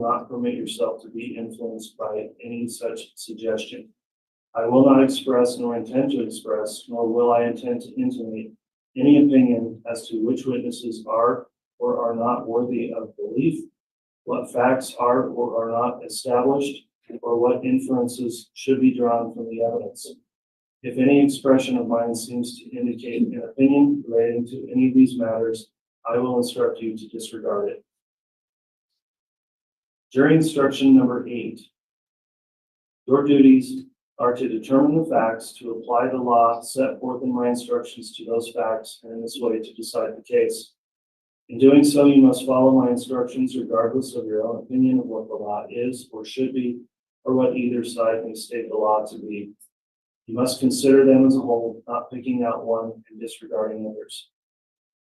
not permit yourself to be influenced by any such suggestion. I will not express nor intend to express, nor will I intend to intimate any opinion as to which witnesses are or are not worthy of belief, what facts are or are not established, or what inferences should be drawn from the evidence. If any expression of mine seems to indicate an opinion relating to any of these matters, I will instruct you to disregard it. Jury instruction number 8. Your duties are to determine the facts, to apply the law set forth in my instructions to those facts, and in this way to decide the case. In doing so, you must follow my instructions regardless of your own opinion of what the law is or should be, or what either side may state the law to be. You must consider them as a whole, not picking out one and disregarding others.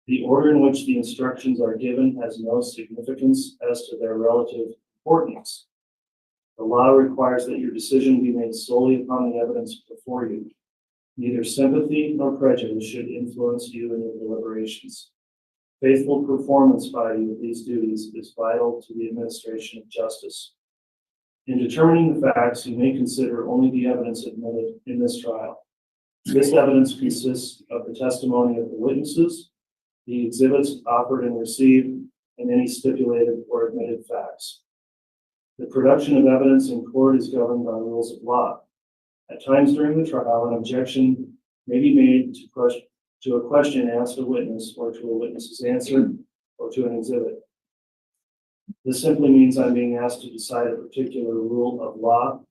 The order in which the instructions are given has no significance as to their relative importance. The law requires that your decision be made solely upon the evidence before you. Neither sympathy nor prejudice should influence you in your deliberations. Faithful performance by you of these duties is vital to the administration of justice. In determining the facts, you may consider only the evidence admitted in this trial. This evidence consists of the testimony of the witnesses, the exhibits offered and received, and any stipulated or admitted facts. The production of evidence in court is governed by rules of law. At times during the trial, an objection may be made to a question asked a witness, or to a witness's answer, or to an exhibit. This simply means I'm being asked to decide a particular rule of law.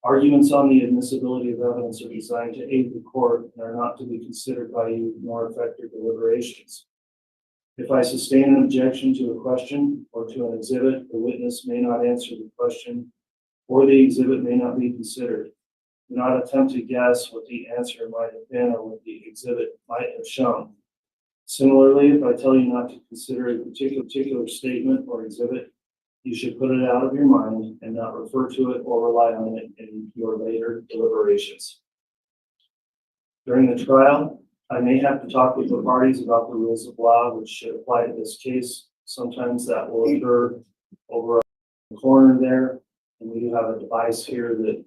Arguments on the admissibility of evidence are designed to aid the court and are not to be considered by you nor affect your deliberations. If I sustain an objection to a question or to an exhibit, the witness may not answer the question, or the exhibit may not be considered. Do not attempt to guess what the answer might have been or what the exhibit might have shown. Similarly, if I tell you not to consider a particular statement or exhibit, you should put it out of your mind and not refer to it or rely on it in your later deliberations. During the trial, I may have to talk with the parties about the rules of law which should apply to this case. Sometimes that will occur over the corner there, and we do have a device here that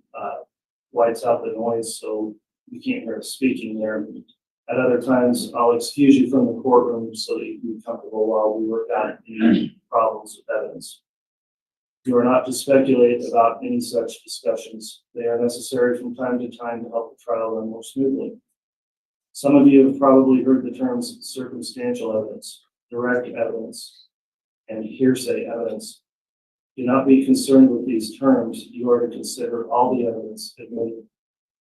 whites out the noise so you can't hear us speaking there. At other times, I'll excuse you from the courtroom so that you can be comfortable while we work out any problems with evidence. You are not to speculate about any such discussions. They are necessary from time to time to help the trial run more smoothly. Some of you have probably heard the terms circumstantial evidence, direct evidence, and hearsay evidence. Do not be concerned with these terms. You are to consider all the evidence admitted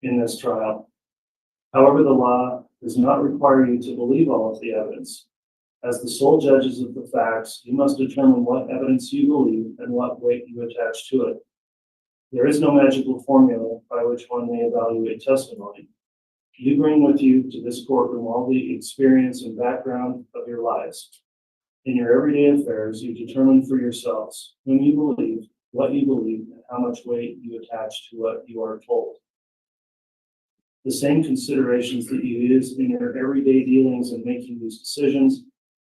in this trial. However, the law does not require you to believe all of the evidence. As the sole judges of the facts, you must determine what evidence you believe and what weight you attach to it. There is no magical formula by which one may evaluate testimony. You bring with you to this courtroom all the experience and background of your lives. In your everyday affairs, you determine for yourselves whom you believe, what you believe, and how much weight you attach to what you are told. The same considerations that you use in your everyday dealings in making these decisions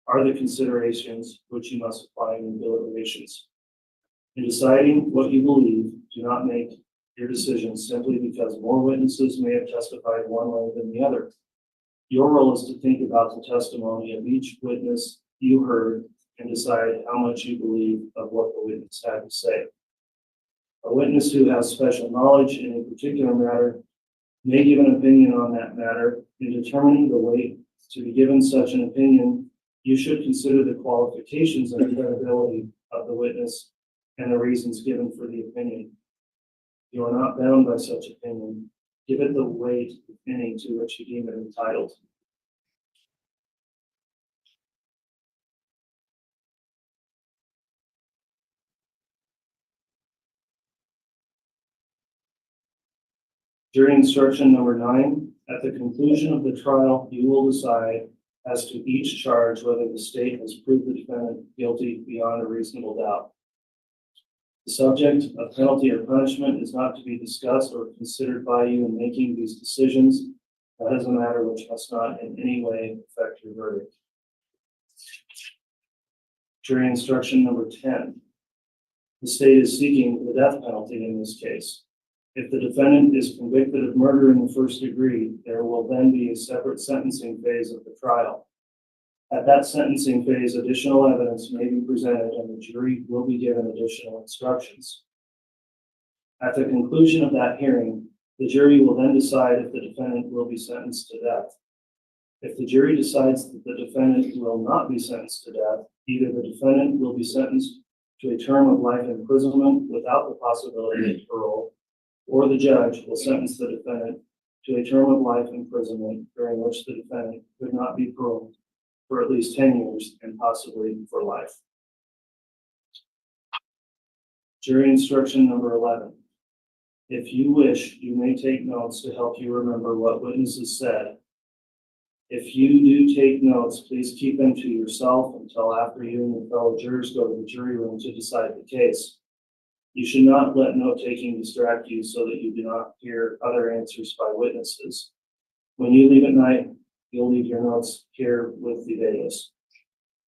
are the considerations which you must apply in your deliberations. In deciding what you believe, do not make your decisions simply because more witnesses may have testified one way than the other. Your role is to think about the testimony of each witness you heard and decide how much you believe of what the witness had to say. A witness who has special knowledge in a particular matter may give an opinion on that matter. In determining the weight to be given such an opinion, you should consider the qualifications and credibility of the witness and the reasons given for the opinion. You are not bound by such opinion. Give it the weight, if any, to which you deem it entitled. Jury instruction number 9, at the conclusion of the trial, you will decide as to each charge whether the state has proved the defendant guilty beyond a reasonable doubt. The subject of penalty or punishment is not to be discussed or considered by you in making these decisions. That is a matter which must not in any way affect your verdict. Jury instruction number 10. The state is seeking the death penalty in this case. If the defendant is convicted of murder in the first degree, there will then be a separate sentencing phase of the trial. At that sentencing phase, additional evidence may be presented and the jury will be given additional instructions. At the conclusion of that hearing, the jury will then decide if the defendant will be sentenced to death. If the jury decides that the defendant will not be sentenced to death, either the defendant will be sentenced to a term of life imprisonment without the possibility of parole, or the judge will sentence the defendant to a term of life imprisonment during which the defendant could not be paroled for at least 10 years and possibly for life. Jury instruction number 11. If you wish, you may take notes to help you remember what witnesses said. If you do take notes, please keep them to yourself until after you and your fellow jurors go to the jury room to decide the case. You should not let note-taking distract you so that you do not hear other answers by witnesses. When you leave at night, you'll leave your notes here with the bailiffs.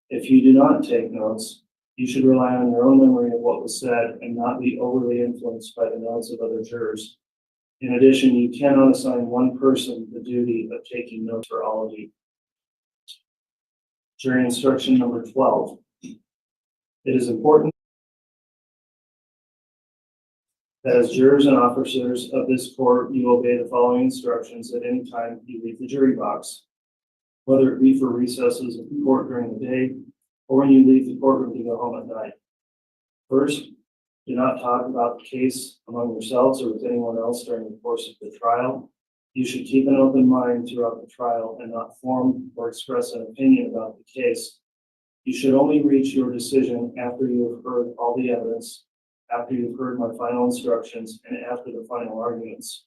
If you do not take notes, you should rely on your own memory of what was said and not be overly influenced by the notes of other jurors. In addition, you cannot assign one person the duty of taking notes for all of you. Jury instruction number 12. It is important that as jurors and officers of this court, you obey the following instructions at any time you leave the jury box, whether it be for recesses of the court during the day or when you leave the courtroom to go home at night. First, do not talk about the case among yourselves or with anyone else during the course of the trial. You should keep an open mind throughout the trial and not form or express an opinion about the case. You should only reach your decision after you have heard all the evidence, after you've heard my final instructions, and after the final arguments.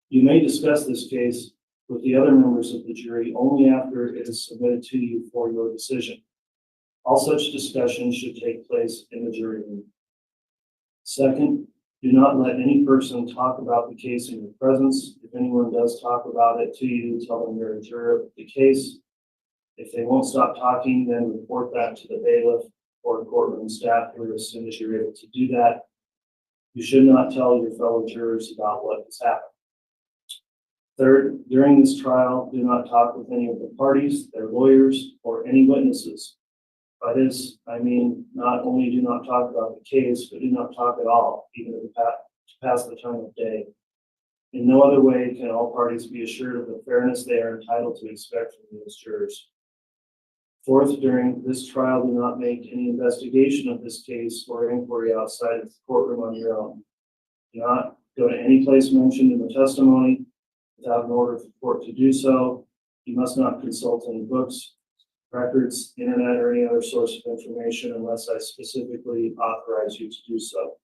You may discuss this case with the other members of the jury only after it is submitted to you for your decision. All such discussions should take place in the jury room. Second, do not let any person talk about the case in your presence. If anyone does talk about it to you, tell them you're a juror of the case. If they won't stop talking, then report that to the bailiff or courtroom staff here as soon as you're able to do that. You should not tell your fellow jurors about what has happened. Third, during this trial, do not talk with any of the parties, their lawyers, or any witnesses. By this, I mean not only do not talk about the case, but do not talk at all, even to pass the time of day. In no other way can all parties be assured of the fairness they are entitled to expect from you as jurors. Fourth, during this trial, do not make any investigation of this case or inquiry outside of the courtroom on your own. Do not go to any place mentioned in the testimony without an order of the court to do so. You must not consult any books, records, internet, or any other source of information unless I specifically authorize you to do so.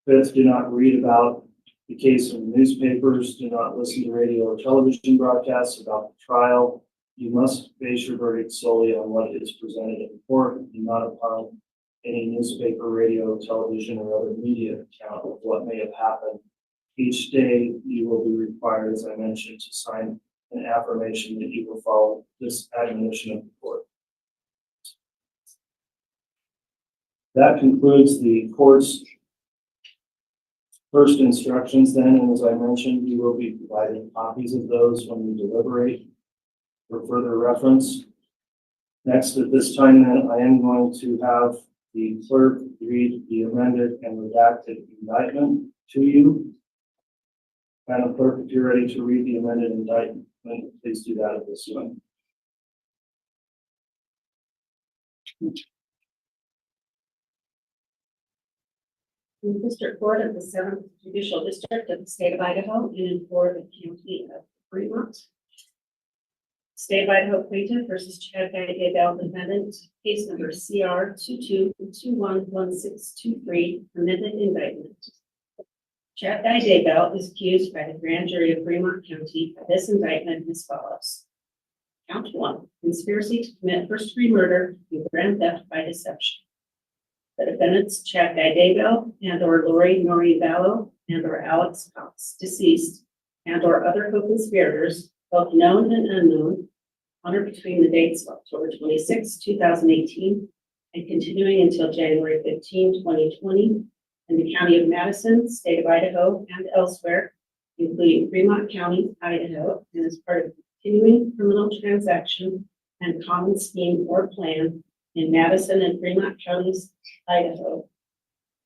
Fifth, do not read about the case in the newspapers. Do not listen to radio or television broadcasts about the trial. You must base your verdict solely on what is presented in court and not upon any newspaper, radio, television, or other media account of what may have happened. Each day you will be required, as I mentioned, to sign an affirmation that you will follow this admonition of the court. That concludes the court's first instructions then, and as I mentioned, you will be providing copies of those when you deliberate for further reference. Next, at this time then, I am going to have the clerk read the amended and redacted indictment to you. Madam Clerk, if you're ready to read the amended indictment, please do that at this time. In the District Court of the 7th Judicial District of the State of Idaho and in Florida County of Fremont. State of Idaho plaintiff versus Chad Daybell defendant, case number CR 22211623, amended indictment. Chad Daybell is accused by the grand jury of Fremont County of this indictment as follows. Count 1, conspiracy to commit first-degree murder and grand theft by deception. The defendants, Chad Daybell and or Lori Vallow and or Alex Cox, deceased, and or other co-conspirators, both known and unknown, on or between the dates of October 26, 2018 and continuing until January 15, 2020, in the county of Madison, state of Idaho, and elsewhere, including Fremont County, Idaho, and as part of a continuing criminal transaction and common scheme or plan in Madison and Fremont counties, Idaho,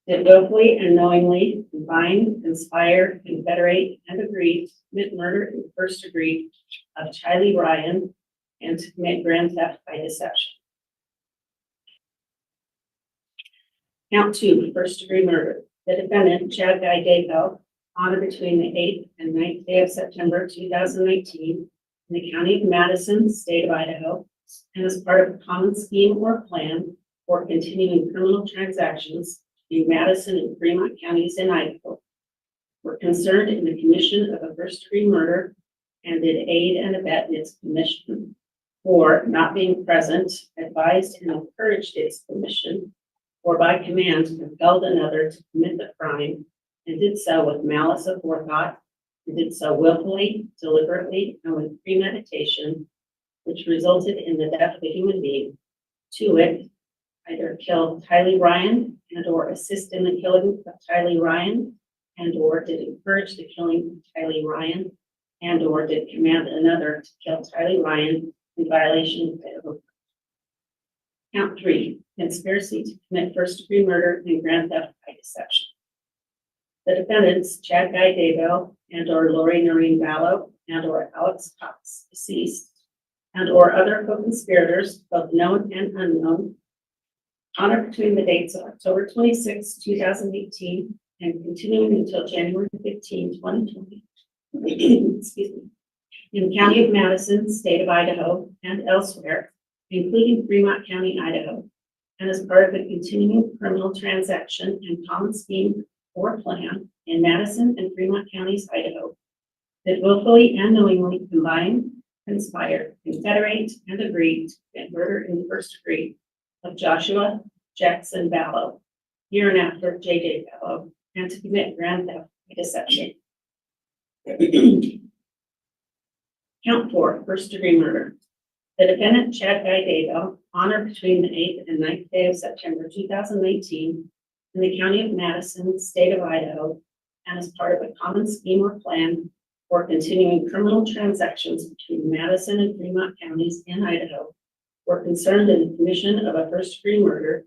did willfully and knowingly combine, conspire, confederate, and agree to commit murder in the first degree of Tylee Ryan and to commit grand theft by deception. Count 2, first degree murder. The defendant, Chad Guy Daybell, on or between the 8th and 9th day of September 2019 in the county of Madison, state of Idaho, and as part of a common scheme or plan for continuing criminal transactions in Madison and Fremont counties in Idaho, were concerned in the commission of a first degree murder and did aid and abet in its commission, or not being present, advised and encouraged its commission, or by command compelled another to commit the crime and did so with malice aforethought, and did so willfully, deliberately, and with premeditation, which resulted in the death of a human being, to wit, either kill Tylee Ryan and or assist in the killing of Tylee Ryan and or did encourage the killing of Tylee Ryan and or did command another to kill Tylee Ryan in violation of Idaho. Count 3, conspiracy to commit first degree murder and grand theft by deception. The defendants, Chad Guy Daybell and or Lori Noreen Vallow and or Alex Cox, deceased, and or other co-conspirators, both known and unknown, on or between the dates of October 26, 2018 and continuing until January 15, 2020, excuse me, in the county of Madison, state of Idaho, and elsewhere, including Fremont County, Idaho, and as part of a continuing criminal transaction and common scheme or plan in Madison and Fremont counties, Idaho, that willfully and knowingly combine, conspire, confederate, and agree to commit murder in the first degree of Joshua Jackson Vallow, hereinafter J.J. Vallow, and to commit grand theft by deception. Count 4, first degree murder. The defendant, Chad Guy Daybell, on or between the 8th and 9th day of September 2019 in the county of Madison, state of Idaho, and as part of a common scheme or plan for continuing criminal transactions between Madison and Fremont counties in Idaho, were concerned in the commission of a first degree murder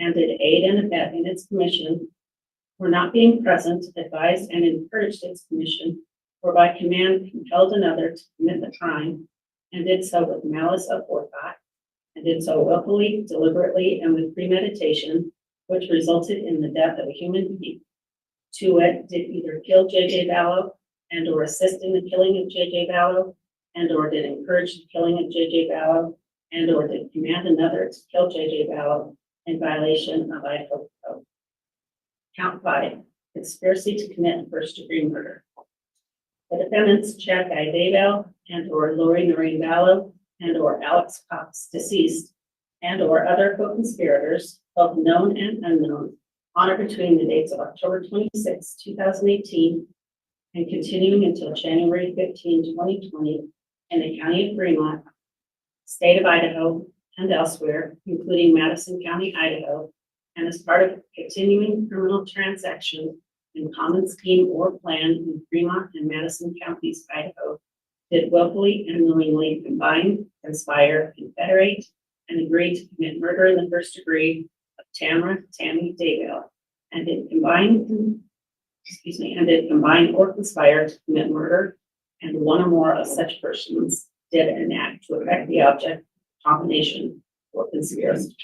and did aid and abet in its commission, were not being present, advised and encouraged its commission, or by command compelled another to commit the crime, and did so with malice aforethought, and did so willfully, deliberately, and with premeditation, which resulted in the death of a human being. To wit, did either kill J.J. Vallow and or assist in the killing of J.J. Vallow, and or did encourage the killing of J.J. Vallow, and or did command another to kill J.J. Vallow in violation of Idaho code. Count 5, conspiracy to commit first degree murder. The defendants, Chad Guy Daybell and or Lori Noreen Vallow and or Alex Cox, deceased, and or other co-conspirators, both known and unknown, on or between the dates of October 26, 2018 and continuing until January 15, 2020 in the county of Fremont, state of Idaho, and elsewhere, including Madison County, Idaho, and as part of a continuing criminal transaction in common scheme or plan in Fremont and Madison counties, Idaho, did willfully and knowingly combine, conspire, confederate, and agree to commit murder in the first degree of Tammy Daybell, and did combine or conspire to commit murder, and one or more of such persons did enact to effect the object, combination, or conspiracy.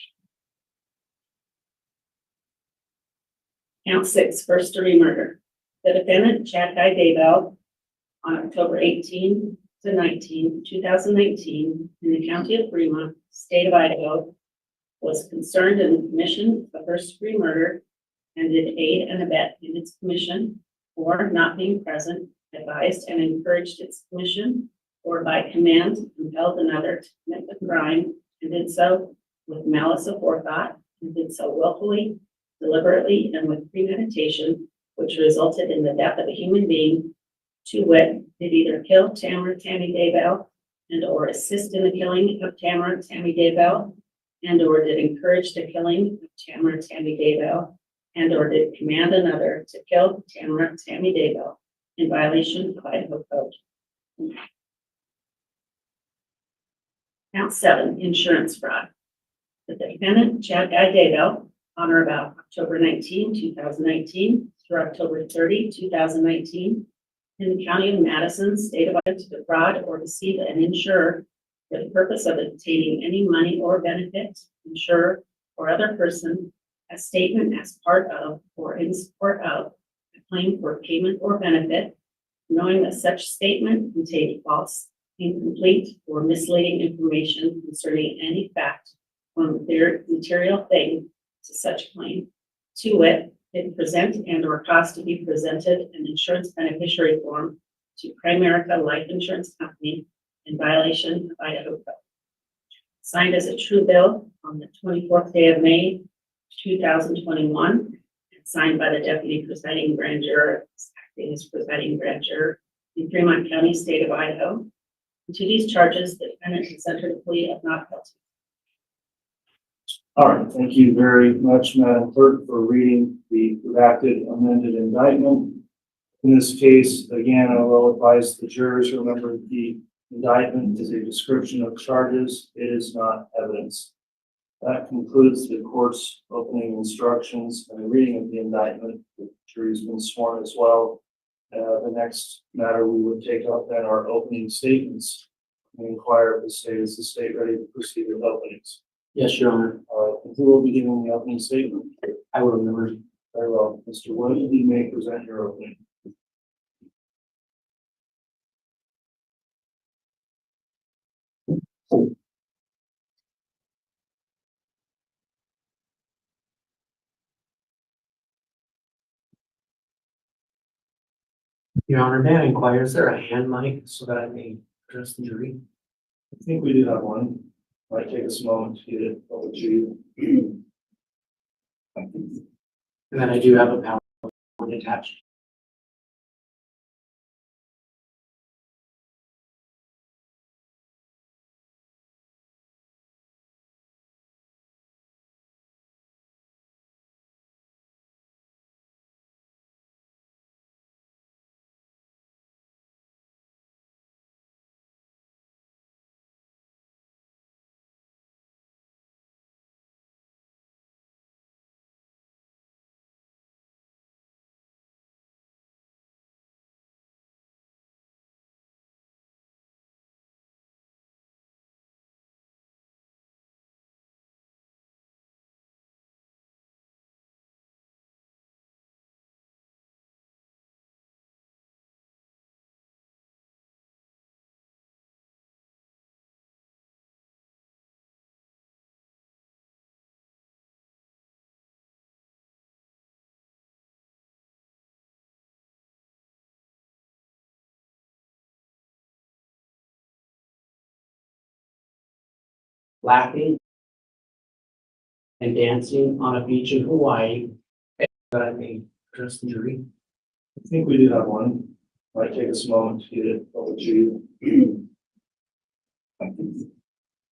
Count 6, first degree murder. The defendant, Chad Guy Daybell, on October 18 to 19, 2019, in the county of Fremont, state of Idaho, was concerned in the commission of first degree murder and did aid and abet in its commission, or not being present, advised and encouraged its commission, or by command compelled another to commit the crime, and did so with malice aforethought, and did so willfully, deliberately, and with premeditation, which resulted in the death of a human being, to wit, did either kill Tammy Daybell and or assist in the killing of Tammy Daybell and or did encourage the killing of Tamara Tammy Daybell, and or did command another to kill Tamara Tammy Daybell in violation of Idaho Code. Count 7, insurance fraud. The defendant, Chad Guy Daybell, on or about October 19, 2019 through October 30, 2019, in the county of Madison, state of Idaho, to defraud or deceive an insurer for the purpose of obtaining any money or benefit, insurer or other person, a statement as part of or in support of a claim for payment or benefit, knowing that such statement contained false, incomplete, or misleading information concerning any fact or material thing to such claim, to wit, it present and or cause to be presented an insurance beneficiary form to Primerica Life Insurance Company in violation of Idaho Code. Signed as a true bill on the 24th day of May, 2021, and signed by the deputy presiding grand juror, acting as presiding grand juror in Fremont County, state of Idaho. And to these charges, the defendant has entered a plea of not guilty. All right, thank you very much, Madam Clerk, for reading the redacted amended indictment. In this case, again, I will advise the jurors, remember the indictment is a description of charges. It is not evidence. That concludes the court's opening instructions and the reading of the indictment. The jury's been sworn as well. The next matter we would take up then are opening statements. We inquire of the state, is the state ready to proceed with openings? Yes, Your Honor. Who will be giving the opening statement? I will remember. Very well. Mr. Wood, you may present your opening. Your Honor, may I inquire, is there a hand mic so that I may address the jury? I think we do have one. Might take us a moment to get it over to you. And then I do have a PowerPoint attached. Laughing and dancing on a beach in Hawaii that I may address the jury. I think we do have one. Might take us a moment to get it over to you. And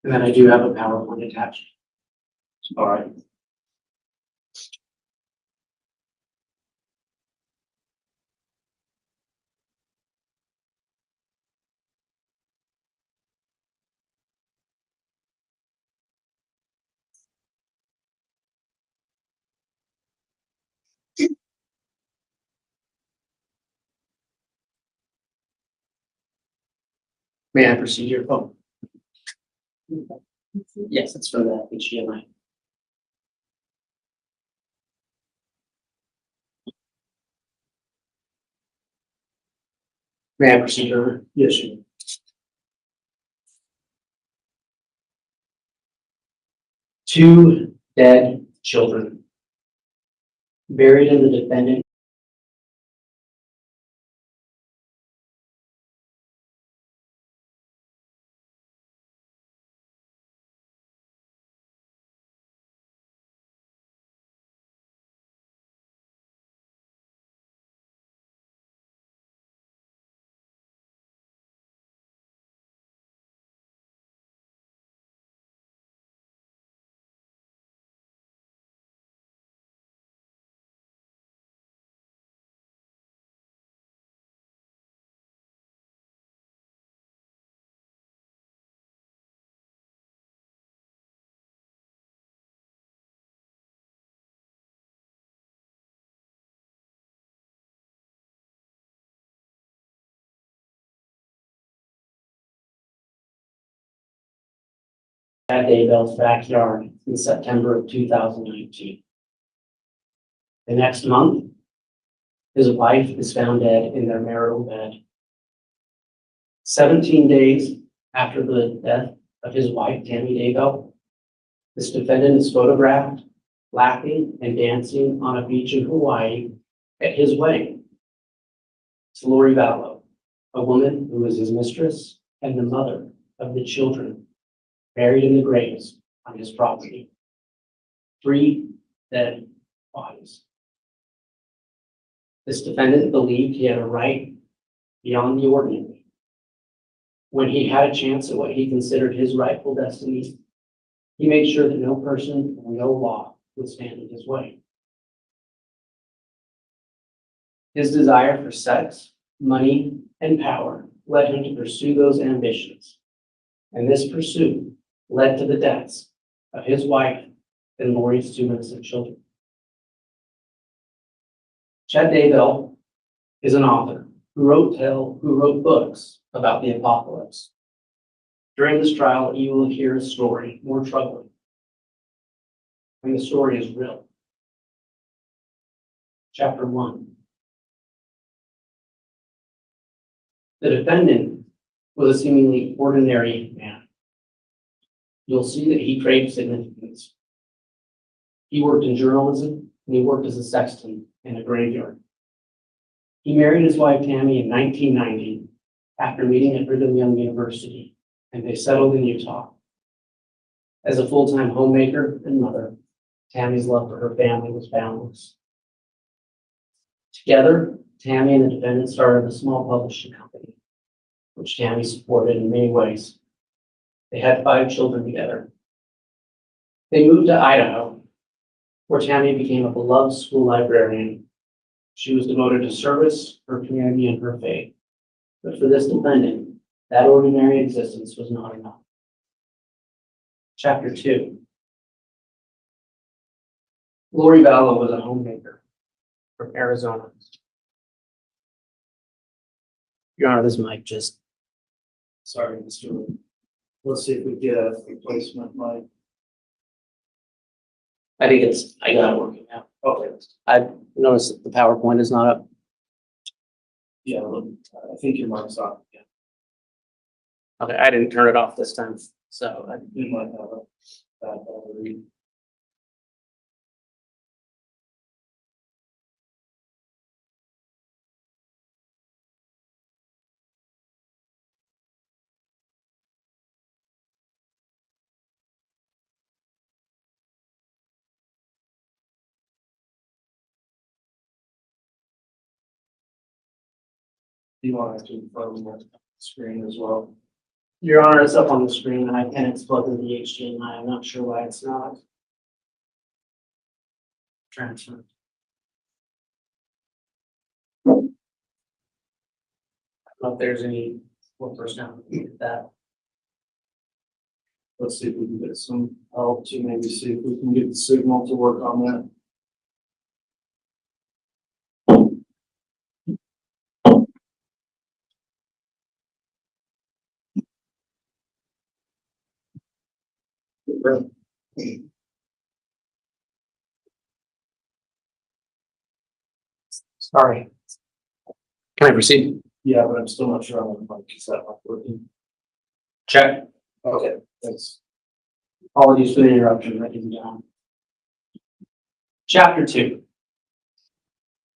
then I do have a PowerPoint attached. All right. May I proceed your phone? Yes, it's for the HDMI. May I proceed, Your Honor? Yes, you. Two dead children buried in the defendant Chad Daybell's backyard in September of 2019. The next month, his wife is found dead in their marital bed. 17 days after the death of his wife, Tammy Daybell, this defendant is photographed laughing and dancing on a beach in Hawaii at his wedding. It's Lori Vallow, a woman who was his mistress and the mother of the children buried in the graves on his property. 3 dead bodies. This defendant believed he had a right beyond the ordinary. When he had a chance at what he considered his rightful destiny, he made sure that no person or no law would stand in his way. His desire for sex, money, and power led him to pursue those ambitions. And this pursuit led to the deaths of his wife and Lori's 2 innocent children. Chad Daybell is an author who wrote books about the apocalypse. During this trial, you will hear a story more troubling. And the story is real. Chapter 1. The defendant was a seemingly ordinary man. You'll see that he craved significance. He worked in journalism and he worked as a sexton in a graveyard. He married his wife Tammy in 1990 after meeting at Brigham Young University, and they settled in Utah. As a full-time homemaker and mother, Tammy's love for her family was boundless. Together, Tammy and the defendant started a small publishing company, which Tammy supported in many ways. They had 5 children together. They moved to Idaho, where Tammy became a beloved school librarian. She was devoted to service, her community, and her faith. But for this defendant, that ordinary existence was not enough. Chapter 2. Lori Vallow was a homemaker from Arizona. Your Honor, this mic just... Sorry, Mr. Lee. Let's see if we get a replacement mic. I got it working now. Okay. I noticed that the PowerPoint is not up. Yeah, look, I think your mic's off. Yeah, Okay, I didn't turn it off this time, so you might have a bad battery. Do you want to actually phone the screen as well? Your Honor, it's up on the screen and it's plugged into the HDMI. I'm not sure why it's not transferred. I don't know if there's any one person out there with that. Let's see if we can get some help to maybe see if we can get the signal to work on that. Sorry. Can I proceed? Yeah, but I'm still not sure on the mic. Is that mic working? Check. Okay, thanks. Apologies for the interruption, writing down. Chapter 2.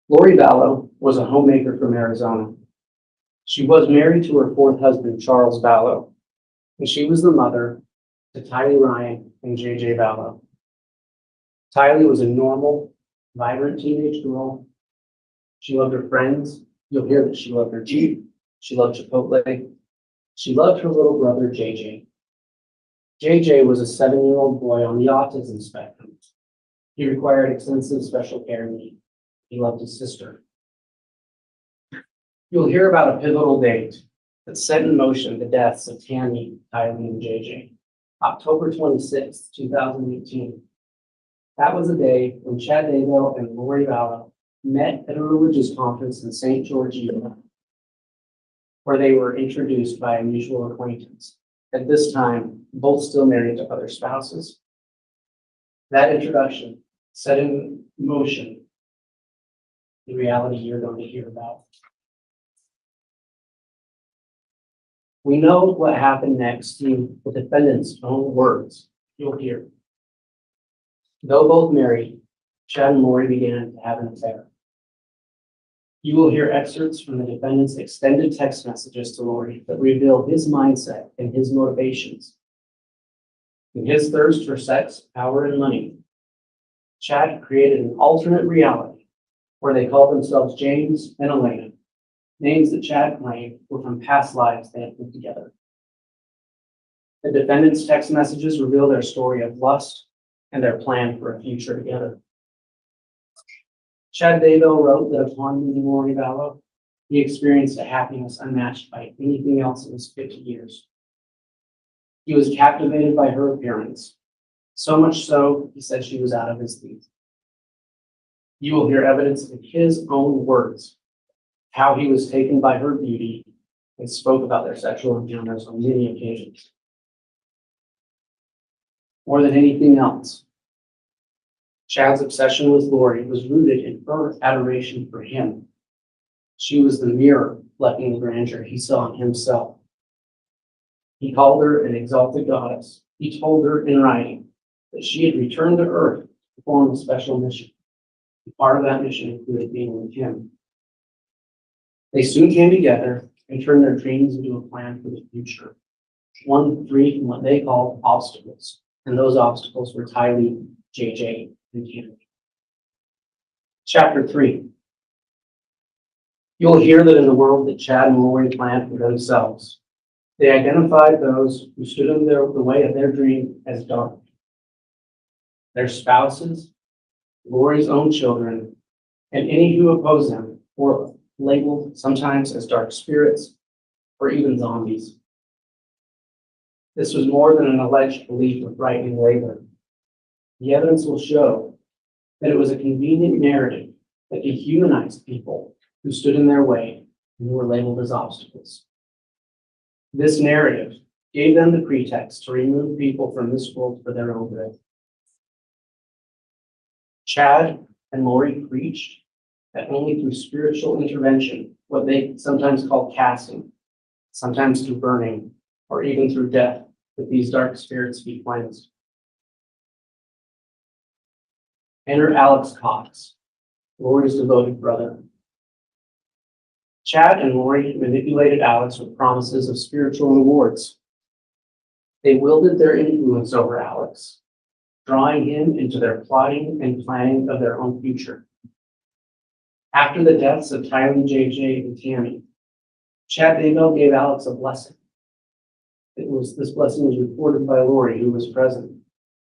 Lori Vallow was a homemaker from Arizona. She was married to her 4th husband, Charles Vallow, and she was the mother to Tylee Ryan and JJ Vallow. Tylee was a normal, vibrant teenage girl. She loved her friends. You'll hear that she loved her Jeep. She loved Chipotle. She loved her little brother, JJ. JJ was a 7-year-old boy on the autism spectrum. He required extensive special care and need. He loved his sister. You'll hear about a pivotal date that set in motion the deaths of Tammy, Tylee, and JJ. October 26, 2018. That was the day when Chad Daybell and Lori Vallow met at a religious conference in St. George, Utah, where they were introduced by a mutual acquaintance. at this time, both still married to other spouses. That introduction set in motion the reality you're going to hear about. We know what happened next through the defendant's own words. You'll hear. Though both married, Chad and Lori began to have an affair. You will hear excerpts from the defendant's extended text messages to Lori that reveal his mindset and his motivations. In his thirst for sex, power, and money, Chad created an alternate reality where they called themselves James and Elena, names that Chad claimed were from past lives they had put together. The defendant's text messages reveal their story of lust and their plan for a future together. Chad Daybell wrote that upon meeting Lori Vallow, he experienced a happiness unmatched by anything else in his 50 years. He was captivated by her appearance, so much so he said she was out of his league. You will hear evidence in his own words how he was taken by her beauty and spoke about their sexual encounters on many occasions. More than anything else, Chad's obsession with Lori was rooted in her adoration for him. She was the mirror reflecting the grandeur he saw in himself. He called her an exalted goddess. He told her in writing that she had returned to earth to perform a special mission. And part of that mission included being with him. They soon came together and turned their dreams into a plan for the future, one free from what they called obstacles. And those obstacles were Tylee, JJ, and Tammy. Chapter 3. You'll hear that in the world that Chad and Lori planned for themselves, they identified those who stood in the way of their dream as dark. Their spouses, Lori's own children, and any who opposed them were labeled sometimes as dark spirits or even zombies. This was more than an alleged belief of right-wing labor. The evidence will show that it was a convenient narrative that dehumanized people who stood in their way and who were labeled as obstacles. This narrative gave them the pretext to remove people from this world for their own good. Chad and Lori preached that only through spiritual intervention, what they sometimes called casting, sometimes through burning, or even through death, that these dark spirits be cleansed. Enter Alex Cox, Lori's devoted brother. Chad and Lori manipulated Alex with promises of spiritual rewards. They wielded their influence over Alex, drawing him into their plotting and planning of their own future. After the deaths of Tylee, JJ, and Tammy, Chad Daybell gave Alex a blessing. This blessing was reported by Lori, who was present.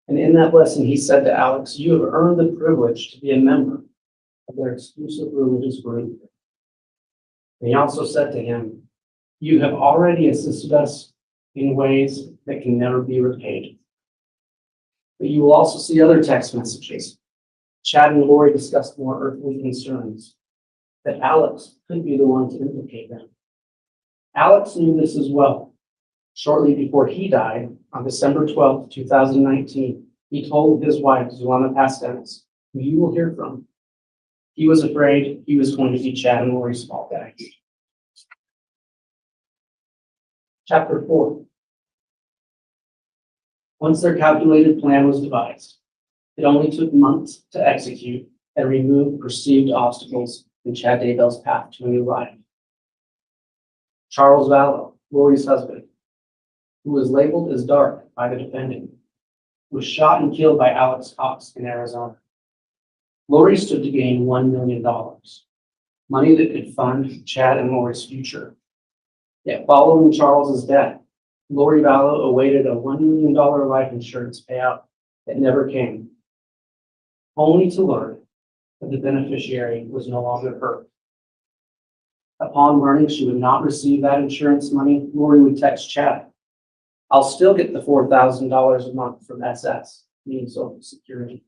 And in that blessing, he said to Alex, "You have earned the privilege to be a member of their exclusive religious group." And he also said to him, "You have already assisted us in ways that can never be repaid." But you will also see other text messages. Chad and Lori discussed more earthly concerns, that Alex could be the one to implicate them. Alex knew this as well. Shortly before he died, on December 12th, 2019, he told his wife, Zulana Pastenis, who you will hear from, he was afraid he was going to be Chad and Lori's fall guy. Chapter 4. Once their calculated plan was devised, it only took months to execute and remove perceived obstacles in Chad Daybell's path to a new life. Charles Vallow, Lori's husband, who was labeled as dark by the defendant, was shot and killed by Alex Cox in Arizona. Lori stood to gain $1 million, money that could fund Chad and Lori's future. Yet following Charles's death, Lori Vallow awaited a $1 million life insurance payout that never came, only to learn that the beneficiary was no longer her. Upon learning she would not receive that insurance money, Lori would text Chad, "I'll still get the $4,000 a month from SS, meaning Social Security."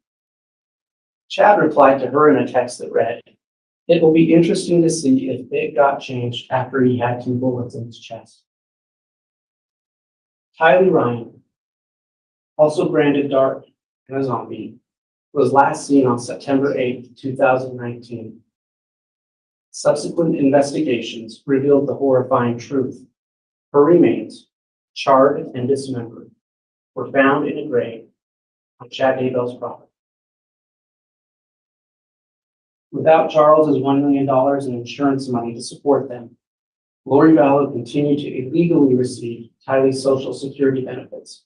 Chad replied to her in a text that read, "It will be interesting to see if it got changed after he had 2 bullets in his chest." Tylee Ryan, also branded Dark and a zombie, was last seen on September 8, 2019. Subsequent investigations revealed the horrifying truth. Her remains, charred and dismembered, were found in a grave on Chad Daybell's property. Without Charles's $1 million in insurance money to support them, Lori Vallow continued to illegally receive Tylee's Social Security benefits,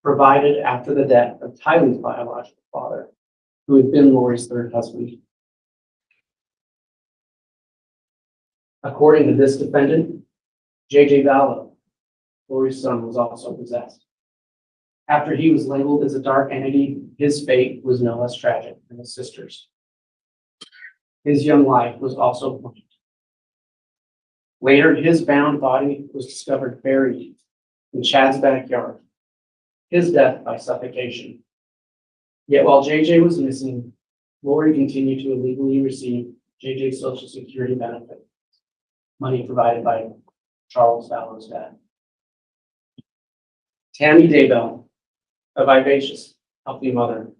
provided after the death of Tylee's biological father, who had been Lori's third husband. According to this defendant, J.J. Vallow, Lori's son, was also possessed. After he was labeled as a dark entity, his fate was no less tragic than his sister's. His young life was also poignant. Later, his bound body was discovered buried in Chad's backyard, his death by suffocation. Yet while JJ was missing, Lori continued to illegally receive JJ's Social Security benefit, money provided by Charles Vallow's dad. Tammy Daybell, a vivacious, healthy mother,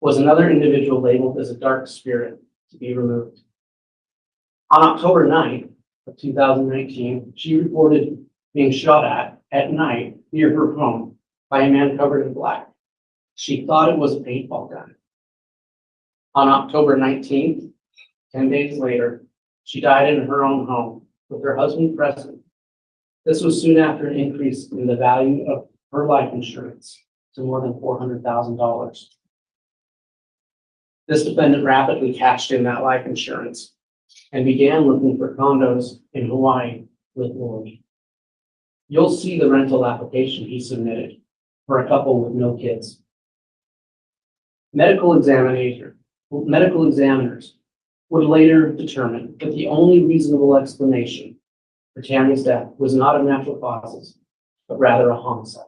was another individual labeled as a dark spirit to be removed. On October 9th of 2019, she reported being shot at night near her home by a man covered in black. She thought it was a paintball gun. On October 19th, 10 days later, she died in her own home with her husband present. This was soon after an increase in the value of her life insurance to more than $400,000. This defendant rapidly cashed in that life insurance and began looking for condos in Hawaii with Lori. You'll see the rental application he submitted for a couple with no kids. Medical examiners would later determine that the only reasonable explanation for Tammy's death was not of natural causes, but rather a homicide.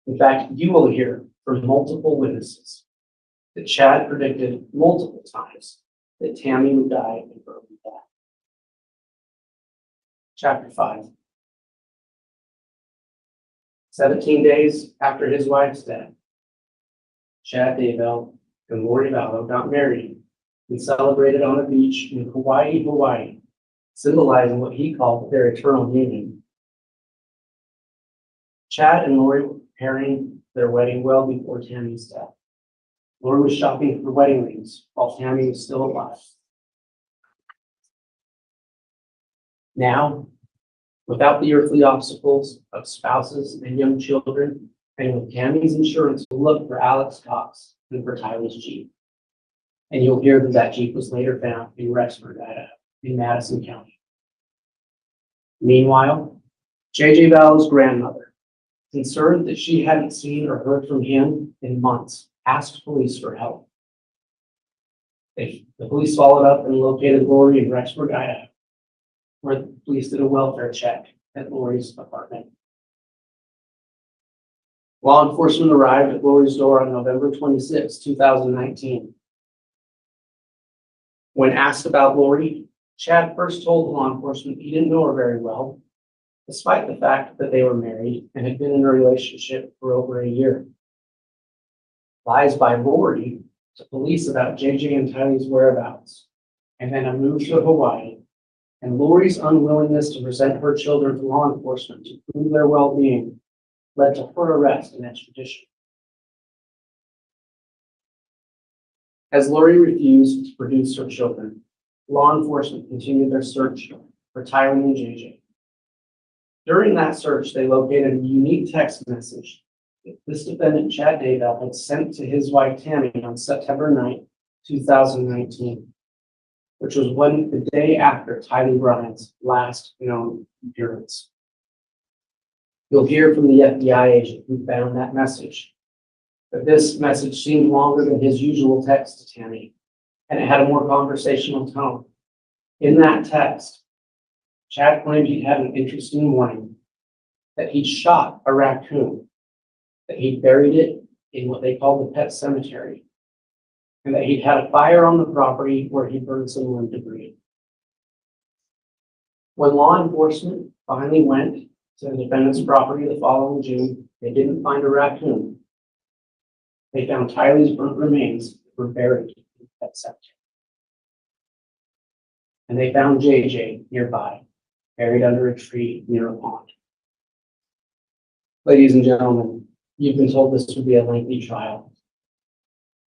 In fact, you will hear from multiple witnesses that Chad predicted multiple times that Tammy would die in early death. Chapter 5. 17 days after his wife's death, Chad Daybell and Lori Vallow got married and celebrated on a beach in Kauai, Hawaii, symbolizing what he called their eternal union. Chad and Lori were preparing their wedding well before Tammy's death. Lori was shopping for wedding rings while Tammy was still alive. Now, without the earthly obstacles of spouses and young children, and with Tammy's insurance, we'll look for Alex Cox and for Tylee's Jeep. And you'll hear that that Jeep was later found in Rexford, Idaho, in Madison County. Meanwhile, J.J. Vallow's grandmother, concerned that she hadn't seen or heard from him in months, asked police for help. The police followed up and located Lori in Rexford, Idaho, where the police did a welfare check at Lori's apartment. Law enforcement arrived at Lori's door on November 26, 2019. When asked about Lori, Chad first told law enforcement he didn't know her very well, despite the fact that they were married and had been in a relationship for over a year. Lies by Lori to police about JJ and Tylee's whereabouts, and then a move to Hawaii, and Lori's unwillingness to present her children to law enforcement to prove their well-being led to her arrest and extradition. As Lori refused to produce her children, law enforcement continued their search for Tylee and JJ. During that search, they located a unique text message that this defendant, Chad Daybell, had sent to his wife, Tammy, on September 9, 2019, which was the day after Tylee Bryant's last known appearance. You'll hear from the FBI agent who found that message, but this message seemed longer than his usual text to Tammy, and it had a more conversational tone. In that text, Chad claimed he'd had an interesting morning, that he'd shot a raccoon, that he'd buried it in what they called the pet cemetery, and that he'd had a fire on the property where he burned some wood debris. When law enforcement finally went to the defendant's property the following June, they didn't find a raccoon. They found Tylee's burnt remains that were buried in the pet cemetery. And they found JJ nearby, buried under a tree near a pond. Ladies and gentlemen, you've been told this would be a lengthy trial.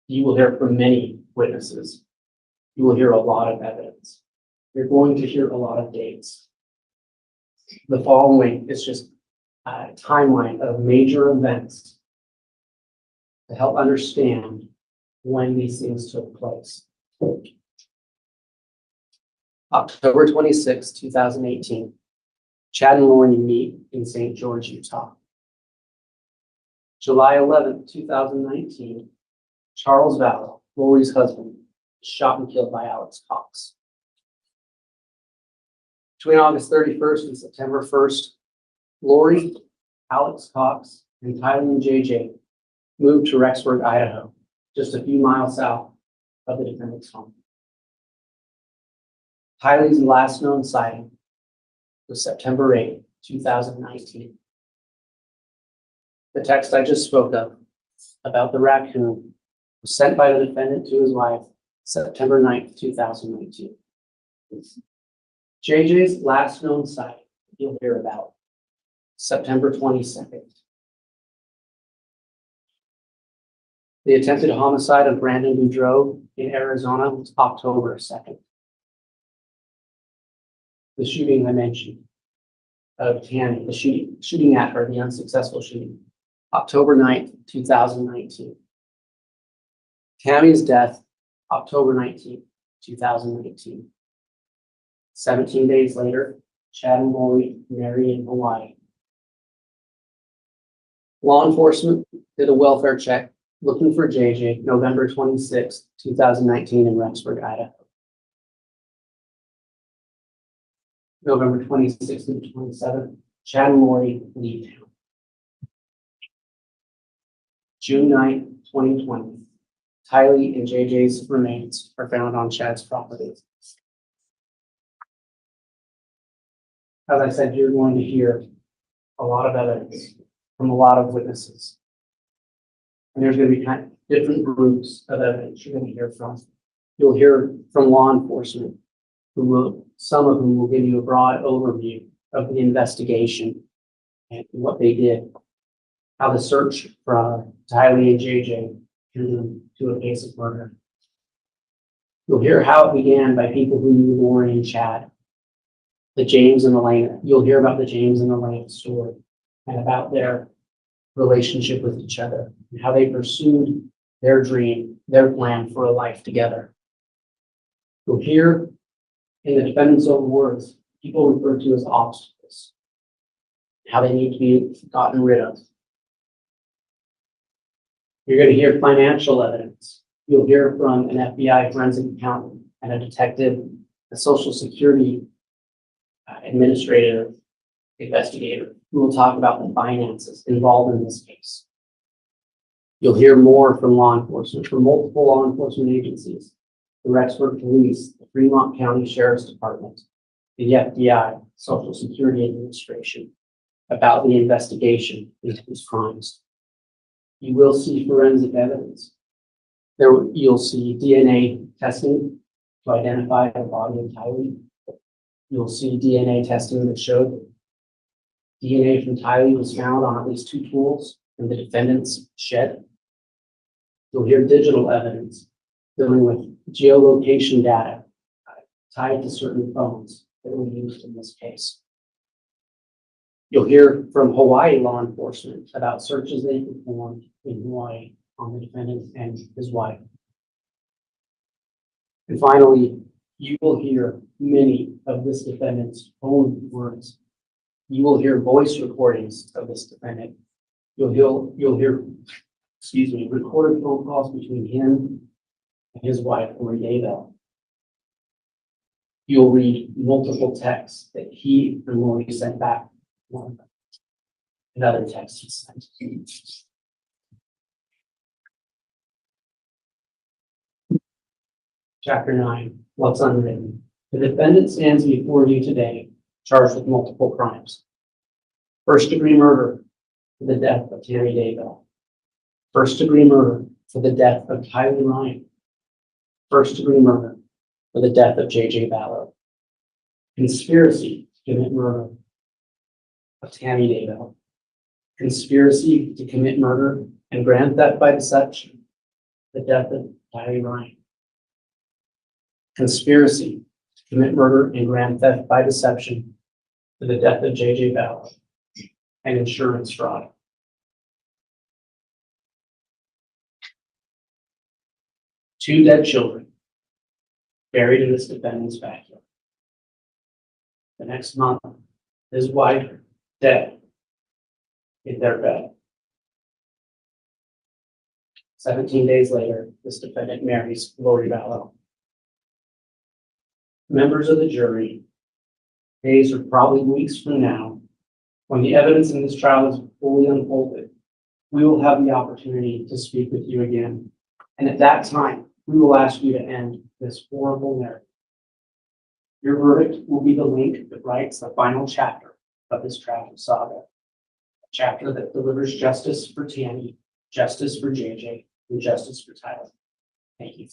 You will hear from many witnesses. You will hear a lot of evidence. You're going to hear a lot of dates. The following is just a timeline of major events to help understand when these things took place. October 26, 2018, Chad and Lori meet in St. George, Utah. July 11, 2019, Charles Vallow, Lori's husband, shot and killed by Alex Cox. Between August 31st and September 1st, Lori, Alex Cox, and Tylee and JJ moved to Rexburg, Idaho, just a few miles south of the defendant's home. Tylee's last known sighting was September 8, 2019. The text I just spoke of about the raccoon was sent by the defendant to his wife September 9, 2019. JJ's last known sighting you'll hear about September 22nd. The attempted homicide of Brandon Boudreaux in Arizona was October 2nd. The shooting I mentioned of Tammy, the shooting at her, the unsuccessful shooting, October 9th, 2019. Tammy's death, October 19th, 2019. 17 days later, Chad and Lori married in Hawaii. Law enforcement did a welfare check looking for JJ November 26, 2019 in Rexburg, Idaho. November 26th and 27th, Chad and Lori leave town. June 9th, 2020, Tylee and JJ's remains are found on Chad's property. As I said, you're going to hear a lot of evidence from a lot of witnesses. And there's going to be kind of different groups of evidence you're going to hear from. You'll hear from law enforcement, some of whom will give you a broad overview of the investigation and what they did, how the search for Tylee and JJ drew to a case of murder. You'll hear how it began by people who knew Lori and Chad, the James and Elena. You'll hear about the James and Elena story and about their relationship with each other and how they pursued their dream, their plan for a life together. You'll hear in the defendant's own words, people referred to as obstacles, how they need to be gotten rid of. You're going to hear financial evidence. You'll hear from an FBI forensic accountant and a detective, a Social Security administrative investigator who will talk about the finances involved in this case. You'll hear more from law enforcement, from multiple law enforcement agencies, the Rexburg Police, the Fremont County Sheriff's Department, the FBI, Social Security Administration, about the investigation into these crimes. You will see forensic evidence. You'll see DNA testing to identify the body of Tylee. You'll see DNA testing that showed that DNA from Tylee was found on at least 2 tools in the defendant's shed. You'll hear digital evidence dealing with geolocation data tied to certain phones that were used in this case. You'll hear from Hawaii law enforcement about searches they performed in Hawaii on the defendant and his wife. And finally, you will hear many of this defendant's own words. You will hear voice recordings of this defendant. You'll hear, recorded phone calls between him and his wife, Lori Daybell. You'll read multiple texts that he and Lori sent back. Another text he sent. Chapter 9, what's unwritten. The defendant stands before you today, charged with multiple crimes. First-degree murder for the death of Tammy Daybell. First-degree murder for the death of Tylee Ryan. First-degree murder for the death of J.J. Ballo. Conspiracy to commit murder of Tammy Daybell. Conspiracy to commit murder and grand theft by deception, the death of Tylee Ryan. Conspiracy to commit murder and grand theft by deception for the death of J.J. Ballo. And insurance fraud. Two dead children buried in this defendant's backyard. The next month, his wife dead in their bed. 17 days later, this defendant marries Lori Ballo. Members of the jury, days or probably weeks from now, when the evidence in this trial is fully unfolded, we will have the opportunity to speak with you again. And at that time, we will ask you to end this horrible narrative. Your verdict will be the link that writes the final chapter of this tragic saga. A chapter that delivers justice for Tammy, justice for JJ, and justice for Tyler. Thank you.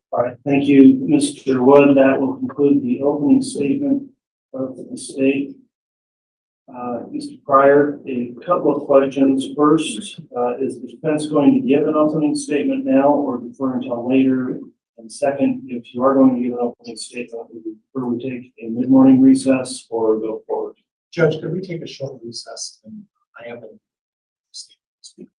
All right, thank you, Mr. Wood. That will conclude the opening statement of the state. Mr. Pryor, a couple of questions. First, is the defense going to give an opening statement now or defer until later? And second, if you are going to give an opening statement, would you prefer we take a mid-morning recess or go forward? Judge, could we take a short recess? And I have a statement.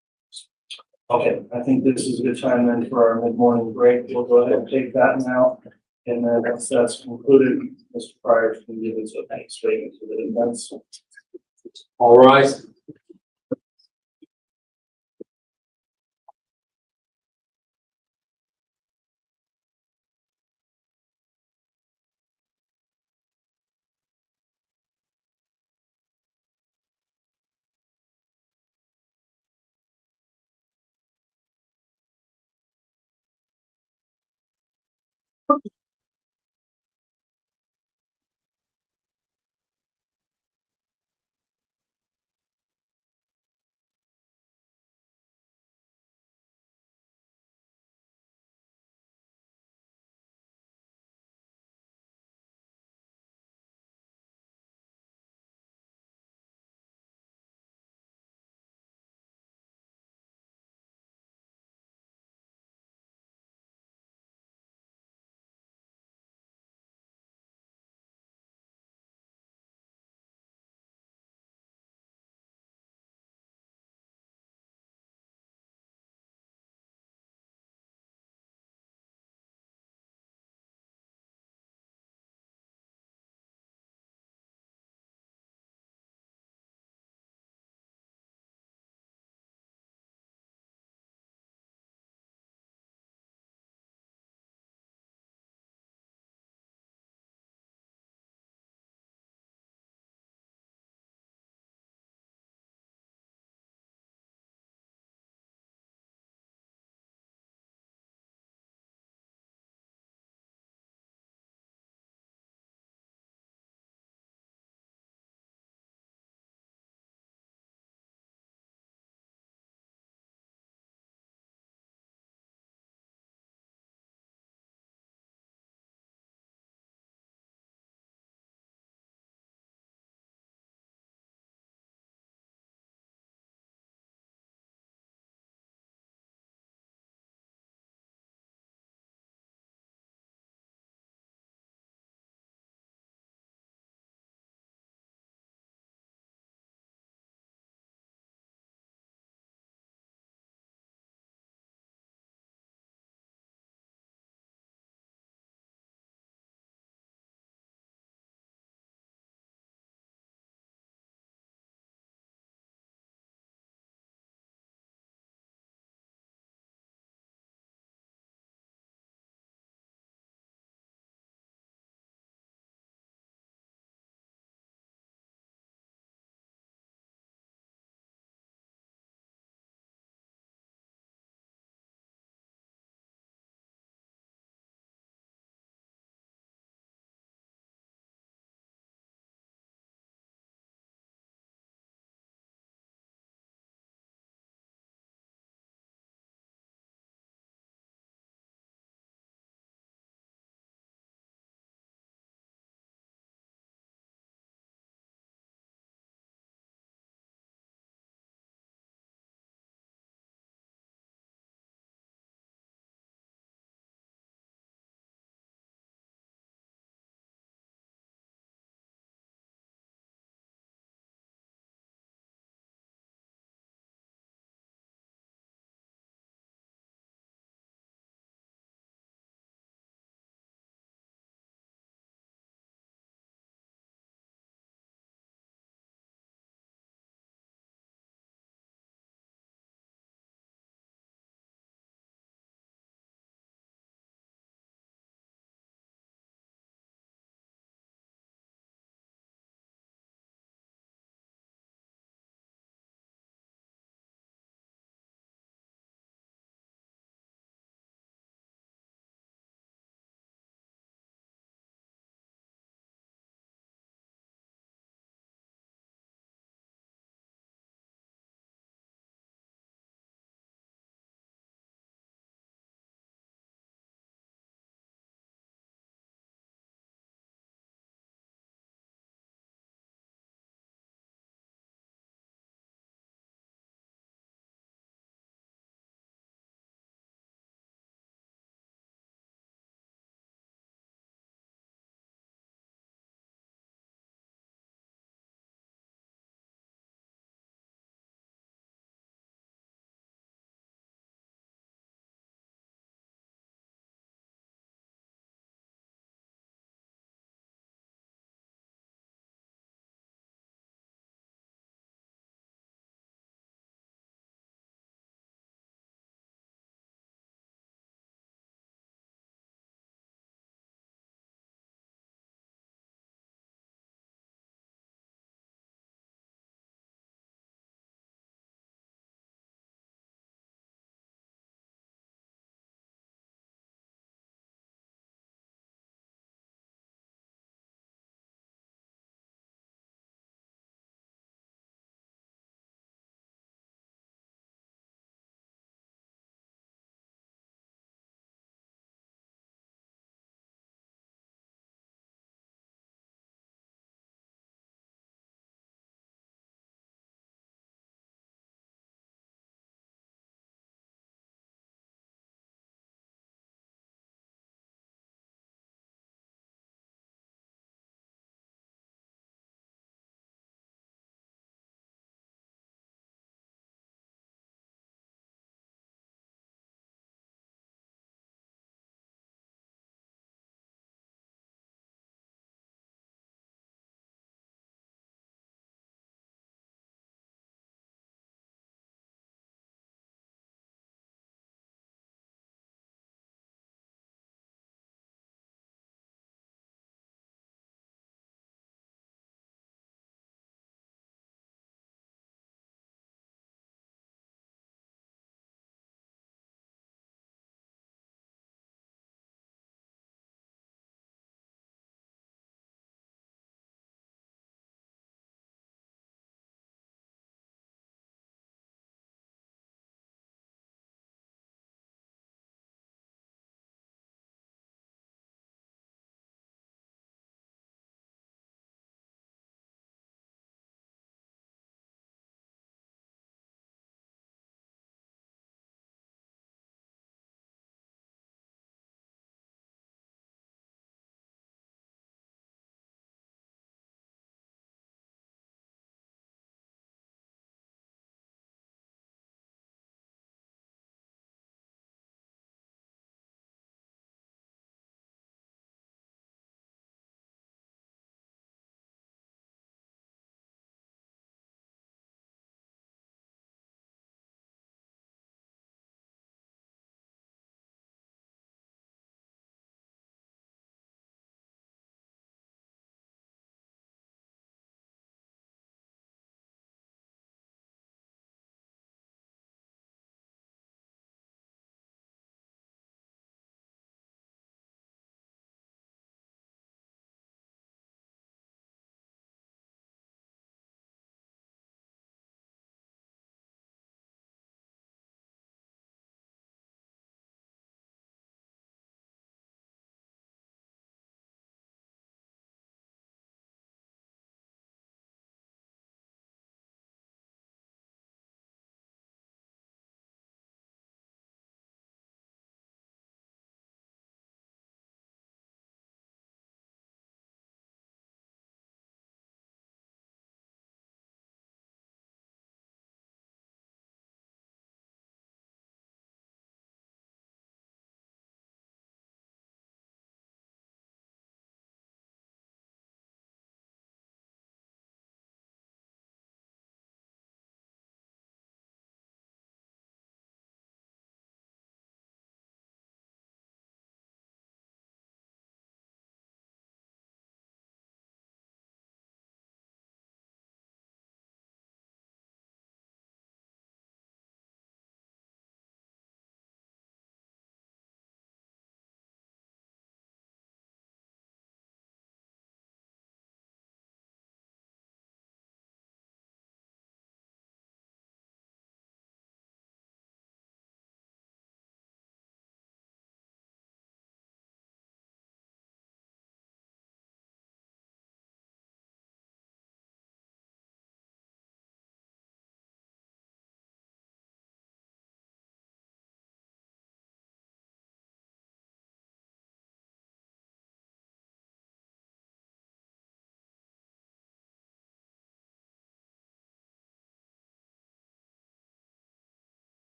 Okay, I think this is a good time then for our mid-morning break. We'll go ahead and take that now. And then once that's concluded, Mr. Pryor can give his opening statement to the defense. All rise.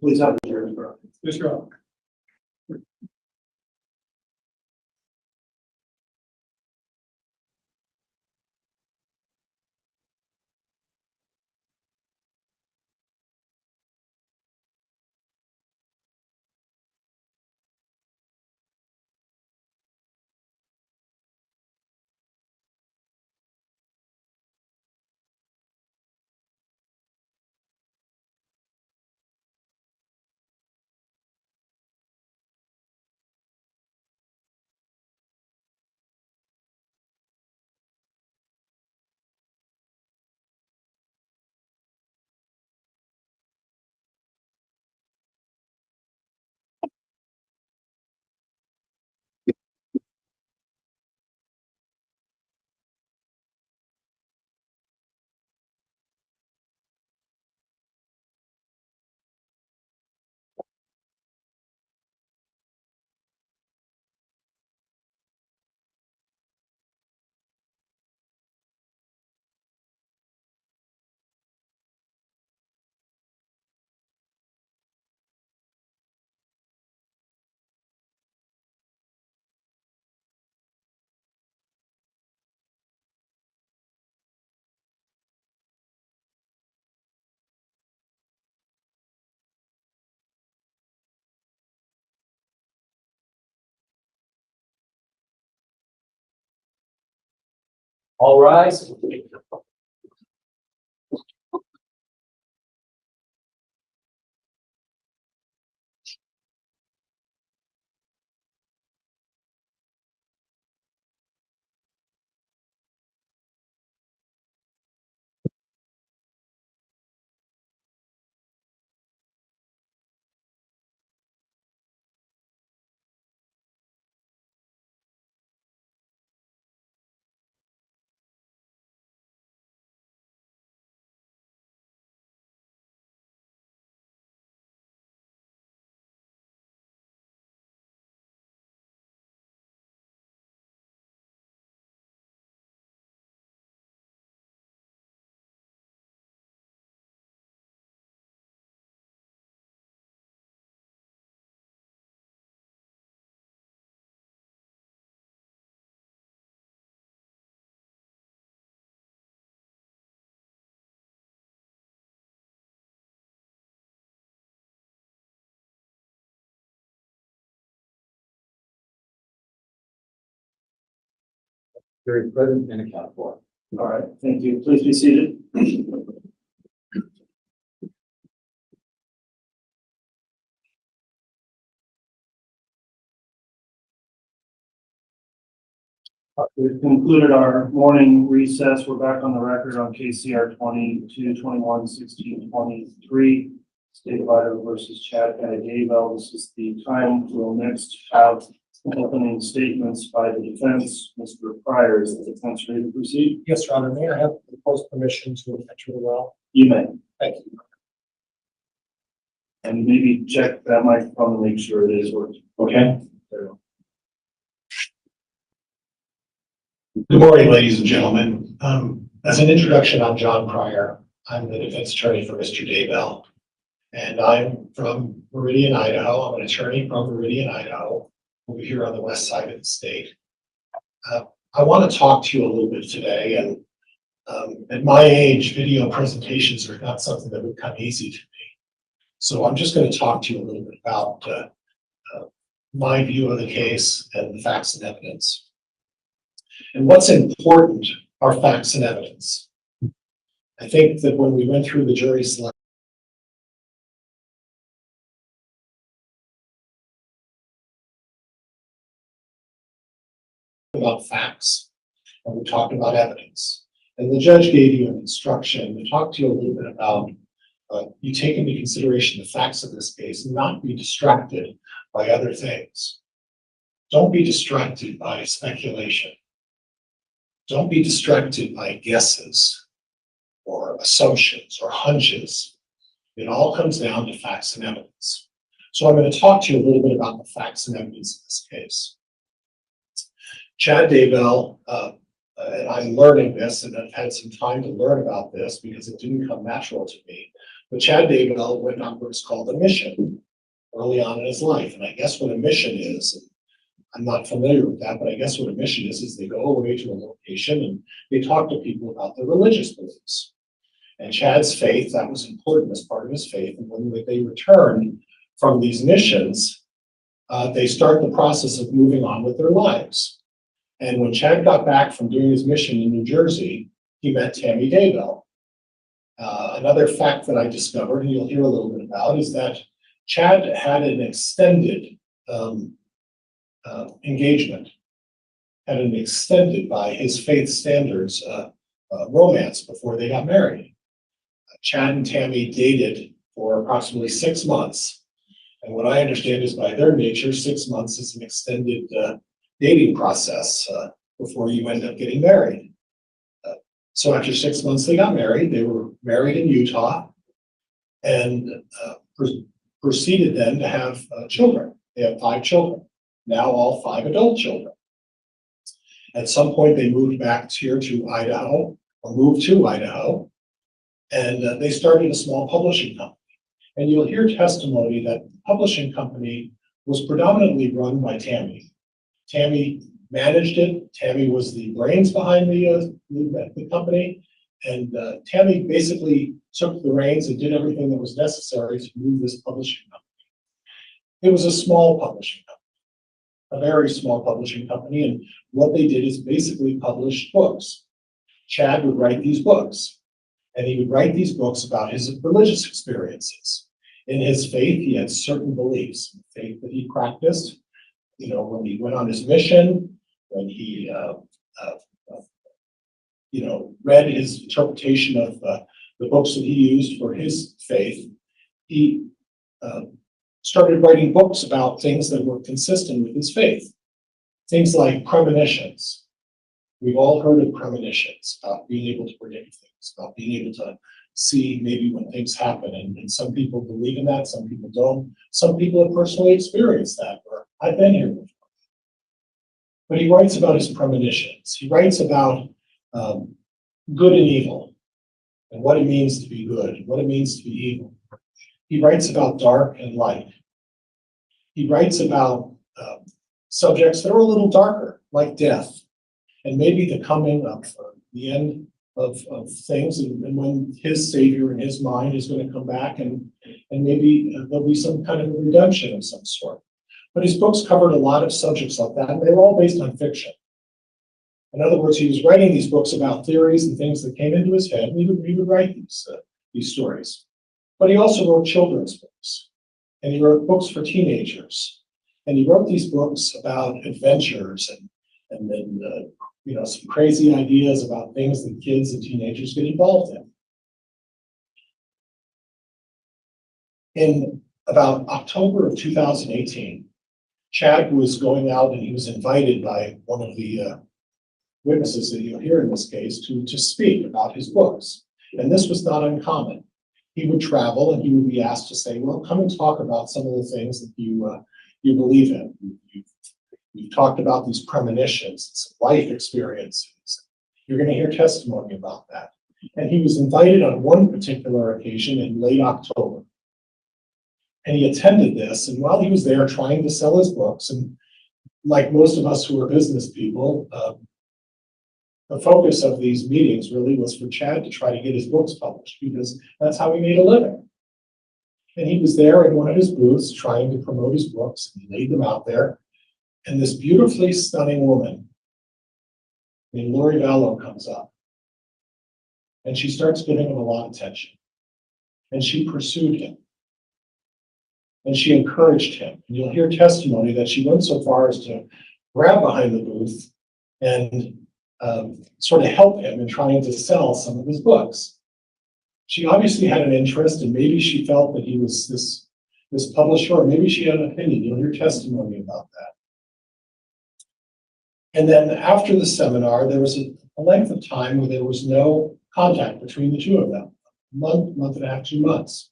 Please have the jury instructed. Mr. Rock. All rise. Jury present and accounted for. All right, thank you. Please be seated. We've concluded our morning recess. We're back on the record on KCR 22-21-16-23, State of Idaho versus Chad County Daybell. This is the time we'll next have opening statements by the defense. Mr. Pryor, is the defense ready to proceed? Yes, Your Honor. May I have the post permission to enter the well? You may. Thank you. And maybe check that microphone to make sure it is working. Okay. There we go. Good morning, ladies and gentlemen. As an introduction, I'm John Pryor. I'm the defense attorney for Mr. Daybell. And I'm from Meridian, Idaho. I'm an attorney from Meridian, Idaho, over here on the west side of the state. I want to talk to you a little bit today. And at my age, video presentations are not something that would come easy to me. So I'm just going to talk to you a little bit about my view of the case and the facts and evidence. And what's important are facts and evidence. I think that when we went through the jury selection, about facts, and we talked about evidence. And the judge gave you an instruction to talk to you a little bit about you take into consideration the facts of this case and not be distracted by other things. Don't be distracted by speculation. Don't be distracted by guesses or assumptions or hunches. It all comes down to facts and evidence. So I'm going to talk to you a little bit about the facts and evidence in this case. Chad Daybell, and I'm learning this, and I've had some time to learn about this because it didn't come natural to me, But Chad Daybell went on what's called a mission early on in his life. And I guess what a mission is, I'm not familiar with that, but I guess what a mission is they go away to a location and they talk to people about their religious beliefs. And Chad's faith, that was important as part of his faith. And when they return from these missions, they start the process of moving on with their lives. And when Chad got back from doing his mission in New Jersey, he met Tammy Daybell. Another fact that I discovered, and you'll hear a little bit about, is that Chad had an extended engagement, had an extended by his faith standards romance before they got married. Chad and Tammy dated for approximately 6 months. And what I understand is by their nature, 6 months is an extended dating process before you end up getting married. So after 6 months, they got married. They were married in Utah and proceeded then to have children. They have 5 children, now all 5 adult children. At some point, they moved back here to Idaho, or moved to Idaho, and they started a small publishing company. And you'll hear testimony that the publishing company was predominantly run by Tammy. Tammy managed it. Tammy was the brains behind the company. And Tammy basically took the reins and did everything that was necessary to move this publishing company. It was a small publishing company, a very small publishing company. And what they did is basically publish books. Chad would write these books. And he would write these books about his religious experiences. In his faith, he had certain beliefs, faith that he practiced. You know, when he went on his mission, when he, read his interpretation of the books that he used for his faith, he started writing books about things that were consistent with his faith. Things like premonitions. We've all heard of premonitions, about being able to predict things, about being able to see maybe when things happen. And some people believe in that, some people don't. Some people have personally experienced that, or I've been here before. But he writes about his premonitions. He writes about good and evil, and what it means to be good, and what it means to be evil. He writes about dark and light. He writes about subjects that are a little darker, like death, and maybe the coming of the end of things, and when his Savior in his mind is going to come back, and maybe there'll be some kind of a redemption of some sort. But his books covered a lot of subjects like that, and they were all based on fiction. In other words, he was writing these books about theories and things that came into his head, and he would write these stories. But he also wrote children's books, and he wrote books for teenagers. And he wrote these books about adventures and then some crazy ideas about things that kids and teenagers get involved in. In about October of 2018, Chad was going out and he was invited by one of the witnesses that you'll hear in this case to speak about his books. And this was not uncommon. He would travel and he would be asked to say, well, come and talk about some of the things that you believe in. You've talked about these premonitions, some life experiences. You're going to hear testimony about that. And he was invited on one particular occasion in late October. And he attended this, and while he was there trying to sell his books, and like most of us who are business people, the focus of these meetings really was for Chad to try to get his books published, because that's how he made a living. And he was there in one of his booths trying to promote his books, and he laid them out there. And this beautifully stunning woman named Lori Vallow comes up. And she starts giving him a lot of attention. And she pursued him. And she encouraged him. And you'll hear testimony that she went so far as to grab behind the booth and sort of help him in trying to sell some of his books. She obviously had an interest, and maybe she felt that he was this publisher, or maybe she had an opinion. You'll hear testimony about that. And then after the seminar, there was a length of time where there was no contact between the two of them, a month and a half, 2 months.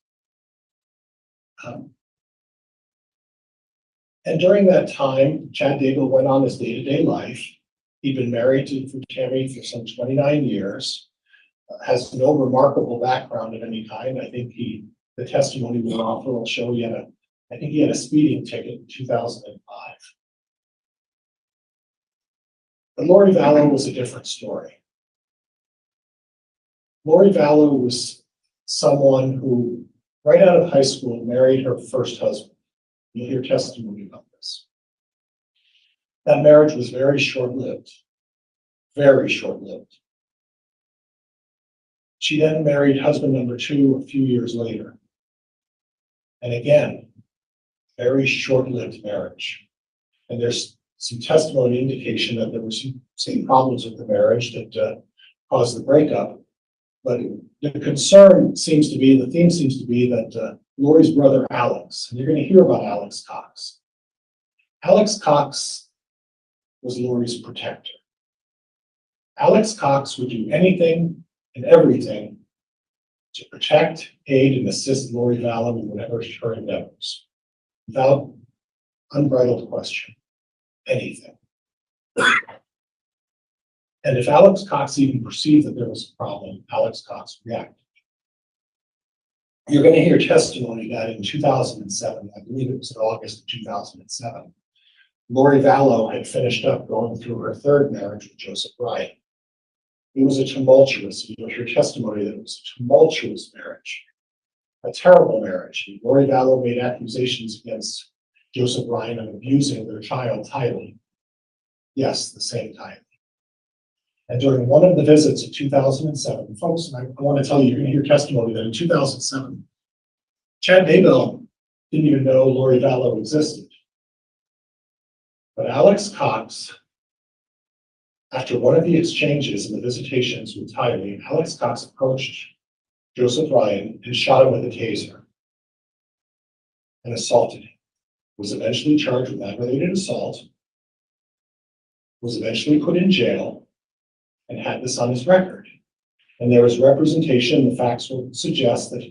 And during that time, Chad Daybell went on his day-to-day life. He'd been married to Tammy for some 29 years. has no remarkable background of any kind. I think the testimony we'll offer will show I think he had a speeding ticket in 2005. But Lori Vallow was a different story. Lori Vallow was someone who, right out of high school, married her first husband. You'll hear testimony about this. That marriage was very short-lived, very short-lived. She then married husband number 2 a few years later. And again, very short-lived marriage. And there's some testimony indication that there were some problems with the marriage that caused the breakup. But the concern seems to be, the theme seems to be that Lori's brother Alex, and you're going to hear about Alex Cox. Alex Cox was Lori's protector. Alex Cox would do anything and everything to protect, aid, and assist Lori Vallow in whatever her endeavors, without unbridled question, anything. And if Alex Cox even perceived that there was a problem, Alex Cox reacted. You're going to hear testimony that in 2007, I believe it was in August of 2007, Lori Vallow had finished up going through her third marriage with Joseph Ryan. It was a tumultuous, you'll hear testimony that it was a tumultuous marriage, a terrible marriage. Lori Vallow made accusations against Joseph Ryan of abusing their child, Tylee. Yes, the same Tylee. And during one of the visits of 2007, folks, and I want to tell you, you're going to hear testimony that in 2007, Chad Daybell didn't even know Lori Vallow existed. But Alex Cox, after one of the exchanges and the visitations with Tylee, Alex Cox approached Joseph Ryan and shot him with a taser and assaulted him. Was eventually charged with aggravated assault, was eventually put in jail, and had this on his record. And there was representation, the facts will suggest that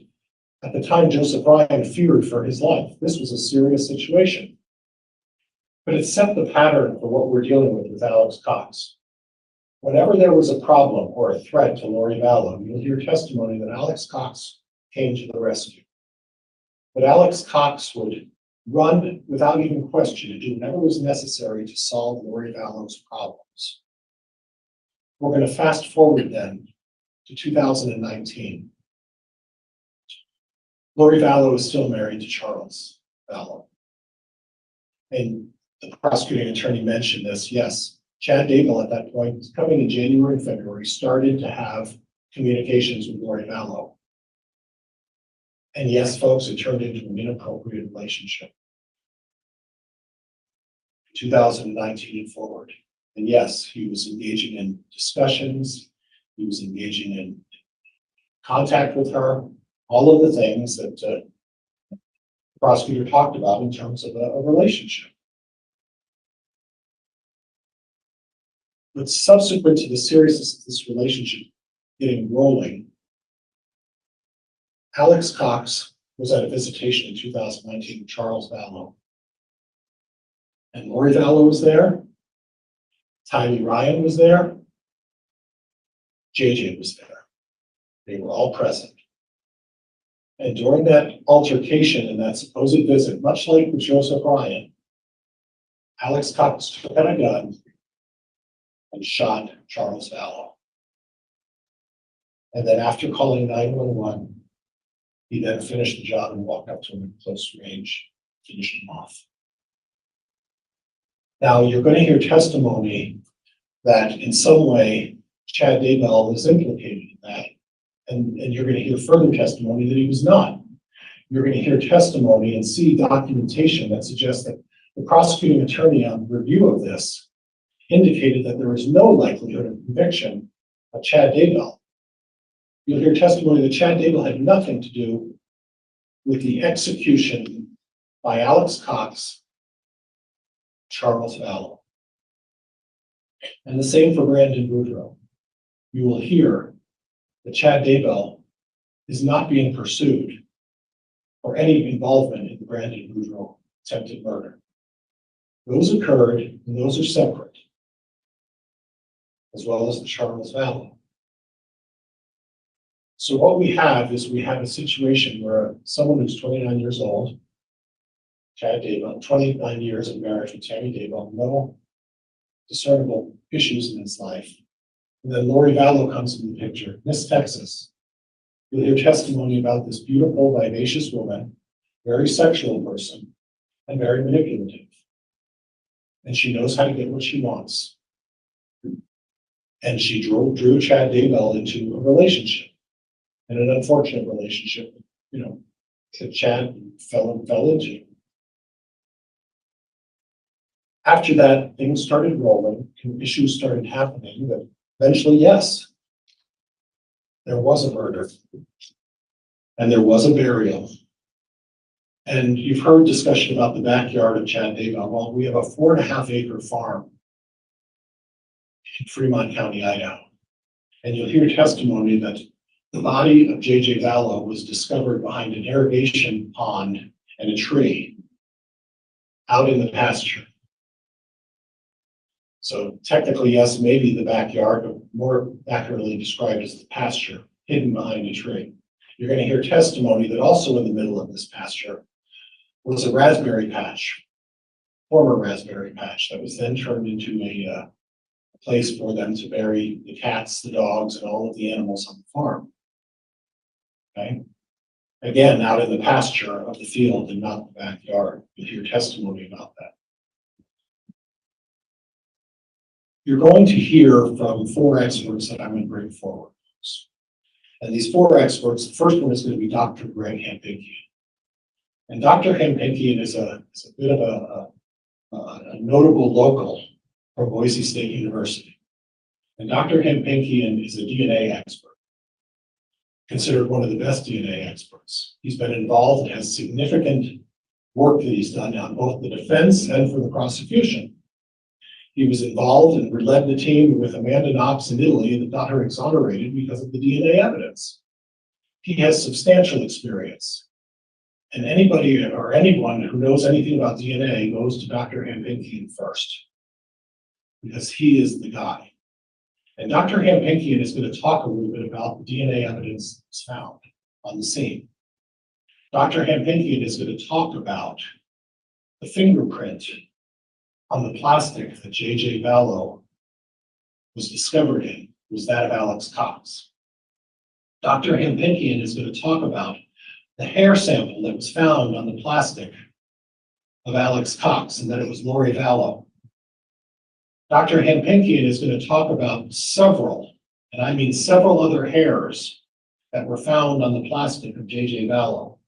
at the time Joseph Ryan feared for his life. This was a serious situation. But it set the pattern for what we're dealing with Alex Cox. Whenever there was a problem or a threat to Lori Vallow, you'll hear testimony that Alex Cox came to the rescue. But Alex Cox would run without even question and do whatever was necessary to solve Lori Vallow's problems. We're going to fast forward then to 2019. Lori Vallow is still married to Charles Vallow. And the prosecuting attorney mentioned this, yes. Chad Daybell at that point, coming in January and February, started to have communications with Lori Vallow. And yes, folks, it turned into an inappropriate relationship. 2019 and forward. And yes, he was engaging in discussions. He was engaging in contact with her, all of the things that the prosecutor talked about in terms of a relationship. But subsequent to the seriousness of this relationship getting rolling, Alex Cox was at a visitation in 2019 with Charles Vallow. And Lori Vallow was there. Tylee Ryan was there. JJ was there. They were all present. And during that altercation and that supposed visit, much like with Joseph Ryan, Alex Cox took out a gun and shot Charles Vallow. And then after calling 911, he then finished the job and walked up to him at close range, finished him off. Now, you're going to hear testimony that in some way Chad Daybell was implicated in that, and you're going to hear further testimony that he was not. You're going to hear testimony and see documentation that suggests that the prosecuting attorney on review of this indicated that there was no likelihood of conviction of Chad Daybell. You'll hear testimony that Chad Daybell had nothing to do with the execution by Alex Cox, Charles Vallow. And the same for Brandon Boudreaux. You will hear that Chad Daybell is not being pursued for any involvement in the Brandon Boudreaux attempted murder. Those occurred, and those are separate, as well as the Charles Vallow. So what we have is we have a situation where someone who's 29 years old, Chad Daybell, 29 years of marriage with Tammy Daybell, no discernible issues in his life. And then Lori Vallow comes in the picture, Miss Texas. You'll hear testimony about this beautiful, vivacious woman, very sexual person, and very manipulative. And she knows how to get what she wants. And she drew Chad Daybell into a relationship, and an unfortunate relationship, that Chad fell into. After that, things started rolling, and issues started happening that eventually, yes, there was a murder, and there was a burial. And you've heard discussion about the backyard of Chad Daybell. Well, we have a 4.5 acre farm in Fremont County, Idaho. And you'll hear testimony that the body of J.J. Vallow was discovered behind an irrigation pond and a tree out in the pasture. So technically, yes, maybe the backyard, but more accurately described as the pasture, hidden behind a tree. You're going to hear testimony that also in the middle of this pasture was a raspberry patch, former raspberry patch, that was then turned into a place for them to bury the cats, the dogs, and all of the animals on the farm. Okay? Again, out in the pasture of the field and not the backyard. You'll hear testimony about that. You're going to hear from 4 experts that I'm going to bring forward. And these 4 experts, the first one is going to be Dr. Greg Hampinkian. And Dr. Hampinkian is a bit of a notable local from Boise State University. And Dr. Hampinkian is a DNA expert, considered one of the best DNA experts. He's been involved and has significant work that he's done on both the defense and for the prosecution. He was involved and led the team with Amanda Knox in Italy that got her exonerated because of the DNA evidence. He has substantial experience. And anybody or anyone who knows anything about DNA goes to Dr. Hampinkian first, because he is the guy. And Dr. Hampinkian is going to talk a little bit about the DNA evidence that's found on the scene. Dr. Hampinkian is going to talk about the fingerprint on the plastic that J.J. Vallow was discovered in, was that of Alex Cox. Dr. Hampinkian is going to talk about the hair sample that was found on the plastic of Alex Cox, and that it was Lori Vallow. Dr. Hampinkian is going to talk about several, and I mean several other hairs that were found on the plastic of J.J. Vallow.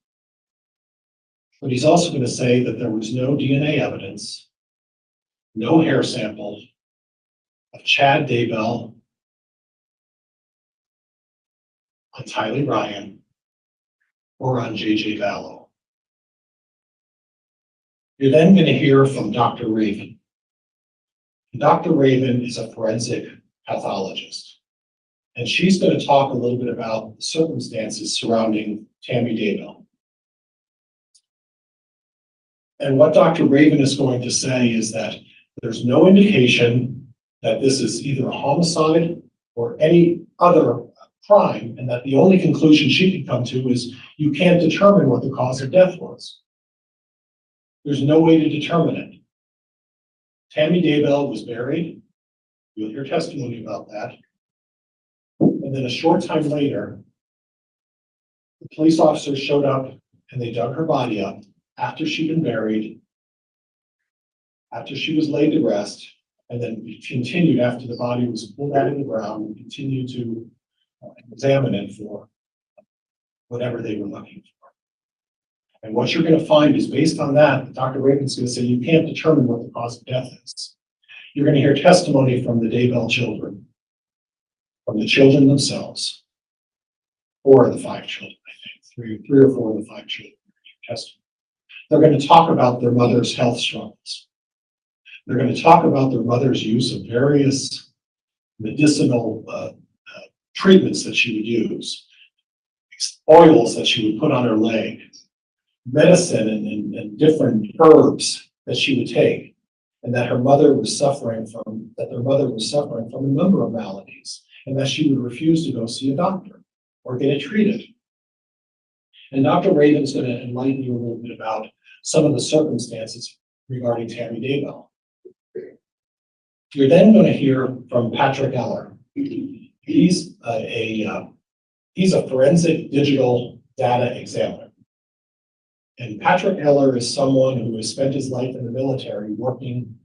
But he's also going to say that there was no DNA evidence, no hair sample of Chad Daybell on Tylee Ryan or on J.J. Vallow. You're then going to hear from Dr. Raven. Dr. Raven is a forensic pathologist, and she's going to talk a little bit about the circumstances surrounding Tammy Daybell. And what Dr. Raven is going to say is that there's no indication that this is either a homicide or any other crime, and that the only conclusion she could come to is you can't determine what the cause of death was. There's no way to determine it. Tammy Daybell was buried. You'll hear testimony about that. And then a short time later, the police officers showed up and they dug her body up after she'd been buried, after she was laid to rest, and then continued after the body was pulled out of the ground and continued to examine it for whatever they were looking for. And what you're going to find is, based on that, Dr. Raven's going to say you can't determine what the cause of death is. You're going to hear testimony from the Daybell children, from the children themselves, 4 of the 5 children, I think, 3 or 4 of the 5 children. They're going to talk about their mother's health struggles. They're going to talk about their mother's use of various medicinal treatments that she would use, oils that she would put on her leg, medicine and different herbs that she would take, and that her mother was suffering from, a number of maladies, and that she would refuse to go see a doctor. or get it treated. And Dr. Raven's going to enlighten you a little bit about some of the circumstances regarding Tammy Daybell. You're then going to hear from Patrick Eller. He's a forensic digital data examiner. And Patrick Eller is someone who has spent his life in the military working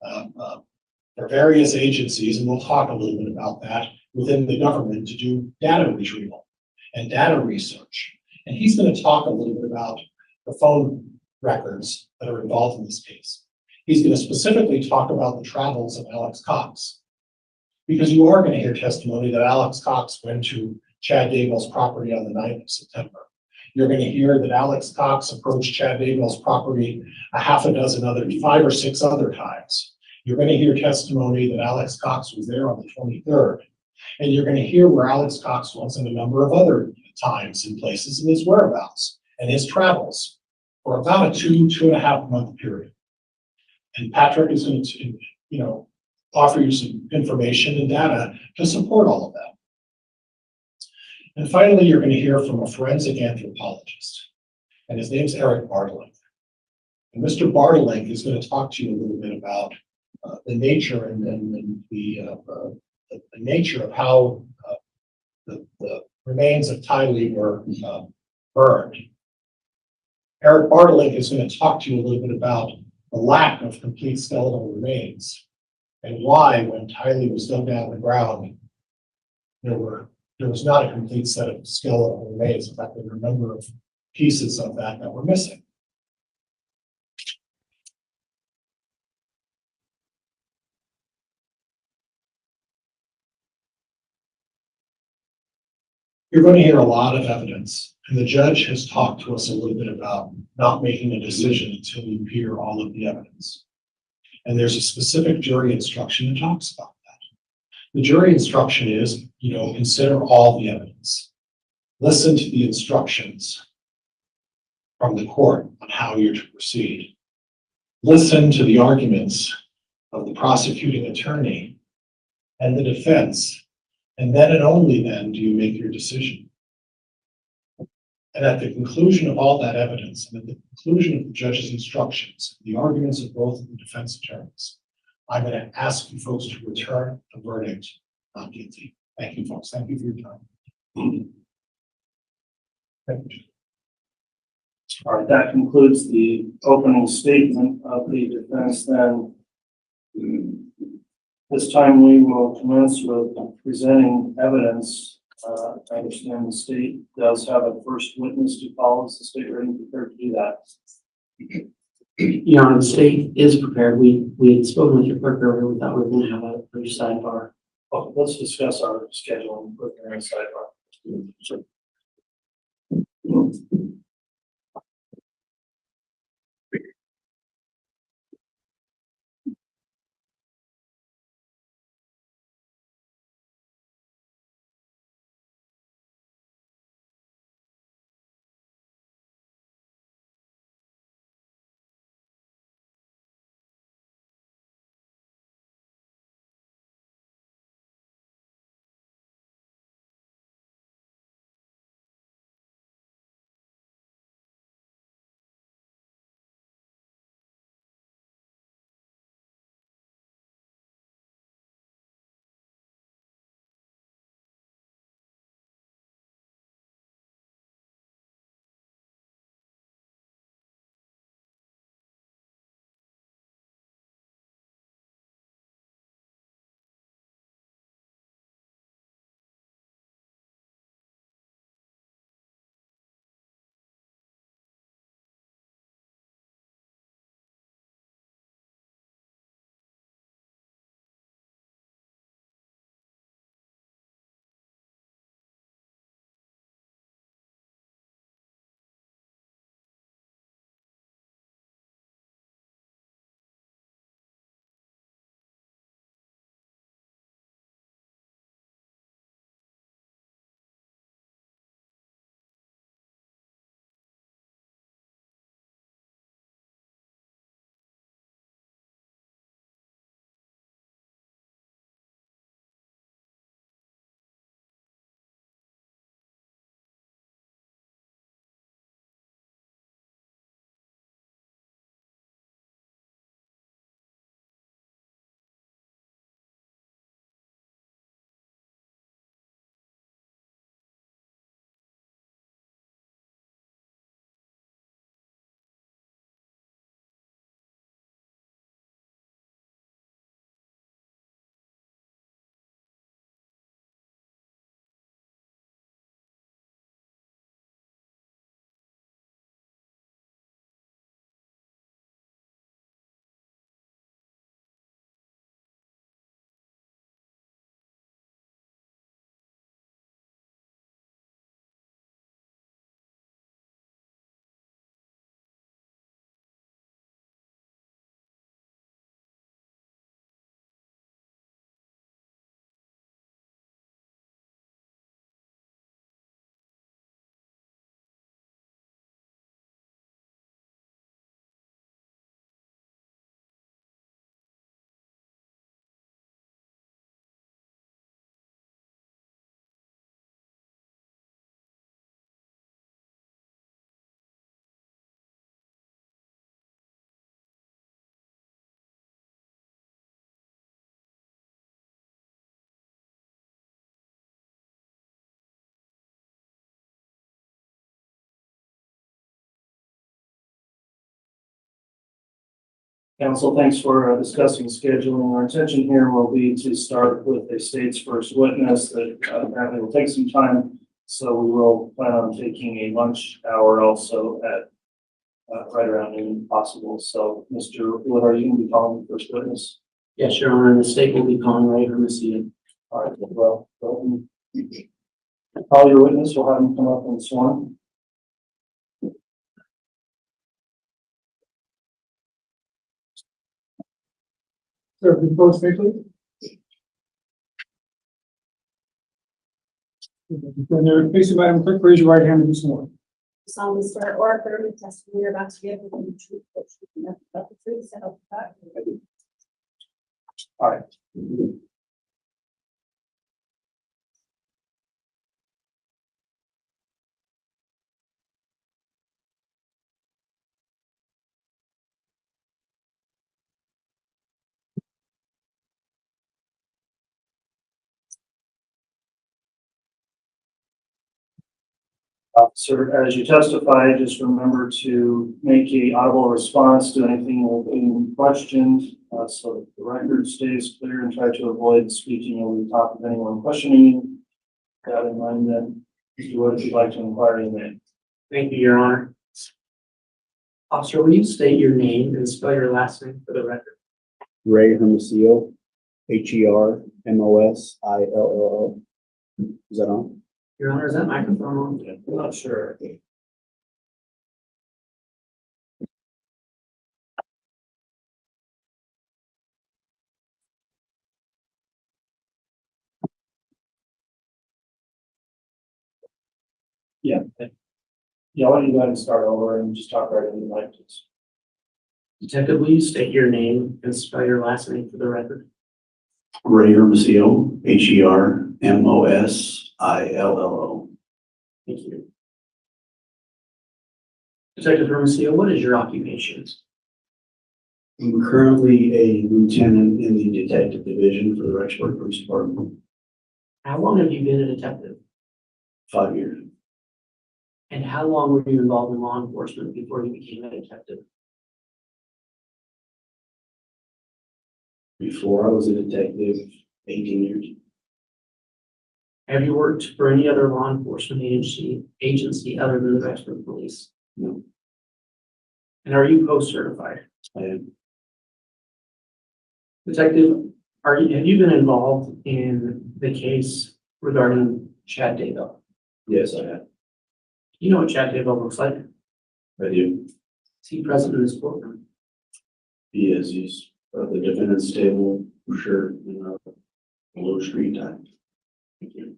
for various agencies, and we'll talk a little bit about that, within the government to do data retrieval and data research. And he's going to talk a little bit about the phone records that are involved in this case. He's going to specifically talk about the travels of Alex Cox, because you are going to hear testimony that Alex Cox went to Chad Daybell's property on the 9th of September. You're going to hear that Alex Cox approached Chad Daybell's property a half a dozen other, 5 or 6 other times. You're going to hear testimony that Alex Cox was there on the 23rd. And you're going to hear where Alex Cox was in a number of other times and places in his whereabouts and his travels for about a 2.5 month period. And Patrick is going to, offer you some information and data to support all of that. And finally, you're going to hear from a forensic anthropologist, and his name's Eric Bartlink. And Mr. Bartlink is going to talk to you a little bit about the nature and the nature of how the remains of Tylee were burned. Eric Bartlink is going to talk to you a little bit about the lack of complete skeletal remains and why, when Tylee was dug down in the ground, there was not a complete set of skeletal remains. In fact, there were a number of pieces of that were missing. You're going to hear a lot of evidence, and the judge has talked to us a little bit about not making a decision until you hear all of the evidence. And there's a specific jury instruction that talks about that. The jury instruction is, consider all the evidence. Listen to the instructions from the court on how you're to proceed. Listen to the arguments of the prosecuting attorney and the defense. And then and only then do you make your decision. And at the conclusion of all that evidence, and at the conclusion of the judge's instructions, the arguments of both of the defense attorneys, I'm going to ask you folks to return a verdict not guilty. Thank you, folks. Thank you for your time. Thank you. All right, that concludes the opening statement of the defense. Then this time we will commence with presenting evidence. I understand the state does have a first witness to call. Is the state ready and prepared to do that? Your Honor, the state is prepared. We had spoken with your clerk earlier. We thought we were going to have a brief sidebar. Okay, let's discuss our schedule and put there in sidebar. Sure. Council, thanks for discussing scheduling. Our intention here will be to start with a state's first witness that apparently will take some time. So we will plan on taking a lunch hour also at right around noon if possible. So Mr. Wood, are you going to be calling the first witness? Yes, Your Honor, and the state will be calling Ray Hermosillo. All right, well, call your witness. We'll have him come up and sworn. Sir, before quickly. When you're facing Madam Clerk, raise your right hand and be sworn. solemnly swear or affirm the testimony you're about to give will be the truth, the truth, and nothing but the truth, so help you God. All right. Officer, as you testify, just remember to make a audible response to anything that's being questioned, so that the record stays clear, and try to avoid speaking over the top of anyone questioning you. That in mind, then, Mr. Wood, if you'd like to inquire, you may. Thank you, Your Honor. Officer, will you state your name and spell your last name for the record? Ray Hermosillo, Hermosillo. Is that on? Your Honor, is that microphone on? I'm not sure. Yeah. Yeah, why don't you go ahead and start over and just talk right into the mic, please. Detective, will you state your name and spell your last name for the record? Ray Hermosillo, Hermosillo. Thank you. Detective Hermosillo, what is your occupation? I'm currently a lieutenant in the detective division for the Rexburg Police Department. How long have you been a detective? 5 years. And how long were you involved in law enforcement before you became a detective? Before I was a detective, 18 years. Have you worked for any other law enforcement agency other than the Rexburg Police? No, And are you post-certified? I am. Detective, have you been involved in the case regarding Chad Daybell? Yes, I have. You know what Chad Daybell looks like? I do. Is he present in this courtroom? He is. He's at the defendant's table, for sure, in a low street time. Thank you.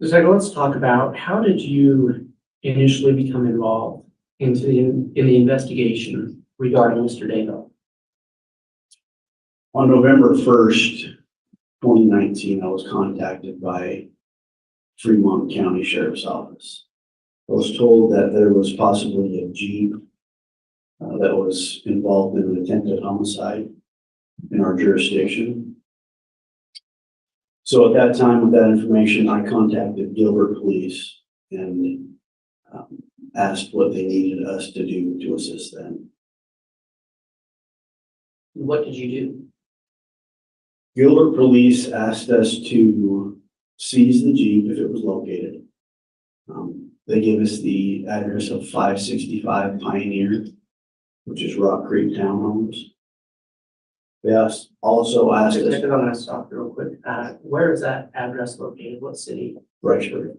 Detective, let's talk about how did you initially become involved in the investigation regarding Mr. Daybell? On November 1st, 2019, I was contacted by Fremont County Sheriff's Office. I was told that there was possibly a Jeep that was involved in an attempted homicide in our jurisdiction. So at that time, with that information, I contacted Gilbert Police and asked what they needed us to do to assist them. What did you do? Gilbert Police asked us to seize the Jeep if it was located. They gave us the address of 565 Pioneer, which is Rock Creek Townhomes. They also asked us, Detective, I'm going to stop real quick. Where is that address located? What city? Rexburg,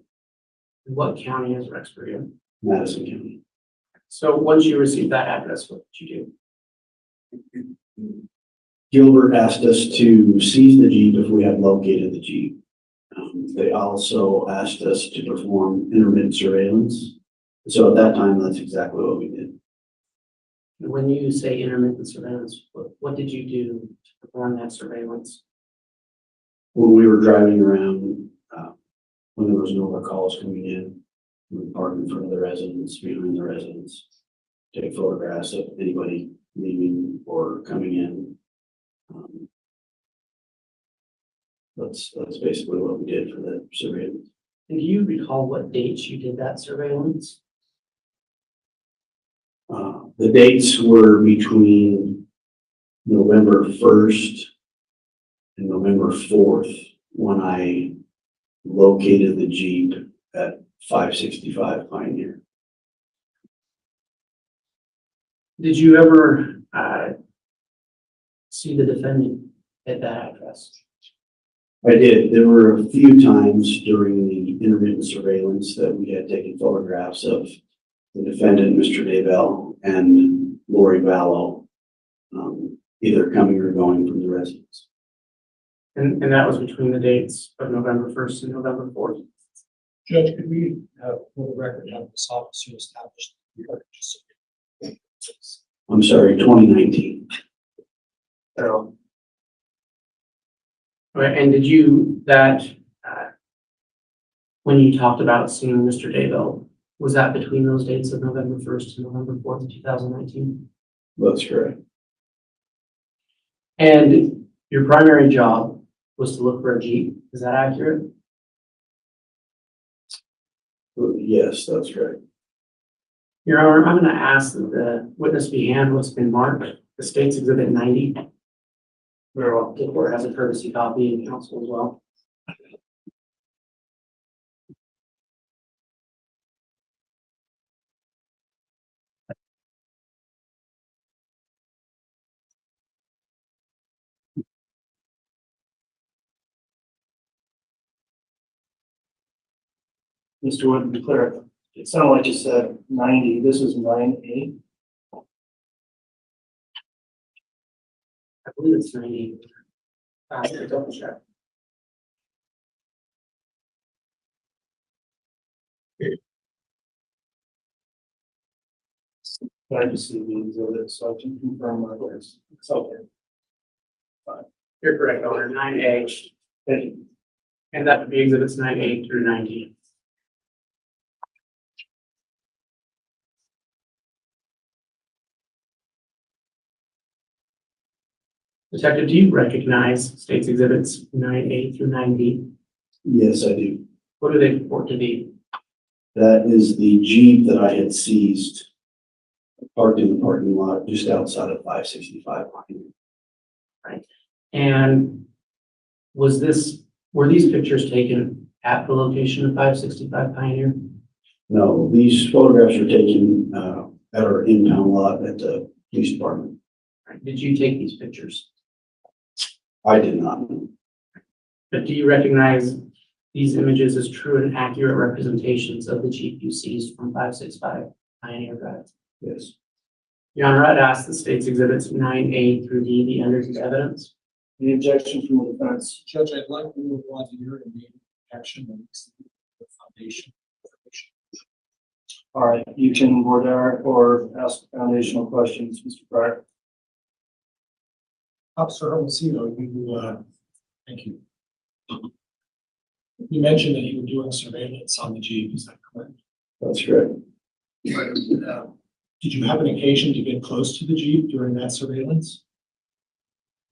What county is Rexburg in? Madison County. So once you received that address, what did you do? Gilbert asked us to seize the Jeep if we had located the Jeep. They also asked us to perform intermittent surveillance. So at that time, that's exactly what we did. When you say intermittent surveillance, what did you do to perform that surveillance? When we were driving around, when there was no more calls coming in, we would park in front of the residence, behind the residence, take photographs of anybody leaving or coming in. That's basically what we did for the surveillance. And do you recall what dates you did that surveillance? The dates were between November 1st and November 4th when I located the Jeep at 565 Pioneer. Did you ever see the defendant at that address? I did. There were a few times during the intermittent surveillance that we had taken photographs of the defendant, Mr. Daybell, and Lori Vallow, either coming or going from the residence. And that was between the dates of November 1st and November 4th. Judge, could we have, for the record, have this officer established? I'm sorry, 2019. So, right, and did you, when you talked about seeing Mr. Daybell, was that between those dates of November 1st and November 4th, 2019? That's correct. And your primary job was to look for a Jeep, is that accurate? Yes, that's correct. Your Honor, I'm going to ask that the witness be handed what's been marked, the State's Exhibit 90. Very well, the court has a courtesy copy and counsel as well. Mr. Wood, to be clear, it sounded like you said 90. This is 9-8. I believe it's 90. Double check. I just see the exhibit, so I can confirm my words. It's okay. You're correct, Honor, 9A. Thank you. And that would be exhibits 9A through 90. Detective, do you recognize State's Exhibits 9A through 9D? Yes, I do. What do they purport to be? That is the Jeep that I had seized, parked in the parking lot just outside of 565 Pioneer. And were these pictures taken at the location of 565 Pioneer? No, these photographs are taken at our impound lot at the police department. Did you take these pictures? I did not. But do you recognize these images as true and accurate representations of the Jeep you seized from 565 Pioneer Drive? Yes. Your Honor, I'd ask the State's Exhibits 9A through D be entered into evidence. The objection from the defense. Judge, I'd like to move on to your immediate action on the foundation. All right, you can order or ask foundational questions, Mr. Pryor. Officer Hermosillo, thank you. You mentioned that you were doing surveillance on the Jeep, is that correct? That's correct. Did you have an occasion to get close to the Jeep during that surveillance?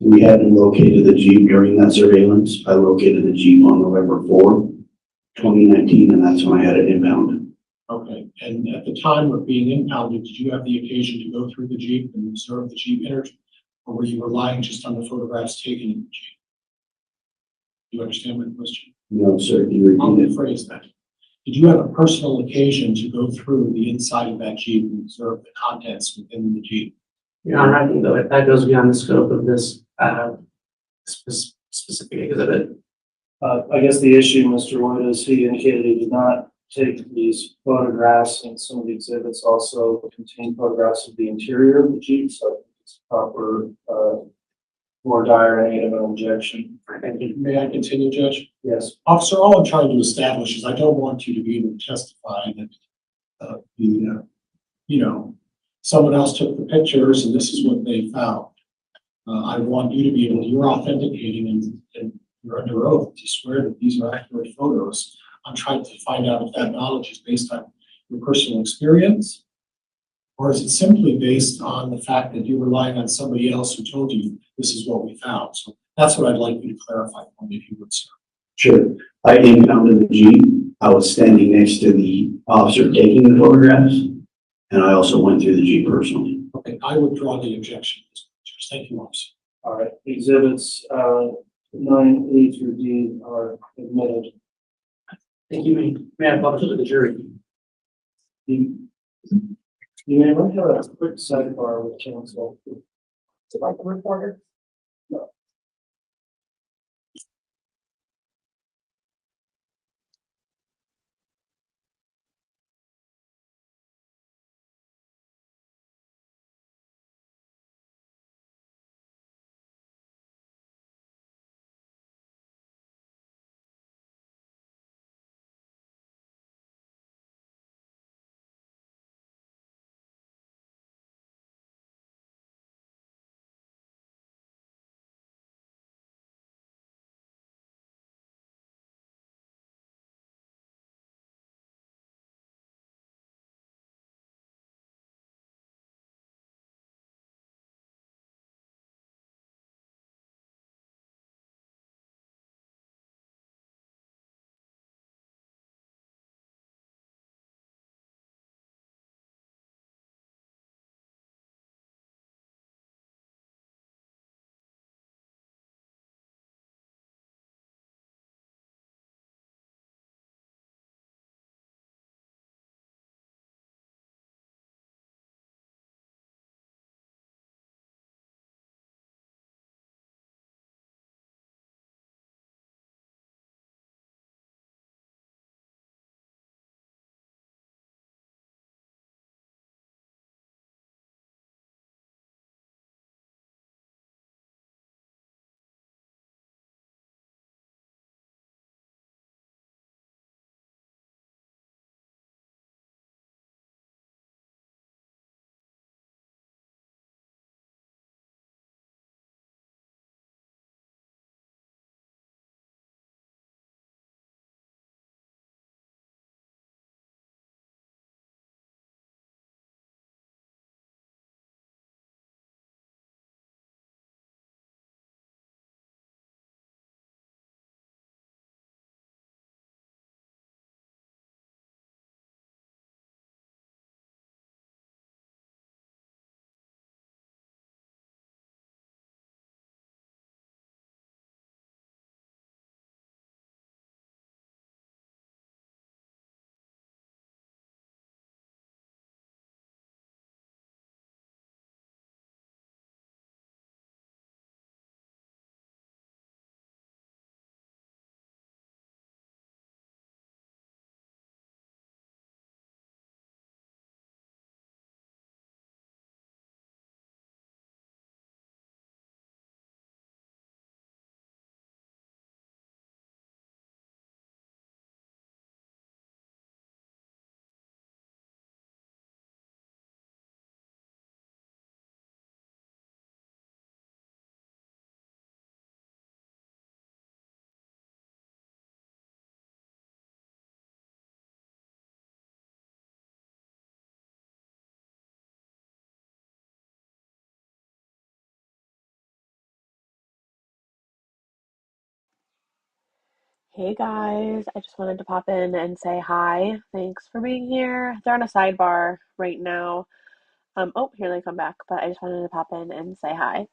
We hadn't located the Jeep during that surveillance. I located the Jeep on November 4th, 2019, and that's when I had it impounded. Okay, and at the time of being impounded, did you have the occasion to go through the Jeep and observe the Jeep enter, or were you relying just on the photographs taken in the Jeep? Do you understand my question? No, sir. You I'll repeat it. rephrase that. Did you have a personal occasion to go through the inside of that Jeep and observe the contents within the Jeep? Your Honor, I think that goes beyond the scope of this specific exhibit. I guess the issue, Mr. Wood, is he indicated he did not take these photographs, and some of the exhibits also contain photographs of the interior of the Jeep, so it's proper for dire need of an objection. Thank you. May I continue, Judge? Yes. Officer, all I'm trying to establish is I don't want you to be able to testify that, someone else took the pictures and this is what they found. I want you to be able to, you're authenticating and you're under oath to swear that these are accurate photos. I'm trying to find out if that knowledge is based on your personal experience, or is it simply based on the fact that you're relying on somebody else who told you this is what we found? So that's what I'd like you to clarify for me, if you would, sir. Sure. I impounded the Jeep. I was standing next to the officer taking the photographs. And I also went through the Jeep personally. Okay, I withdraw the objection. Mr. Chair. Thank you, officer. All right, exhibits, 9A through D are admitted. Thank you, Madam Publisher to the jury. You you may want to have a quick sidebar with counsel. Like the reporter? Hey guys, I just wanted to pop in and say hi. Thanks for being here. They're on a sidebar right now. Oh, here they come back, but I just wanted to pop in and say hi.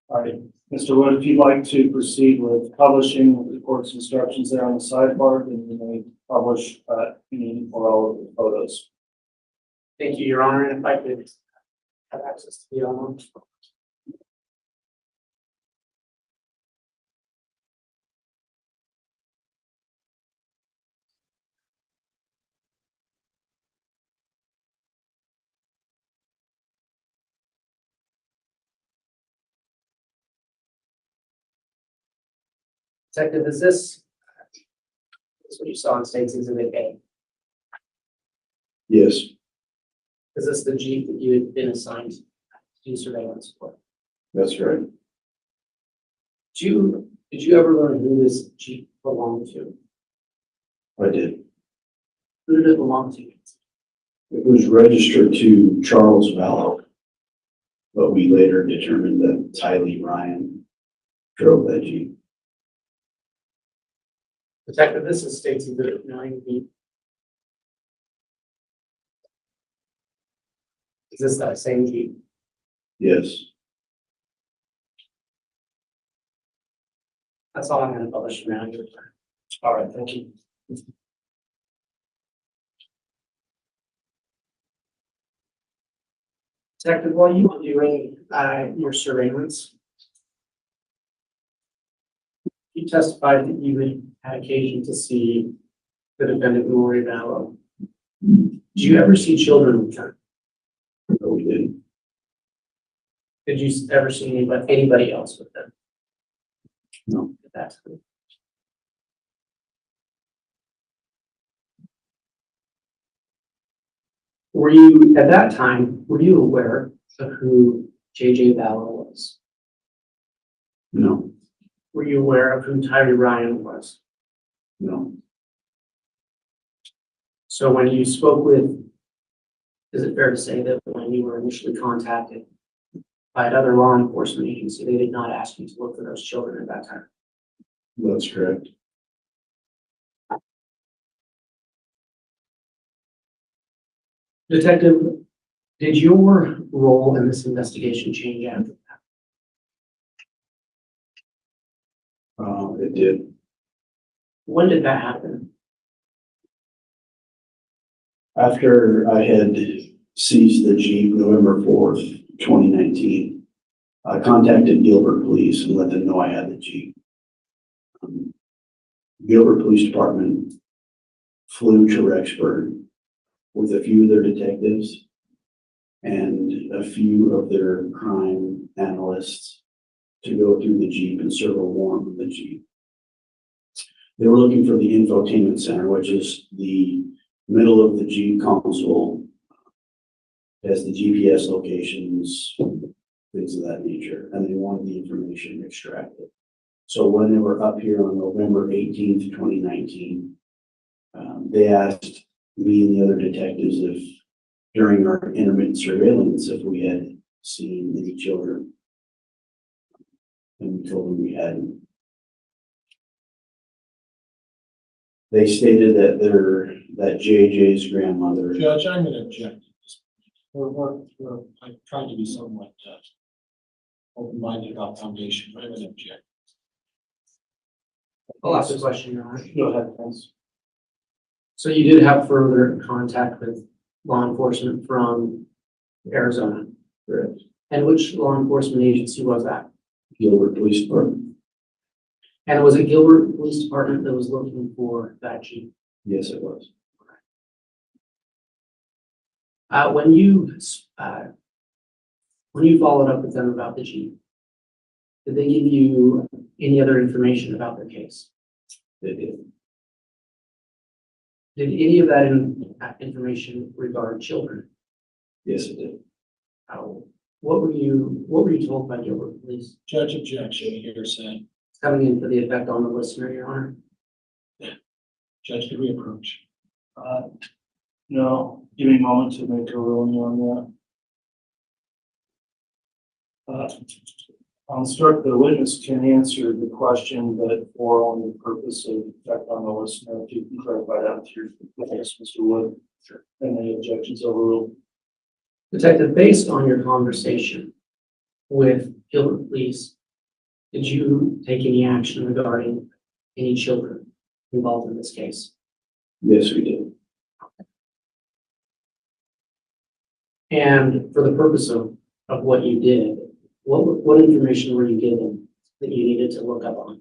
All right, Mr. Wood, if you'd like to proceed with publishing the court's instructions there on the sidebar, then you may publish any or all of the photos. Thank you, Your Honor, and if I could have access to the album. Detective, is this what you saw in State's Exhibit A? Yes, Is this the Jeep that you had been assigned to do surveillance for? that's right. Did you ever learn who this Jeep belonged to? I did. Who did it belong to? It was registered to Charles Vallow. but we later determined that Tylee Ryan drove that Jeep. Detective, this is States Exhibit 9B. Is this that same Jeep? Yes. That's all I'm gonna publish now. All right, thank you. Detective, while you were doing your surveillance, you testified that you had occasion to see the defendant, Lori Vallow. Did you ever see children with her? No, we didn't. Did you ever see anybody else with them? No. That's good. Were you, at that time, were you aware of who J.J. Vallow was? No. Were you aware of who Tyree Ryan was? No. So when you spoke with, is it fair to say that when you were initially contacted by another law enforcement agency, they did not ask you to look for those children at that time? That's correct. Detective, did your role in this investigation change after that? It did. When did that happen? After I had seized the Jeep November 4th, 2019, I contacted Gilbert Police and let them know I had the Jeep. Gilbert Police Department flew to Rexburg with a few of their detectives and a few of their crime analysts to go through the Jeep and serve a warrant on the Jeep. They were looking for the infotainment center, which is the middle of the Jeep console, has the GPS locations, things of that nature, and they wanted the information extracted. So when they were up here on November 18th, 2019, they asked me and the other detectives if during our intermittent surveillance, if we had seen any children. And we told them we hadn't. They stated that JJ's grandmother. Judge, I'm going to object. I'm trying to be somewhat open-minded about foundation, but I'm going to object. I'll ask a question, Your Honor. Go ahead, thanks. So you did have further contact with law enforcement from Arizona? Correct. And which law enforcement agency was that? Gilbert Police Department. And was it Gilbert Police Department that was looking for that Jeep? Yes, it was. When you followed up with them about the Jeep, did they give you any other information about their case? They did. Did any of that information regard children? Yes, it did. What were you told by Gilbert Police? Judge, objection, hearsay. Coming in for the effect on the listener, Your Honor. Judge, could we approach? No, give me a moment to make a ruling on that. I'll instruct the witness can answer the question, but for only the purpose of effect on the listener, if you can clarify that with your witness, Mr. Wood. Sure. And any objections overruled. Detective, based on your conversation with Gilbert Police, did you take any action regarding any children involved in this case? Yes, we did. And for the purpose of what you did, what information were you given that you needed to look up on?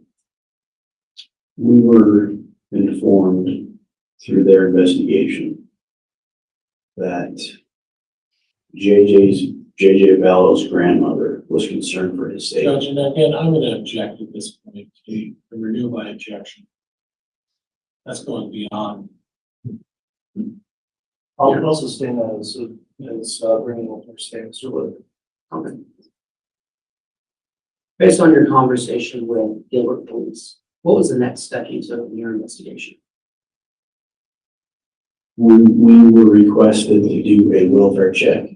We were informed through their investigation that JJ Vallow's grandmother was concerned for his safety. Judge, and again, I'm going to object at this point to renew my objection. That's going beyond. I'll also sustain that as bringing up your statement, Mr. Wood. Okay. Based on your conversation with Gilbert Police, what was the next step you took in your investigation? We were requested to do a welfare check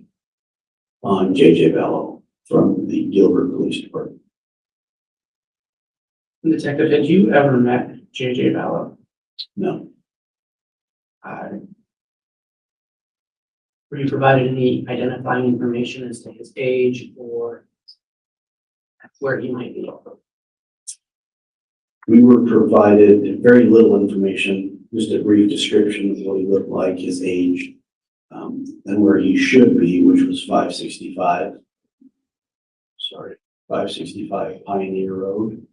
on JJ Vallow. from the Gilbert Police Department. Detective, had you ever met J.J. Vallow? No, Were you provided any identifying information as to his age or where he might be? we were provided very little information, just a brief description of what he looked like, his age, and where he should be, which was 565. Sorry, 565 Pioneer Road,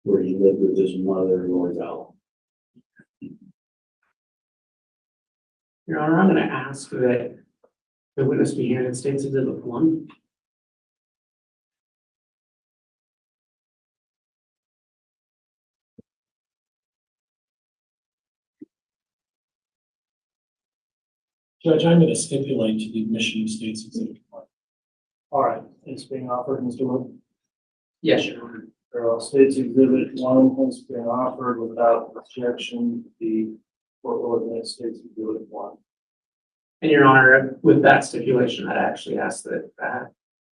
where he lived with his mother, Lori Bell. Your Honor, I'm going to ask that the witness be handed State's Exhibit 1. Judge, I'm going to stipulate to the admission of State's Exhibit 1. All right, it's being offered, Mr. Wood. Yes, Your Honor. State's Exhibit 1 has been offered without objection. The court will admit State's Exhibit 1. And Your Honor, with that stipulation, I'd actually ask that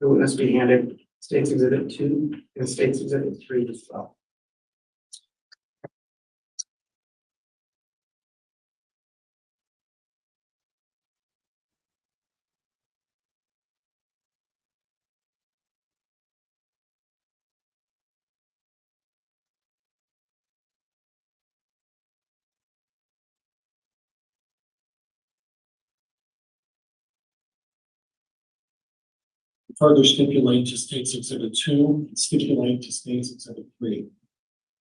the witness be handed State's Exhibit 2 and State's Exhibit 3 as well. Further stipulate to State's Exhibit 2, and stipulate to State's Exhibit 3.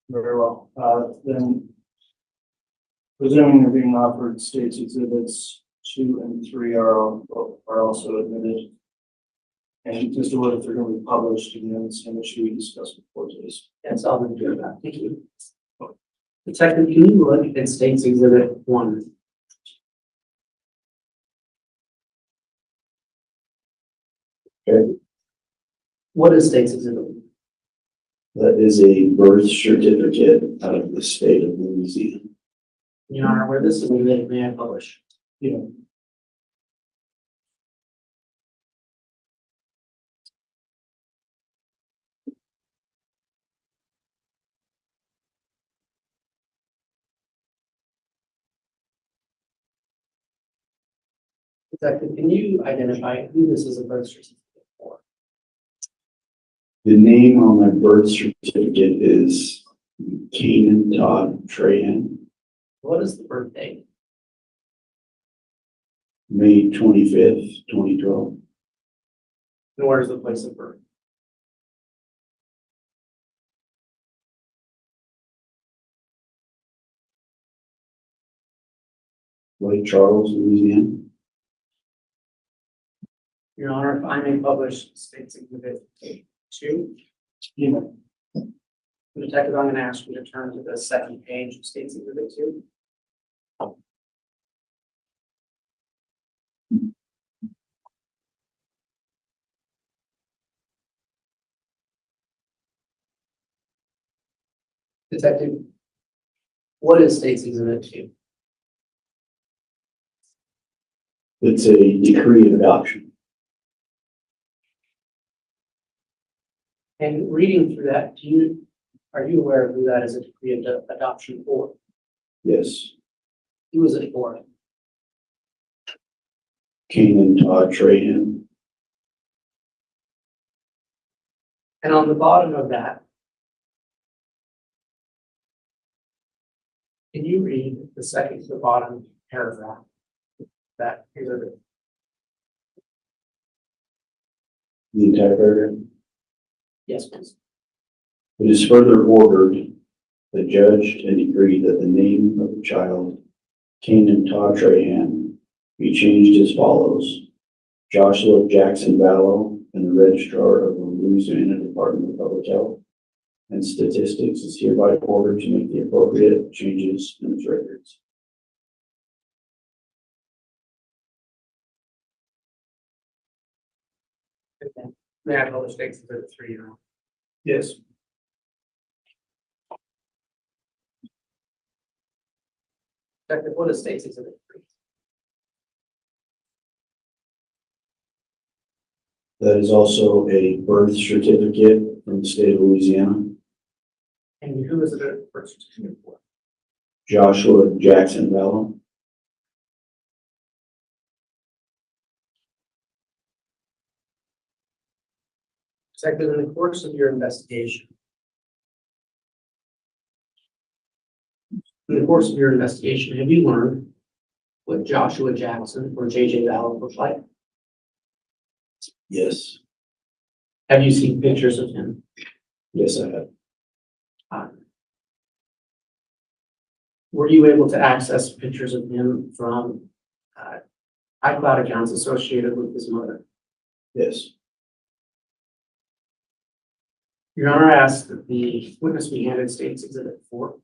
Very well. Then, presuming they're being offered, State's Exhibits 2 and 3 are also admitted. And Mr. Wood, if they're going to be published, again, the same issue we discussed before, please. That's all I'm going to do about. Thank you. Detective, can you look at State's Exhibit 1? Okay. What is State's Exhibit 1? That is a birth certificate out of the state of Louisiana. Your Honor, where this is admitted, may I publish? Yeah. Detective, can you identify who this is a birth certificate for? The name on my birth certificate is Canaan Todd Trahan, What is the birth date? May 25th, 2012. And where is the place of birth? Lake Charles, Louisiana. Your Honor, if I may publish State's Exhibit 2. You know, Detective, I'm going to ask you to turn to the second page of State's Exhibit 2. Detective, what is State's Exhibit 2? It's a decree of adoption. And reading through that, are you aware of who that is a decree of adoption for? Yes, Who is it for? Canaan Todd Trahan. And on the bottom of that, can you read the second to the bottom paragraph? That exhibit. The entire paragraph. Yes, please. It is further ordered, the judge and decree that the name of the child, Canaan Todd Trahan, be changed as follows. Joshua Jackson Vallow, and the registrar of the Louisiana Department of Public Health and Statistics is hereby ordered to make the appropriate changes in its records. Okay. May I publish State's Exhibit 3 now? yes. Detective, what is State's Exhibit 3? That is also a birth certificate from the state of Louisiana. And who is it a birth certificate for? Joshua Jackson Bello. Second, in the course of your investigation. In the course of your investigation, have you learned what Joshua Jackson or JJ Vallow looked like? Yes, Have you seen pictures of him? yes, I have. Were you able to access pictures of him from iCloud accounts associated with his mother? Yes, Your Honor, I ask that the witness be handed State's Exhibit 4.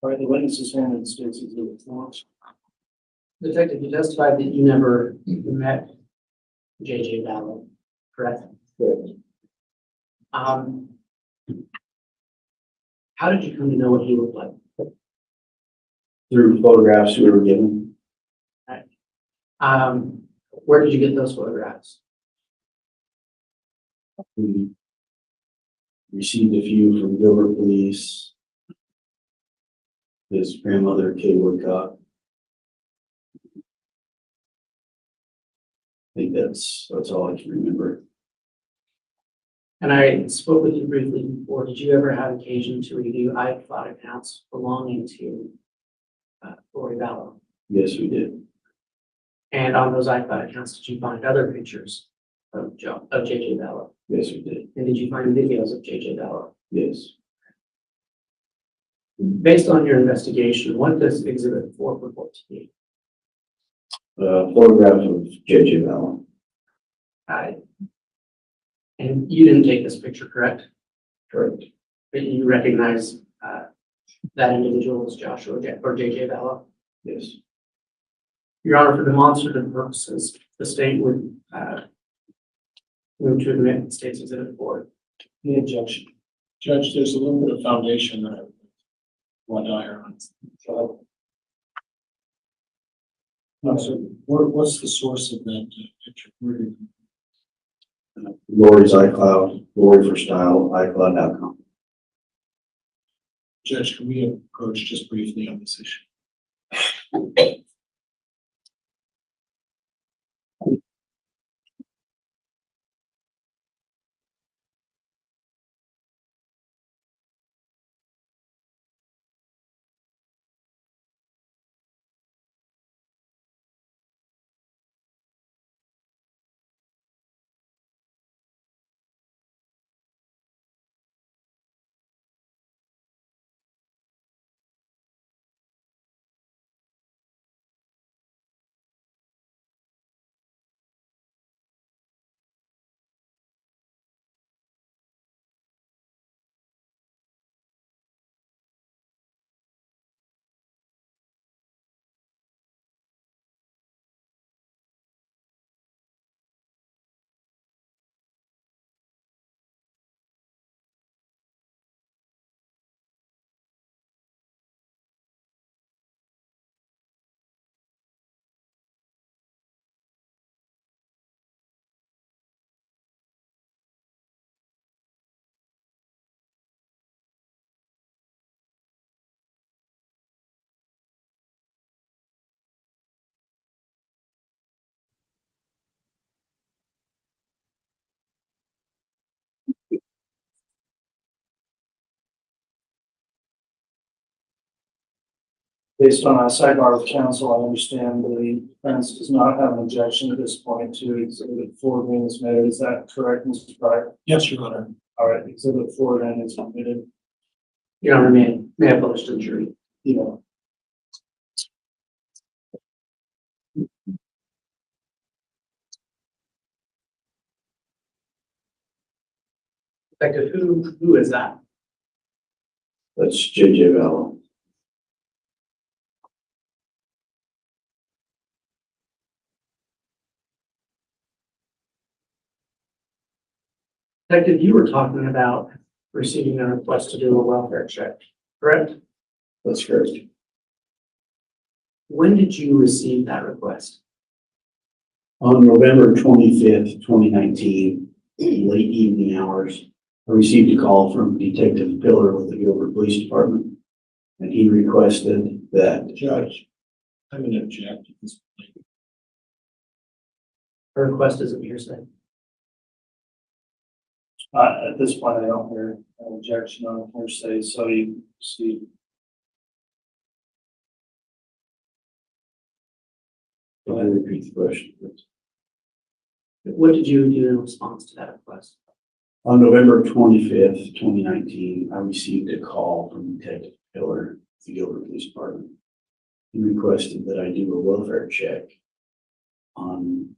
All right, the witness is handed State's Exhibit 4. Detective, you testified that you never met JJ Vallow, correct? correct. How did you come to know what he looked like? Through photographs we were given. Where did you get those photographs? We received a few from Gilbert Police. His grandmother, Kay Woodcock. I think that's all I can remember. And I spoke with you briefly before. Did you ever have occasion to review iCloud accounts belonging to Lori Vallow? Yes, we did. And on those iCloud accounts, did you find other pictures of JJ Vallow? Yes, we did. And did you find videos of JJ Vallow? Yes. Based on your investigation, what does Exhibit 4 purport to be? Photograph of J.J. Vallow. And you didn't take this picture, correct? Correct. But you recognize that individual as Joshua or JJ Vallow? Yes. Your Honor, for demonstrative purposes, the state would move to admit State's Exhibit 4. Any objection? Judge, there's a little bit of foundation that I want to iron on. So what's the source of that picture? Where did Lori's iCloud, Lori for Style, iCloud.com. Judge, can we approach just briefly on this issue? Based on our sidebar with counsel, I understand the defense does not have an objection at this point to Exhibit 4 being submitted. Is that correct, Mr. Pryor? Yes, Your Honor. All right, Exhibit 4 then is submitted. Your Honor, may I publish to the jury? You know, Detective, who is that? That's JJ Vallow. Detective, you were talking about receiving a request to do a welfare check, correct? That's correct. When did you receive that request? On November 25th, 2019, in late evening hours, I received a call from Detective Pillar with the Gilbert Police Department, and he requested that Judge, I'm going to object at this point. A request isn't hearsay. At this point, I don't hear an objection on hearsay, so you see. Can I repeat the question? What did you do in response to that request? On November 25th, 2019, I received a call from Detective Pillar of the Gilbert Police Department. He requested that I do a welfare check on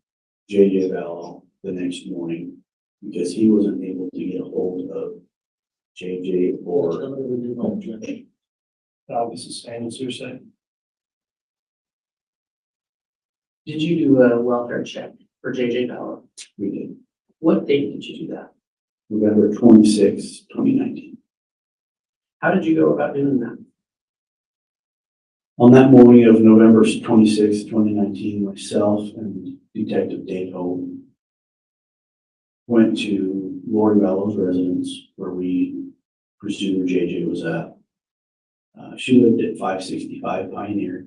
JJ Vallow the next morning because he wasn't able to get a hold of JJ or This is saying it's hearsay. Did you do a welfare check for JJ Vallow? we did. What date did you do that? November 26th, 2019. How did you go about doing that? On that morning of November 26th, 2019, myself and Detective Daybell went to Lori Vallow's residence where we presumed JJ was at. She lived at 565 Pioneer,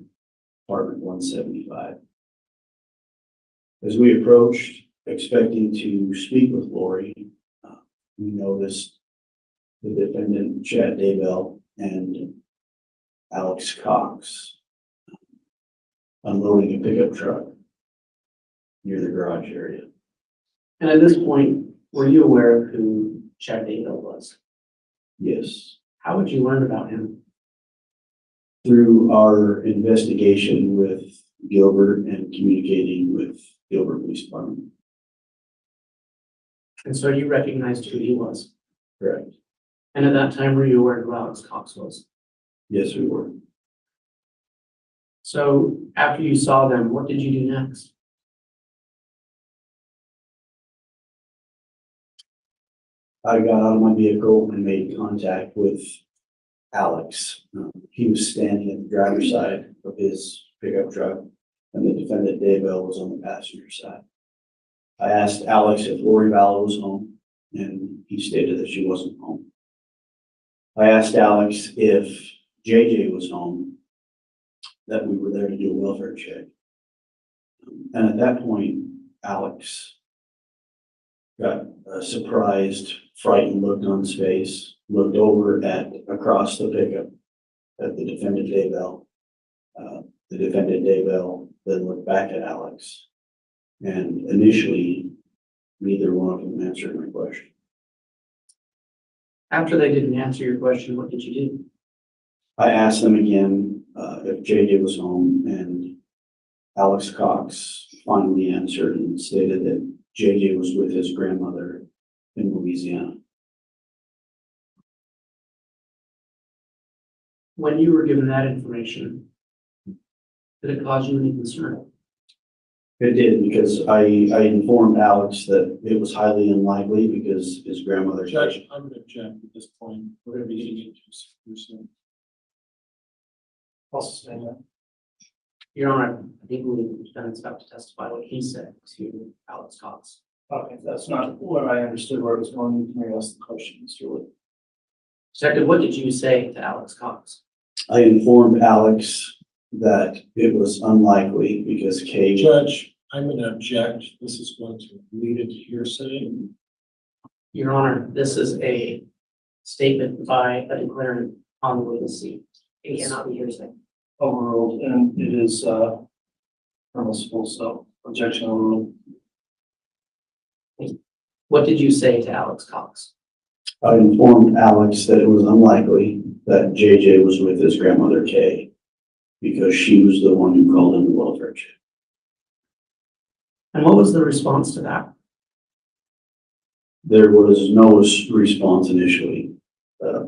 apartment 175. As we approached, expecting to speak with Lori, we noticed the defendant, Chad Daybell, and Alex Cox unloading a pickup truck near the garage area. And at this point, were you aware of who Chad Daybell was? Yes. How would you learn about him? Through our investigation with Gilbert and communicating with Gilbert Police Department. And so you recognized who he was. Correct. And at that time, were you aware who Alex Cox was? Yes, we were. So after you saw them, what did you do next? I got out of my vehicle and made contact with Alex. He was standing at the driver's side of his pickup truck, and the defendant Daybell was on the passenger side. I asked Alex if Lori Vallow was home, and he stated that she wasn't home. I asked Alex if JJ was home, that we were there to do a welfare check. And at that point, Alex got a surprised, frightened look on his face, looked over at across the pickup at the defendant Daybell. The defendant Daybell then looked back at Alex, and initially, neither one of them answered my question. After they didn't answer your question, what did you do? I asked them again if JJ was home, and Alex Cox finally answered and stated that JJ was with his grandmother in Louisiana. When you were given that information, did it cause you any concern? It did, because I informed Alex that it was highly unlikely because his grandmother. Judge, I'm going to object at this point. We're going to be getting into here soon. I'll sustain that. Your Honor, I think the defendant's about to testify what he said to Alex Cox. Okay, that's not what I understood where it was going. You can ask the question, Mr. Wood. Detective, what did you say to Alex Cox? I informed Alex that it was unlikely because Kay. Judge, I'm going to object. This is going to lead into hearsay. Your Honor, this is a statement by a declarant on the witness seat. It cannot be hearsay. Overruled, and it is permissible, so objection overruled. What did you say to Alex Cox? I informed Alex that it was unlikely that JJ was with his grandmother Kay because she was the one who called in the welfare check. And what was the response to that? There was no response initially.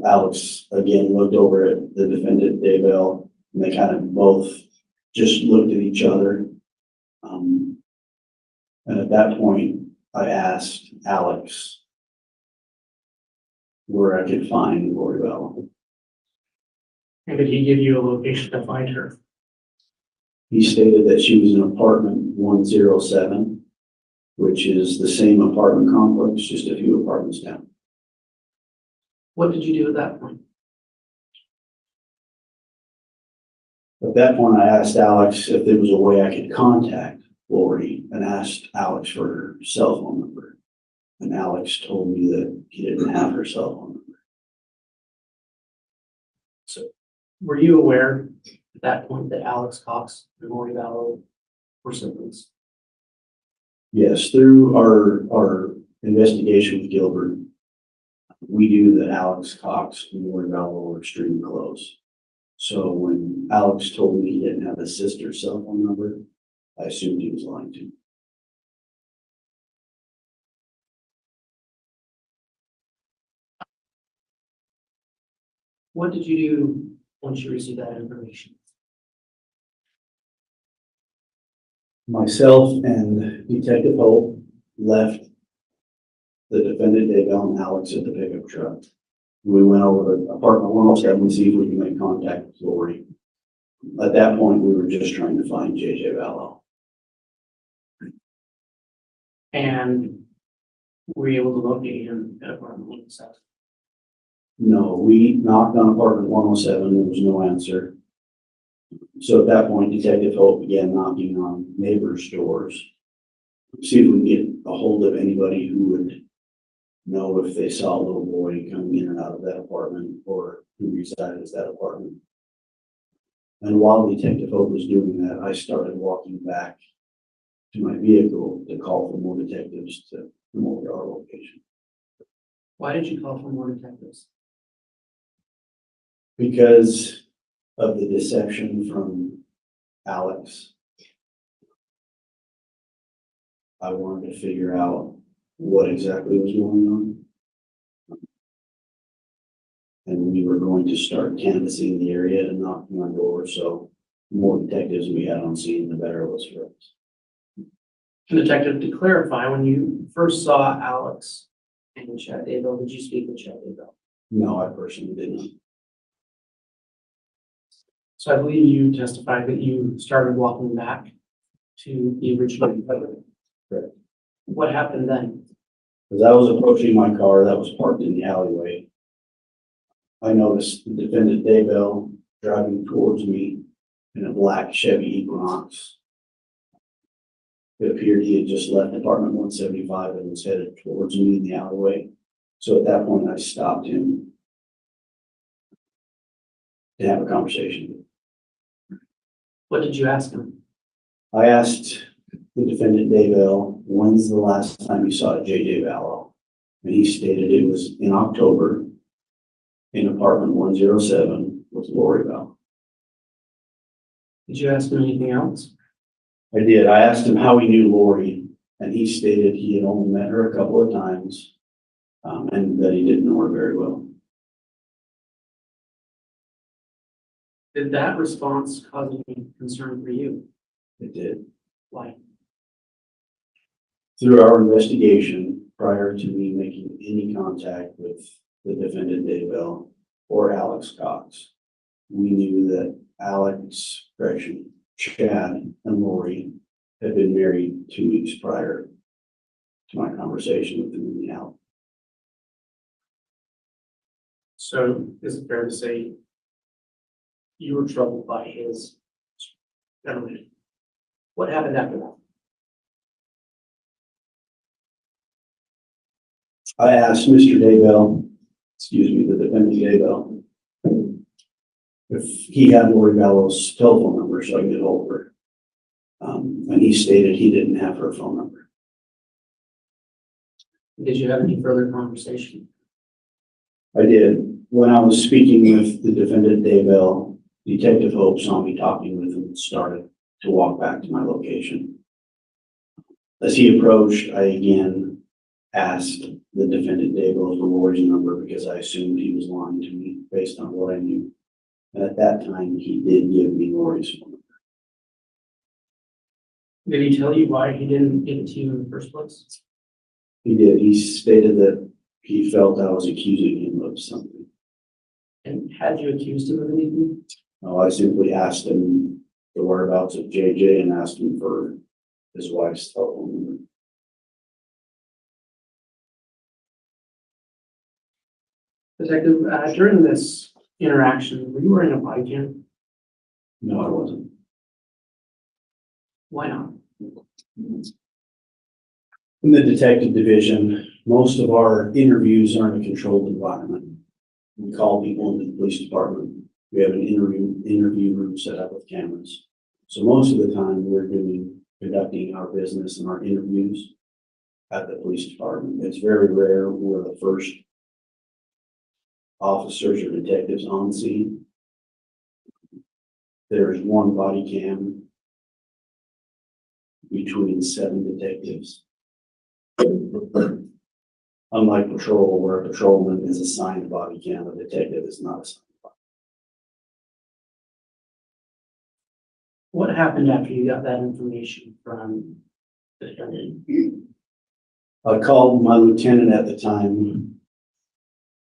Alex again looked over at the defendant, Daybell, and they kind of both just looked at each other. And at that point, I asked Alex where I could find Lori Bell. And did he give you a location to find her? He stated that she was in apartment 107, which is the same apartment complex, just a few apartments down. What did you do at that point? At that point, I asked Alex if there was a way I could contact Lori and asked Alex for her cell phone number. And Alex told me that he didn't have her cell phone number. Were you aware at that point that Alex Cox and Lori Vallow were siblings? Yes, through our investigation with Gilbert, we knew that Alex Cox and Lori Vallow were extremely close. So when Alex told me he didn't have a sister's cell phone number, I assumed he was lying to me. What did you do once you received that information? Myself and Detective Hope left the defendant, Daybell, and Alex at the pickup truck. We went over to apartment 107 to see if we could make contact with Lori. At that point, we were just trying to find JJ Vallow. And were you able to locate him at apartment 107? No, we knocked on apartment 107, there was no answer. So at that point, Detective Hope began knocking on neighbors' doors, see if we can get a hold of anybody who would know if they saw a little boy coming in and out of that apartment or who resided at that apartment. And while Detective Hope was doing that, I started walking back to my vehicle to call for more detectives to come over to our location. Why did you call for more detectives? Because of the deception from Alex, I wanted to figure out what exactly was going on. And we were going to start canvassing the area and knocking on doors, so the more detectives we had on scene, the better it was for us. Detective, to clarify, when you first saw Alex and Chad Daybell, did you speak with Chad Daybell? No, I personally didn't. So I believe you testified that you started walking back to the original apartment. Correct. What happened then? As I was approaching my car that was parked in the alleyway, I noticed the defendant Daybell driving towards me in a black Chevy Equinox. It appeared he had just left apartment 175 and was headed towards me in the alleyway. So at that point, I stopped him to have a conversation. What did you ask him? I asked the defendant Daybell, when's the last time you saw JJ Vallow? And he stated it was in October in apartment 107 with Lori Bell. Did you ask him anything else? I did. I asked him how he knew Lori, and he stated he had only met her a couple of times, and that he didn't know her very well. Did that response cause any concern for you? It did. Why? Through our investigation, prior to me making any contact with the defendant Daybell or Alex Cox, we knew that Chad and Lori had been married 2 weeks prior to my conversation with them in the alley. So is it fair to say you were troubled by his gentleman? What happened after that? I asked Mr. Daybell, the defendant Daybell, if he had Lori Ballow's telephone number so I could get hold of her. And he stated he didn't have her phone number. Did you have any further conversation? I did. When I was speaking with the defendant Daybell, Detective Hope saw me talking with him and started to walk back to my location. As he approached, I again asked the defendant Daybell for Lori's number because I assumed he was lying to me based on what I knew. And at that time, he did give me Lori's phone number. Did he tell you why he didn't give it to you in the first place? He did. He stated that he felt I was accusing him of something. And had you accused him of anything? No, I simply asked him the whereabouts of JJ and asked him for his wife's telephone number. Detective, during this interaction, were you wearing a body cam? No, I wasn't. Why not? In the detective division, most of our interviews are in a controlled environment. We call people into the police department. We have an interview room set up with cameras. So most of the time we're conducting our business and our interviews at the police department. It's very rare we're the first officers or detectives on scene. There is one body cam between 7 detectives. Unlike patrol, where a patrolman is assigned a body cam, a detective is not assigned a body. What happened after you got that information from the defendant? I called my lieutenant at the time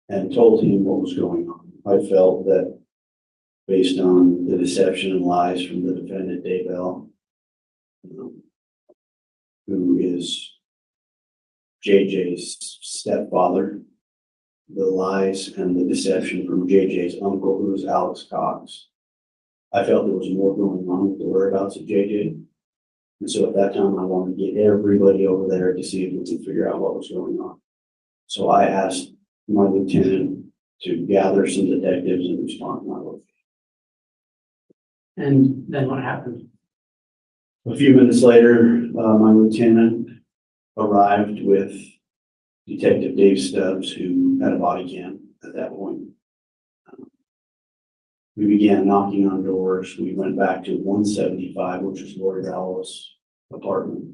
and told him what was going on. I felt that based on the deception and lies from the defendant Daybell, who is JJ's stepfather, the lies and the deception from JJ's uncle, who is Alex Cox. I felt there was more going on with the whereabouts of JJ. And so at that time, I wanted to get everybody over there to see if we could figure out what was going on. So I asked my lieutenant to gather some detectives and respond to my location. And then what happened? A few minutes later, my lieutenant arrived with Detective Dave Stubbs, who had a body cam at that point. We began knocking on doors. We went back to 175, which is Lori Ballow's apartment,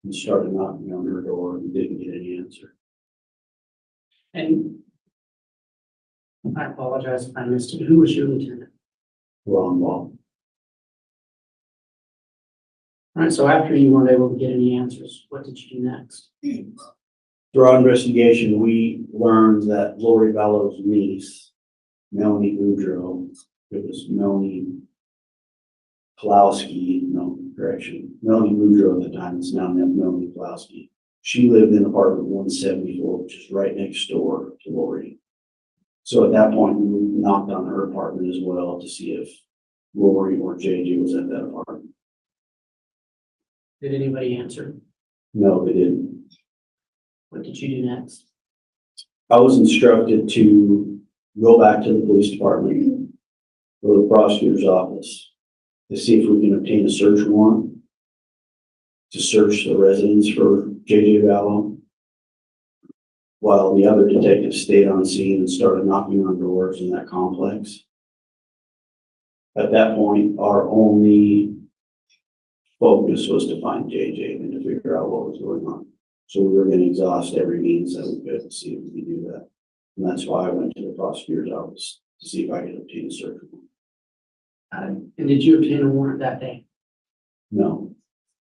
and started knocking on her door and didn't get any answer. And I apologize if I missed it. Who was your lieutenant? Ron Wall. All right, so after you weren't able to get any answers, what did you do next? Through our investigation, we learned that Lori Ballow's niece, Melanie Boudreau, it was Melanie Pulowski, Melanie Boudreau at the time, it's now Melanie Pulowski. She lived in apartment 174, which is right next door to Lori. So at that point, we knocked on her apartment as well to see if Lori or JJ was at that apartment. Did anybody answer? No, they didn't. What did you do next? I was instructed to go back to the police department, go to the prosecutor's office to see if we can obtain a search warrant to search the residence for JJ Vallow, while the other detectives stayed on scene and started knocking on doors in that complex. At that point, our only focus was to find JJ and to figure out what was going on. So we were going to exhaust every means that we could to see if we could do that. And that's why I went to the prosecutor's office to see if I could obtain a search warrant. And did you obtain a warrant that day? No.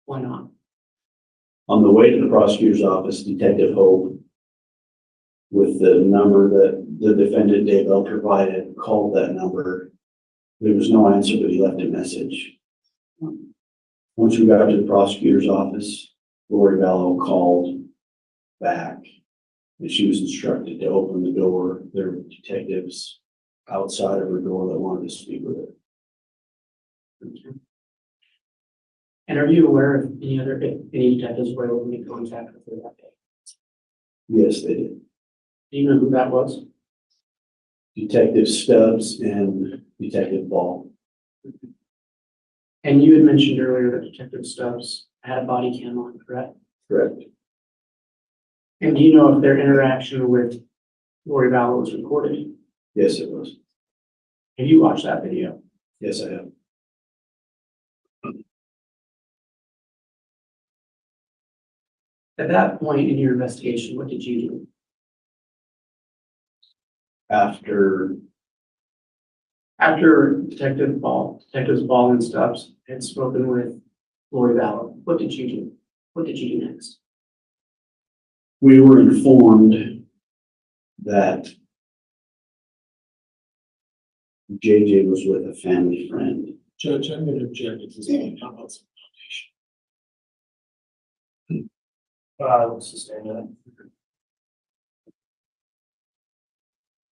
Why not? On the way to the prosecutor's office, Detective Hope, with the number that the defendant Daybell provided, called that number. There was no answer, but he left a message. Once we got to the prosecutor's office, Lori Vallow called back, and she was instructed to open the door. There were detectives outside of her door that wanted to speak with her. And are you aware of if any detectives were able to make contact with her that day? Yes, they did. Do you know who that was? Detective Stubbs and Detective Ball. And you had mentioned earlier that Detective Stubbs had a body cam on, correct? Correct. And do you know if their interaction with Lori Vallow was recorded? Yes, it was. Have you watched that video? Yes, I have. At that point in your investigation, what did you do? After, After Detectives Ball and Stubbs had spoken with Lori Vallow, what did you do? What did you do next? we were informed that JJ was with a family friend. Judge, I'm going to object if there's any comments. Sustain that.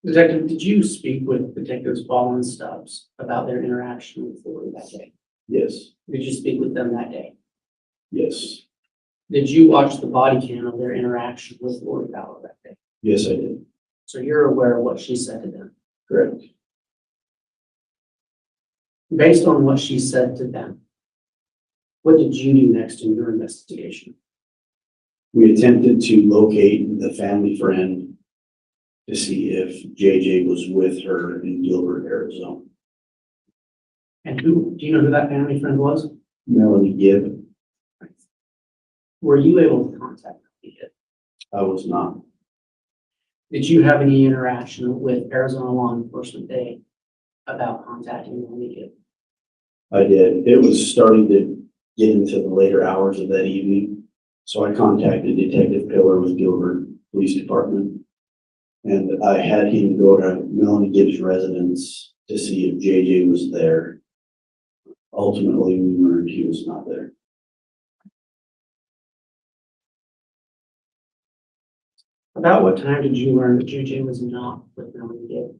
Detective, did you speak with Detectives Ball and Stubbs about their interaction with Lori that day? Yes, Did you speak with them that day? yes, Did you watch the body cam of their interaction with Lori Vallow that day? yes, I did. So you're aware of what she said to them. Correct. Based on what she said to them, what did you do next in your investigation? We attempted to locate the family friend to see if JJ was with her in Gilbert, Arizona. And do you know who that family friend was? Melanie Gibb, Were you able to contact them? I was not. Did you have any interaction with Arizona law enforcement day about contacting Melanie Gibb? I did. It was starting to get into the later hours of that evening. So I contacted Detective Pillar with Gilbert Police Department. And I had him go to Melanie Gibb's residence to see if JJ was there. Ultimately, we learned he was not there. About what time did you learn that JJ was not with Melanie Gibb?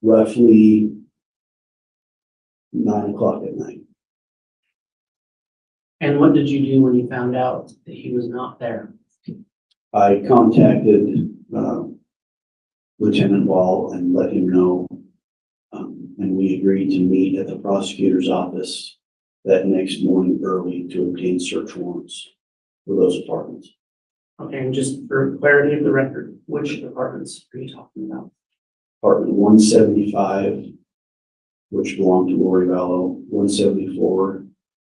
Roughly 9 o'clock at night. And what did you do when you found out that he was not there? I contacted Lieutenant Wall and let him know, and we agreed to meet at the prosecutor's office that next morning early to obtain search warrants for those apartments. Okay, and just for clarity of the record, which apartments are you talking about? Apartment 175, which belonged to Lori Vallow, 174,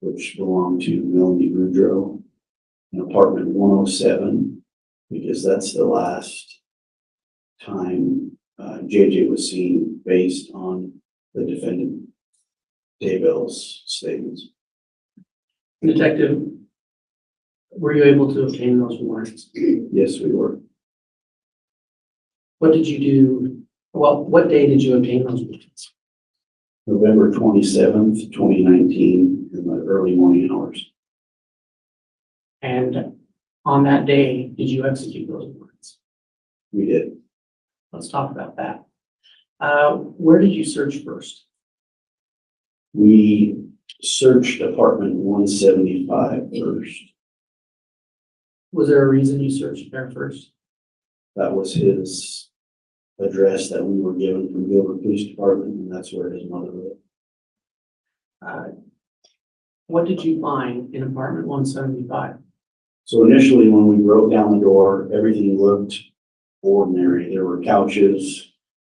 which belonged to Melanie Boudreaux, and apartment 107, because that's the last time JJ was seen based on the defendant Daybell's statements. Detective, were you able to obtain those warrants? Yes, we were. What did you do? Well, what day did you obtain those warrants? November 27th, 2019, in the early morning hours. And on that day, did you execute those warrants? We did. Let's talk about that. Where did you search first? We searched apartment 175 first. Was there a reason you searched there first? That was his address that we were given from Gilbert Police Department, and that's where his mother lived. What did you find in apartment 175? So initially, when we broke down the door, everything looked ordinary. There were couches,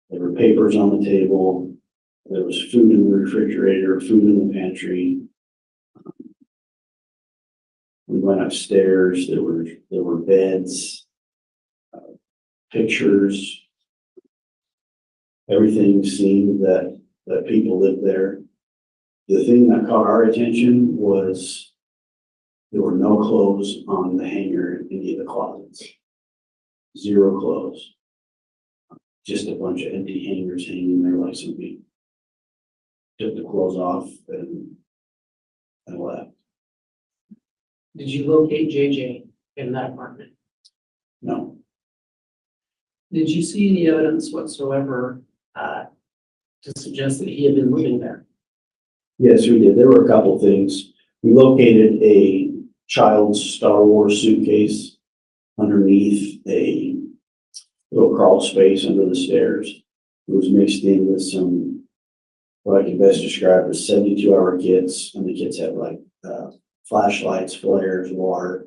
there were papers on the table, there was food in the refrigerator, food in the pantry. We went upstairs, there were beds, pictures. Everything seemed that people lived there. The thing that caught our attention was there were no clothes on the hanger in any of the closets. Zero clothes. Just a bunch of empty hangers hanging there like somebody took the clothes off and left. Did you locate JJ in that apartment? No. Did you see any evidence whatsoever to suggest that he had been living there? Yes, we did. There were a couple things. We located a child's Star Wars suitcase underneath a little crawl space under the stairs. It was mixed in with some, what I can best describe as 72-hour kits, and the kits had like flashlights, flares, water.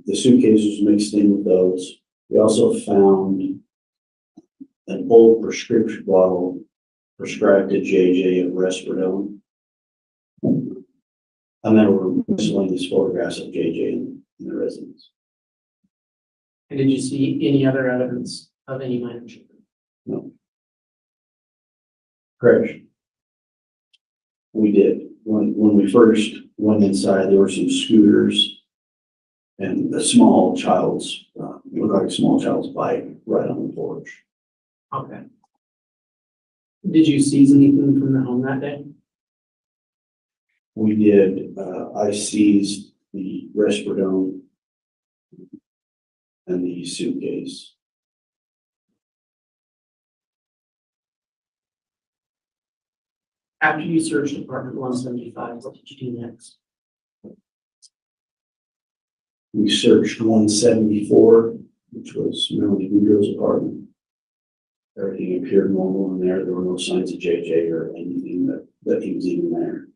The suitcase was mixed in with those. We also found an old prescription bottle prescribed to JJ of Resperdone. And there were miscellaneous photographs of JJ in the residence. And did you see any other evidence of any minor children? No. Crash. We did. When we first went inside, there were some scooters and a small child's, looked like a small child's bike right on the porch. Okay. Did you seize anything from the home that day? We did, I seized the Resperdome and the suitcase. After you searched apartment 175, what did you do next? We searched 174, which was Melanie Boudreaux's apartment. Everything appeared normal in there. There were no signs of JJ or anything that he was even there.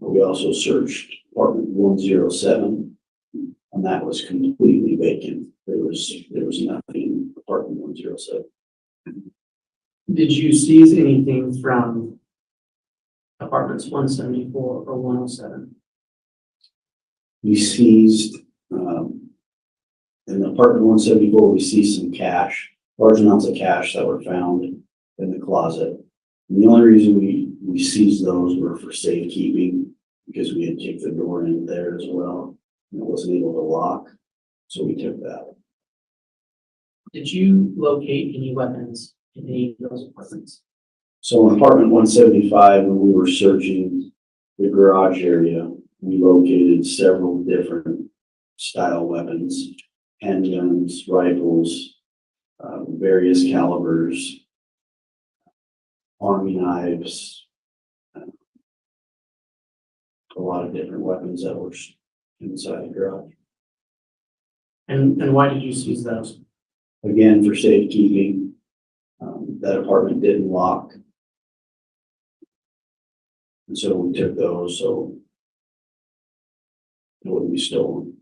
But we also searched apartment 107, and that was completely vacant. There was nothing in apartment 107. Did you seize anything from apartments 174 or 107? We seized, in apartment 174, we seized some cash, large amounts of cash that were found in the closet. And the only reason we seized those were for safekeeping, because we had kicked the door in there as well, and it wasn't able to lock, so we took that. Did you locate any weapons in any of those apartments? So in apartment 175, when we were searching the garage area, we located several different style weapons, handguns, rifles, various calibers, army knives, a lot of different weapons that were inside the garage. And why did you seize those? Again, for safekeeping, that apartment didn't lock. And so we took those so it wouldn't be stolen.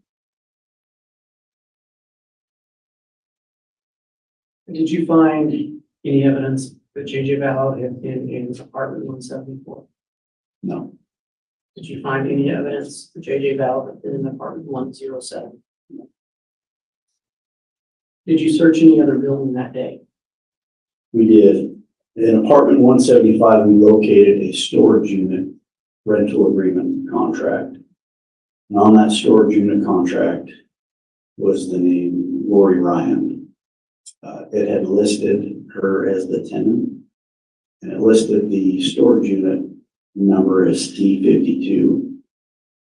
Did you find any evidence that JJ Vallow had been in apartment 174? No, Did you find any evidence that JJ Vallow had been in apartment 107? Did you search any other building that day? we did. In apartment 175, we located a storage unit rental agreement contract. And on that storage unit contract was the name Lori Ryan. It had listed her as the tenant, and it listed the storage unit number as T52,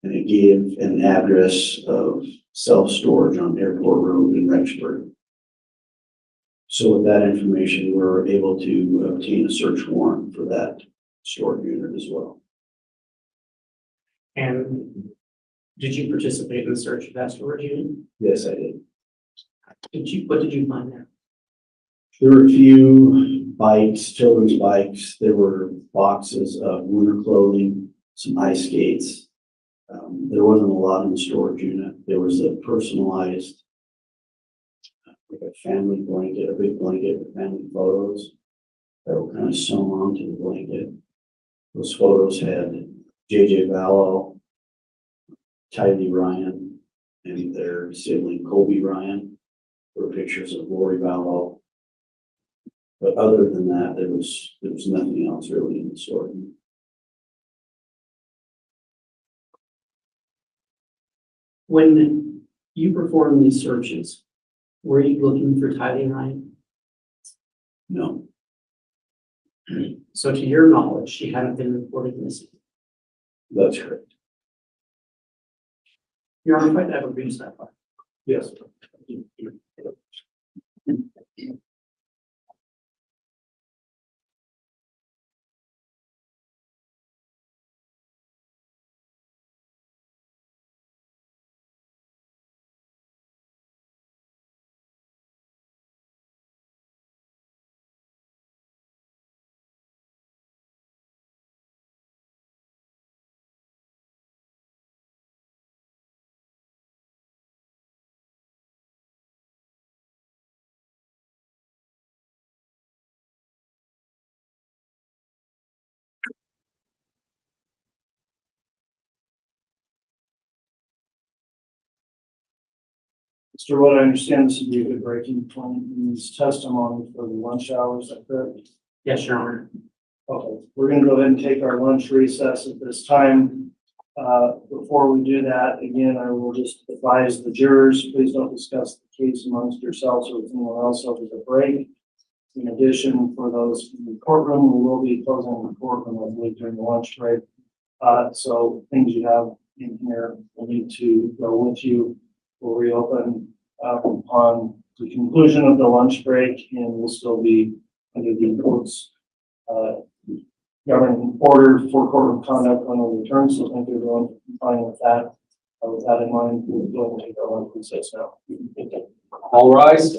and it gave an address of self-storage on Airport Road in Rexburg. So with that information, we were able to obtain a search warrant for that storage unit as well. And did you participate in the search of that storage unit? Yes, I did. What did you find there? There were a few bikes, children's bikes. There were boxes of winter clothing, some ice skates. There wasn't a lot in the storage unit. There was a personalized, like a family blanket, a big blanket with family photos that were kind of sewn onto the blanket. Those photos had JJ Vallow, Tylee Ryan, and their sibling Kobe Ryan. There were pictures of Lori Vallow. But other than that, there was nothing else really in the storage unit. When you performed these searches, were you looking for Tylee Ryan? No, So to your knowledge, she hadn't been reported missing. that's correct. Your Honor, if I could have a brief sidebar. Yes. Mr. Wood, I understand this would be a good breaking point in this testimony for the lunch hours, is that correct? Yes, Your Honor. Okay, we're gonna go ahead and take our lunch recess at this time. Before we do that, again, I will just advise the jurors, please don't discuss the case amongst yourselves or with anyone else over the break. In addition, for those in the courtroom, we will be closing the courtroom, I believe, during the lunch break. So things you have in here will need to go with you. We'll reopen upon the conclusion of the lunch break, and we'll still be under the court's governing order for courtroom conduct when we return. So thank you everyone for complying with that. With that in mind, we'll go ahead and take our lunch recess now. All rise.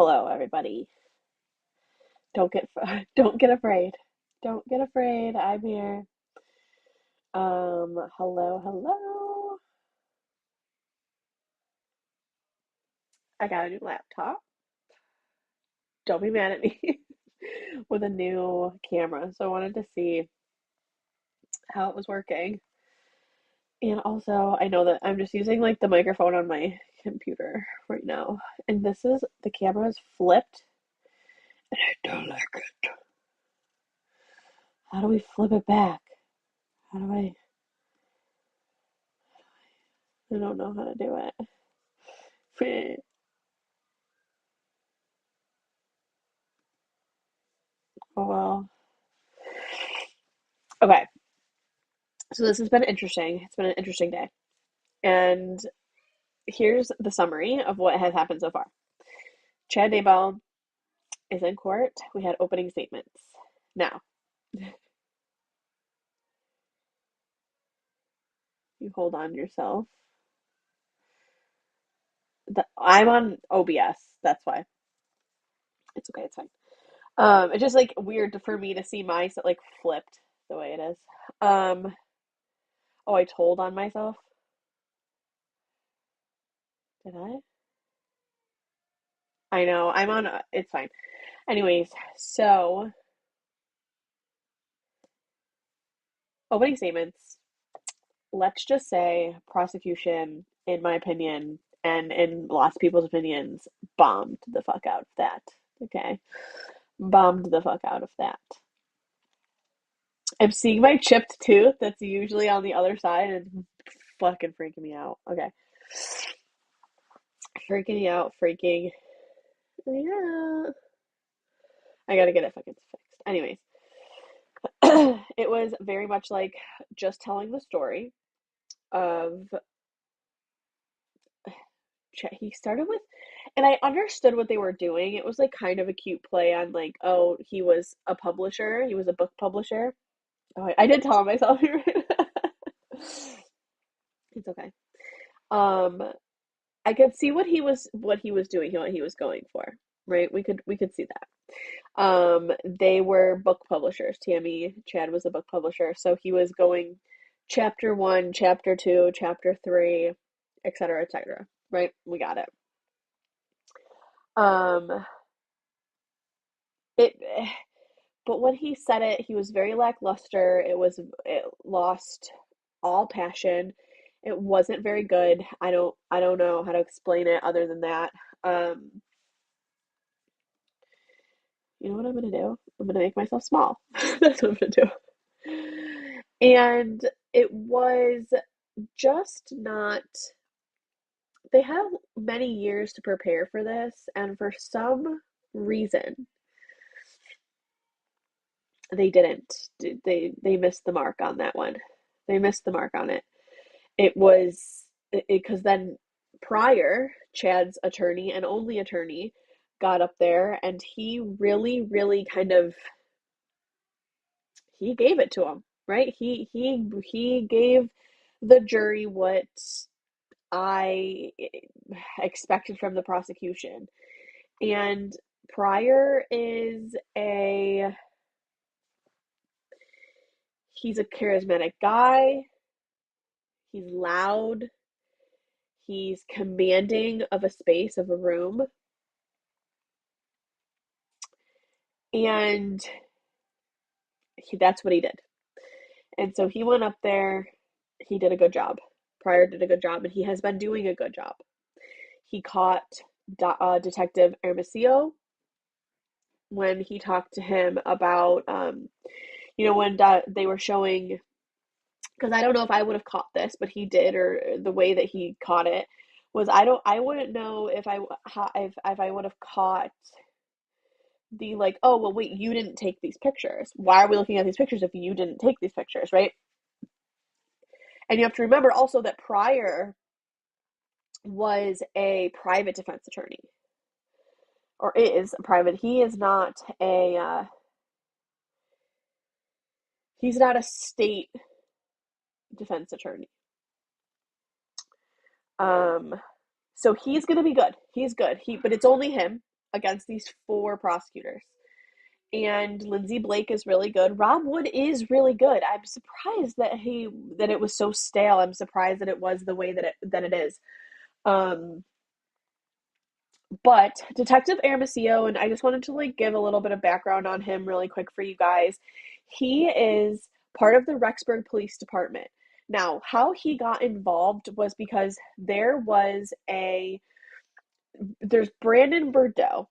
Hello, everybody. Don't get don't get afraid. Don't get afraid. I'm here. Hello. I got a new laptop. Don't be mad at me. With a new camera. So I wanted to see how it was working. And also, I know that I'm just using like the microphone on my computer right now. And the camera is flipped. And I don't like it. How do we flip it back? How do I don't know how to do it. Oh well. Okay. So this has been interesting. It's been an interesting day. And here's the summary of what has happened so far. Chad Daybell is in court. We had opening statements. Now, you hold on to yourself. I'm on OBS. That's why. It's okay. It's fine. It's just like weird for me to see my like flipped the way it is. Oh, I told on myself. Did I? I know. I'm on. It's fine. Anyways, so opening statements. Let's just say prosecution, in my opinion, and in lots of people's opinions, bombed the fuck out of that. Okay. Bombed the fuck out of that. I'm seeing my chipped tooth that's usually on the other side and it's fucking freaking me out. Okay. Freaking me out, freaking. Yeah. I gotta get it fucking fixed. Anyways, it was very much like just telling the story of. He started with, and I understood what they were doing. It was like kind of a cute play on like, oh, he was a publisher. He was a book publisher. Oh, I did tell him myself. It's okay. Um, I could see what he was doing, what he was going for, right? We could see that. They were book publishers. Chad was a book publisher, so he was going chapter 1, chapter 2, chapter 3, etc., etc. Right? We got it. Um, it, but when he said it, he was very lackluster. It lost all passion. It wasn't very good. I don't know how to explain it other than that. Um, you know what I'm gonna do? I'm gonna make myself small. That's what I'm gonna do. And it was just not, they had many years to prepare for this, and for some reason, they didn't. They missed the mark on that one. They missed the mark on it. It was because then prior, Chad's attorney and only attorney got up there and he really, really kind of he gave it to him, right? He gave the jury what I expected from the prosecution. And Pryor is he's a charismatic guy. He's loud. He's commanding of a space, of a room. And that's what he did. And so he went up there. He did a good job. Pryor did a good job, and he has been doing a good job. He caught Detective Hermosillo when he talked to him about, when they were showing, because I don't know if I would have caught this, but he did, or the way that he caught it was I wouldn't know if I would have caught the like, oh well, wait, you didn't take these pictures. Why are we looking at these pictures if you didn't take these pictures, right? And you have to remember also that Pryor was a private defense attorney, or is a private. He is not he's not a state defense attorney. So he's gonna be good. He's good. But it's only him. against these 4 prosecutors. And Lindsay Blake is really good. Rob Wood is really good. I'm surprised that it was so stale. I'm surprised that it was the way that it is. But Detective Armicio, and I just wanted to like give a little bit of background on him really quick for you guys. He is part of the Rexburg Police Department. Now, how he got involved was because there's Brandon Bordeaux.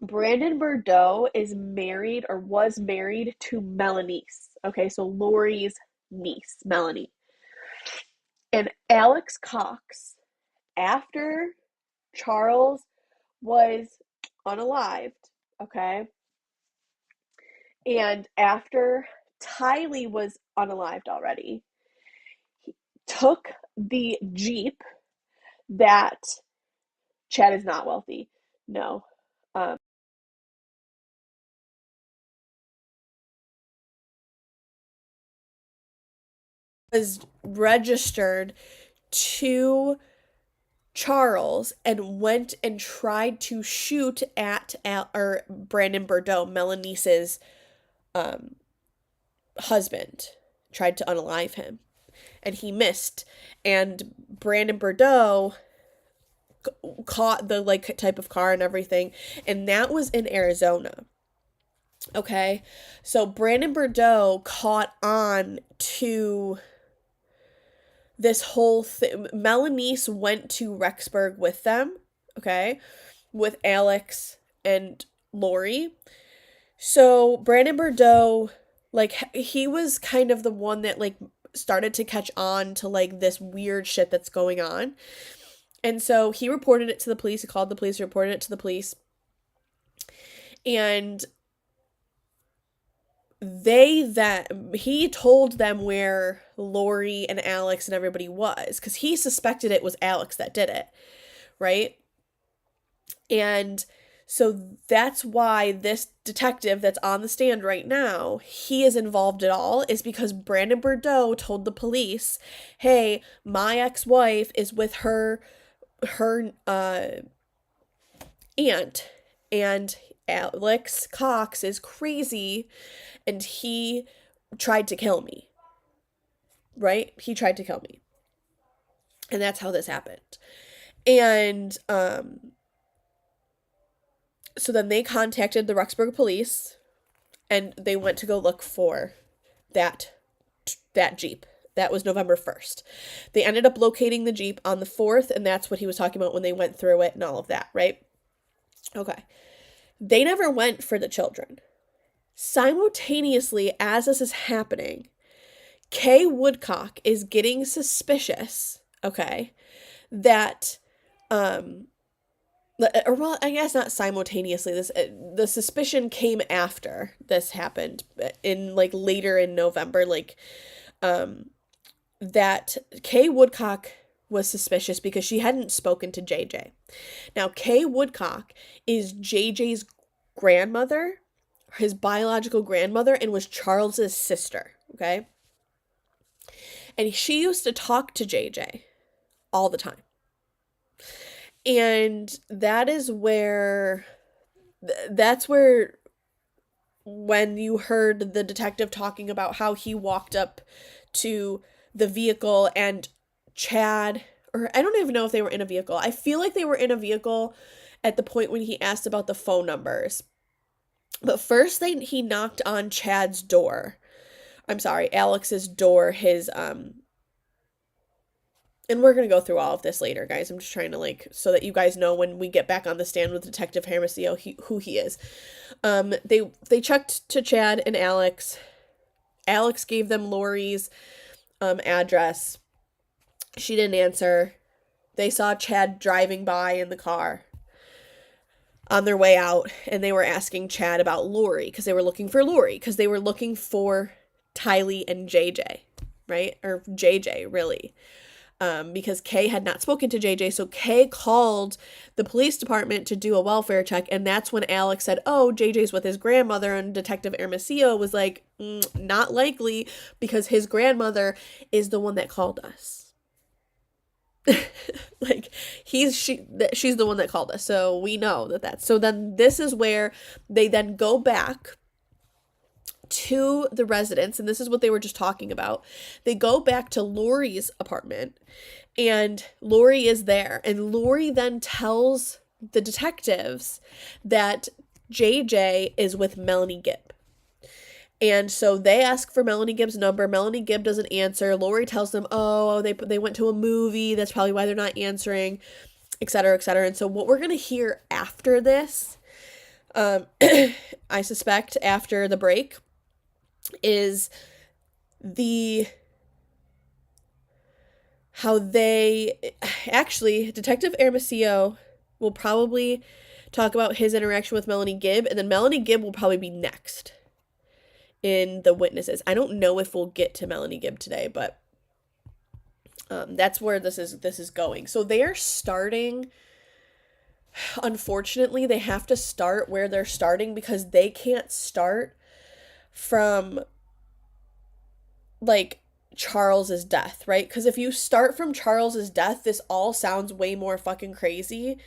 Brandon Bordeaux is married or was married to Melanice. Okay, so Lori's niece, Melanie. And Alex Cox, after Charles was unalived, okay, and after Tylee was unalived already, he took the Jeep that Chad is not wealthy. No. Was registered to Charles and went and tried to shoot at Brandon Bordeaux, Melanice's husband, tried to unalive him, and he missed. And Brandon Bordeaux caught the like type of car and everything, and that was in Arizona. Okay, so Brandon Bordeaux caught on to this whole thing. Melanice went to Rexburg with them, okay, with Alex and Lori. So Brandon Bordeaux, like, he was kind of the one that like started to catch on to like this weird shit that's going on. And so he reported it to the police. He called the police, reported it to the police. And he told them where Lori and Alex and everybody was, because he suspected it was Alex that did it, right? And so that's why this detective that's on the stand right now, he is involved at all, is because Brandon Bordeaux told the police, hey, my ex-wife is with her aunt, and Alex Cox is crazy, and he tried to kill me, right? He tried to kill me. And that's how this happened. And so then they contacted the Rexburg police, and they went to go look for that Jeep. That was November 1st. They ended up locating the Jeep on the 4th, and that's what he was talking about when they went through it and all of that, right? Okay. They never went for the children. Simultaneously, as this is happening, Kay Woodcock is getting suspicious, okay, that, or well, I guess not simultaneously, the suspicion came after this happened, in, like, later in November, like, that Kay Woodcock was suspicious because she hadn't spoken to JJ. Now, Kay Woodcock is JJ's grandmother, his biological grandmother, and was Charles's sister, okay? And she used to talk to JJ all the time. And that's where when you heard the detective talking about how he walked up to the vehicle and Chad, or I don't even know if they were in a vehicle. I feel like they were in a vehicle at the point when he asked about the phone numbers. But first he knocked on Chad's door. I'm sorry, Alex's door, and we're going to go through all of this later, guys. I'm just trying to, like, so that you guys know when we get back on the stand with Detective Hermosillo, who he is. They checked to Chad and Alex. Alex gave them Lori's address. She didn't answer. They saw Chad driving by in the car on their way out, and they were asking Chad about Lori, because they were looking for Lori, because they were looking for Tylee and JJ, right? Or JJ, really. Because Kay had not spoken to JJ, so Kay called the police department to do a welfare check, and that's when Alex said, oh, JJ's with his grandmother, and Detective Hermosillo was like, not likely, because his grandmother is the one that called us. Like she's the one that called us, so we know that's so. Then this is where they then go back to the residence, and this is what they were just talking about. They go back to Lori's apartment, and Lori is there, and Lori then tells the detectives that JJ is with Melanie Gibb. And so they ask for Melanie Gibb's number. Melanie Gibb doesn't answer. Lori tells them, oh, they went to a movie. That's probably why they're not answering, et cetera, et cetera. And so what we're going to hear after this, I suspect after the break, is how they actually, Detective Hermosillo will probably talk about his interaction with Melanie Gibb, and then Melanie Gibb will probably be next in the witnesses. I don't know if we'll get to Melanie Gibb today, but that's where this is going. So they are starting. Unfortunately, they have to start where they're starting because they can't start from like Charles's death, right? Because if you start from Charles's death, this all sounds way more fucking crazy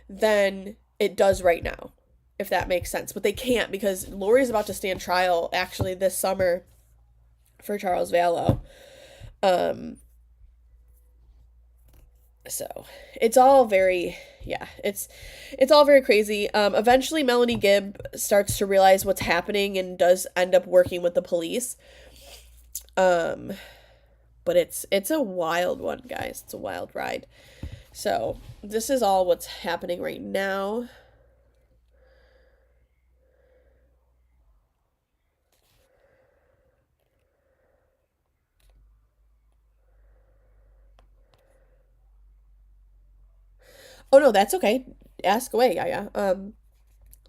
than it does right now, if that makes sense. But they can't because Lori's about to stand trial actually this summer for Charles Vallow. So it's all very, it's all very crazy. Eventually Melanie Gibb starts to realize what's happening and does end up working with the police. But it's a wild one, guys. It's a wild ride. So this is all what's happening right now. Oh no, that's okay. Ask away, yeah.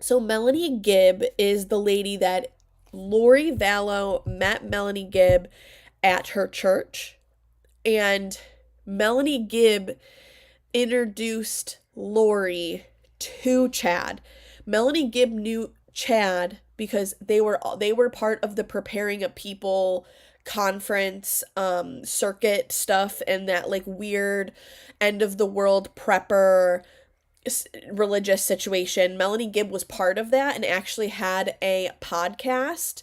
So Melanie Gibb is the lady that Lori Vallow met Melanie Gibb at her church, and Melanie Gibb introduced Lori to Chad. Melanie Gibb knew Chad because they were part of the Preparing a People conference circuit stuff and that like weird end of the world prepper religious situation. Melanie Gibb was part of that and actually had a podcast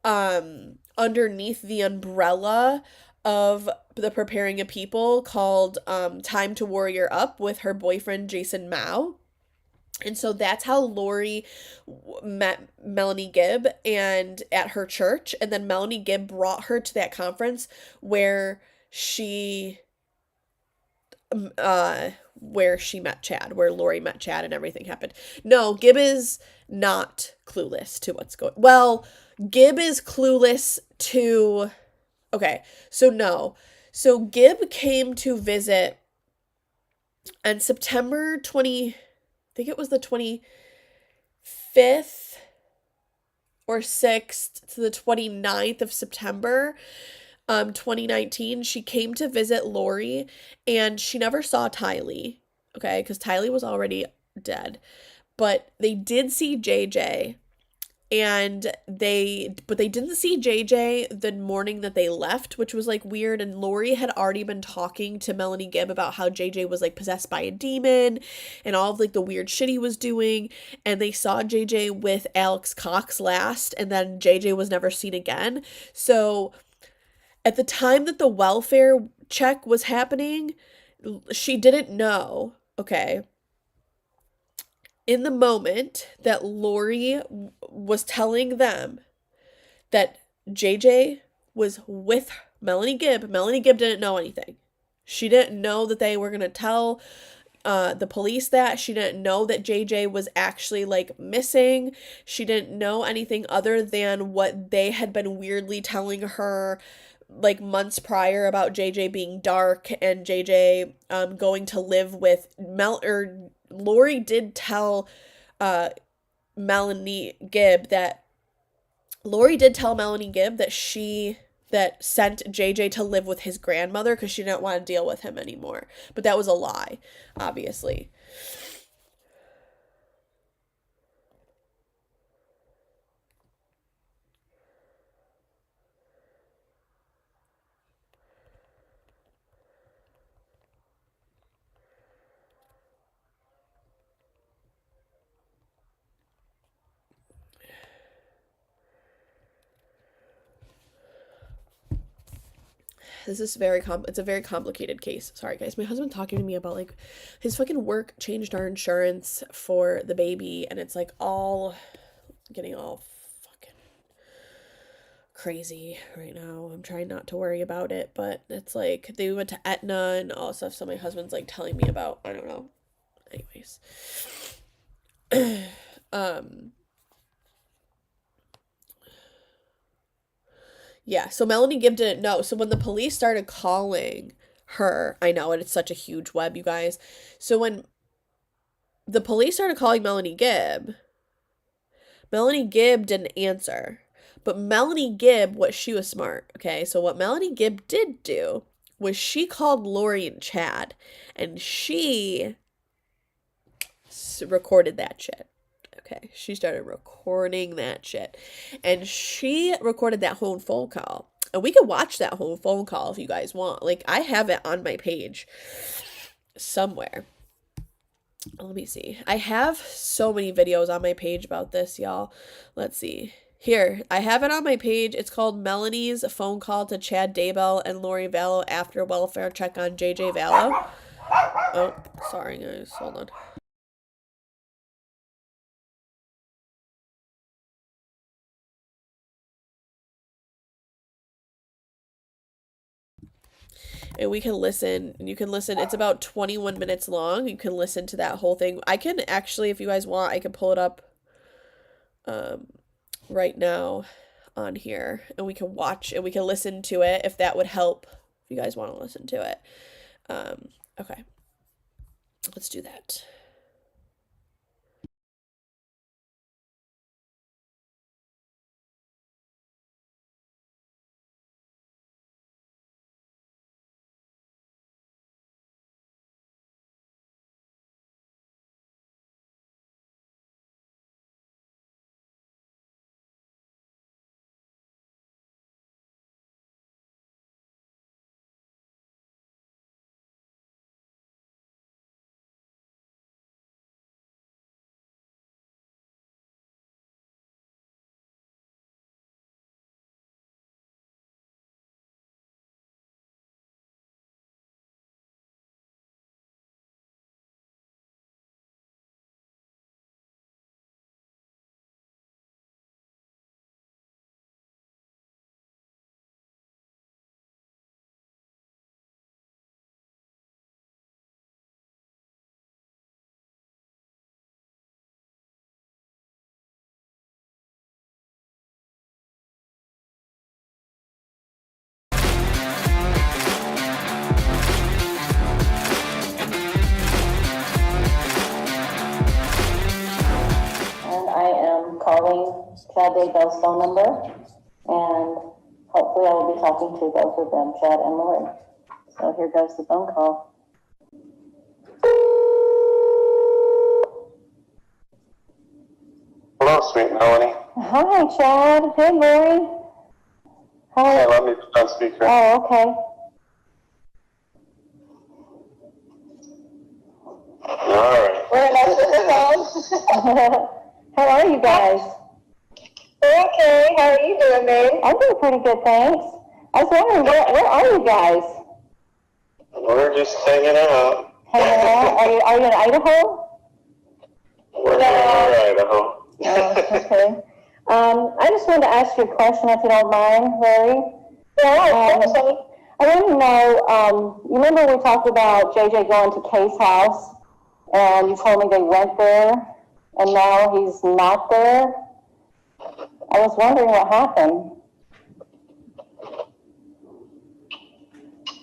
underneath the umbrella of the Preparing a People called Time to Warrior Up with her boyfriend Jason Mao. And so that's how Lori met Melanie Gibb and at her church. And then Melanie Gibb brought her to that conference where she met Chad, where Lori met Chad and everything happened. No, Gibb is not clueless to what's going. Well, Gibb is clueless to. Okay, so no. So Gibb came to visit on September 20, I think it was the 25th or 6th to the 29th of September 2019, she came to visit Lori and she never saw Tylee, okay, because Tylee was already dead. But they did see JJ, but they didn't see JJ the morning that they left, which was like weird. And Lori had already been talking to Melanie Gibb about how JJ was like possessed by a demon and all of like the weird shit he was doing. And they saw JJ with Alex Cox last, and then JJ was never seen again. So at the time that the welfare check was happening, she didn't know, okay? In the moment that Lori was telling them that JJ was with Melanie Gibb didn't know anything. She didn't know that they were going to tell the police that. She didn't know that JJ was actually like missing. She didn't know anything other than what they had been weirdly telling her like months prior about JJ being dark and JJ going to live with Lori did tell Melanie Gibb that that sent JJ to live with his grandmother because she didn't want to deal with him anymore. But that was a lie, obviously. this is it's a very complicated case. Sorry guys, my husband talking to me about like his fucking work changed our insurance for the baby, and it's like all getting all fucking crazy right now. I'm trying not to worry about it, but it's like they went to Aetna and all stuff, so my husband's like telling me about, I don't know. Anyways. Yeah, so Melanie Gibb didn't know. So when the police started calling her, I know, and it's such a huge web, you guys. So when the police started calling Melanie Gibb didn't answer. But Melanie Gibb, she was smart, okay? So what Melanie Gibb did do was she called Lori and Chad, and she recorded that shit. Okay, she started recording that shit. And she recorded that whole phone call. And we can watch that whole phone call if you guys want. Like, I have it on my page somewhere. Let me see. I have so many videos on my page about this, y'all. Let's see. Here, I have it on my page. It's called Melanie's Phone Call to Chad Daybell and Lori Vallow after welfare check on JJ Vallow. Oh, sorry guys. Hold on. And we can listen, and you can listen. It's about 21 minutes long. You can listen to that whole thing. I can actually, if you guys want, I can pull it up right now on here, and we can watch and we can listen to it if that would help, if you guys want to listen to it. Okay, let's do that. Calling Chad Daybell's phone number, and hopefully I will be talking to both of them, Chad and Lori. So here goes the phone call. Hello, sweet Melanie. Hi, Chad. Hey, Lori. Hi. Hey, let me put on speaker. Oh, okay. All right. We're in our phone. How are you guys? Okay, how are you doing, babe? I'm doing pretty good, thanks. I was wondering, where are you guys? We're just hanging out. Hanging out? Are you in Idaho? We're in Idaho. Oh, okay. I just wanted to ask you a question, if you don't mind, Larry. Yeah, I want to know, you remember we talked about JJ going to Kay's house, and you told me they went there, and now he's not there? I was wondering what happened.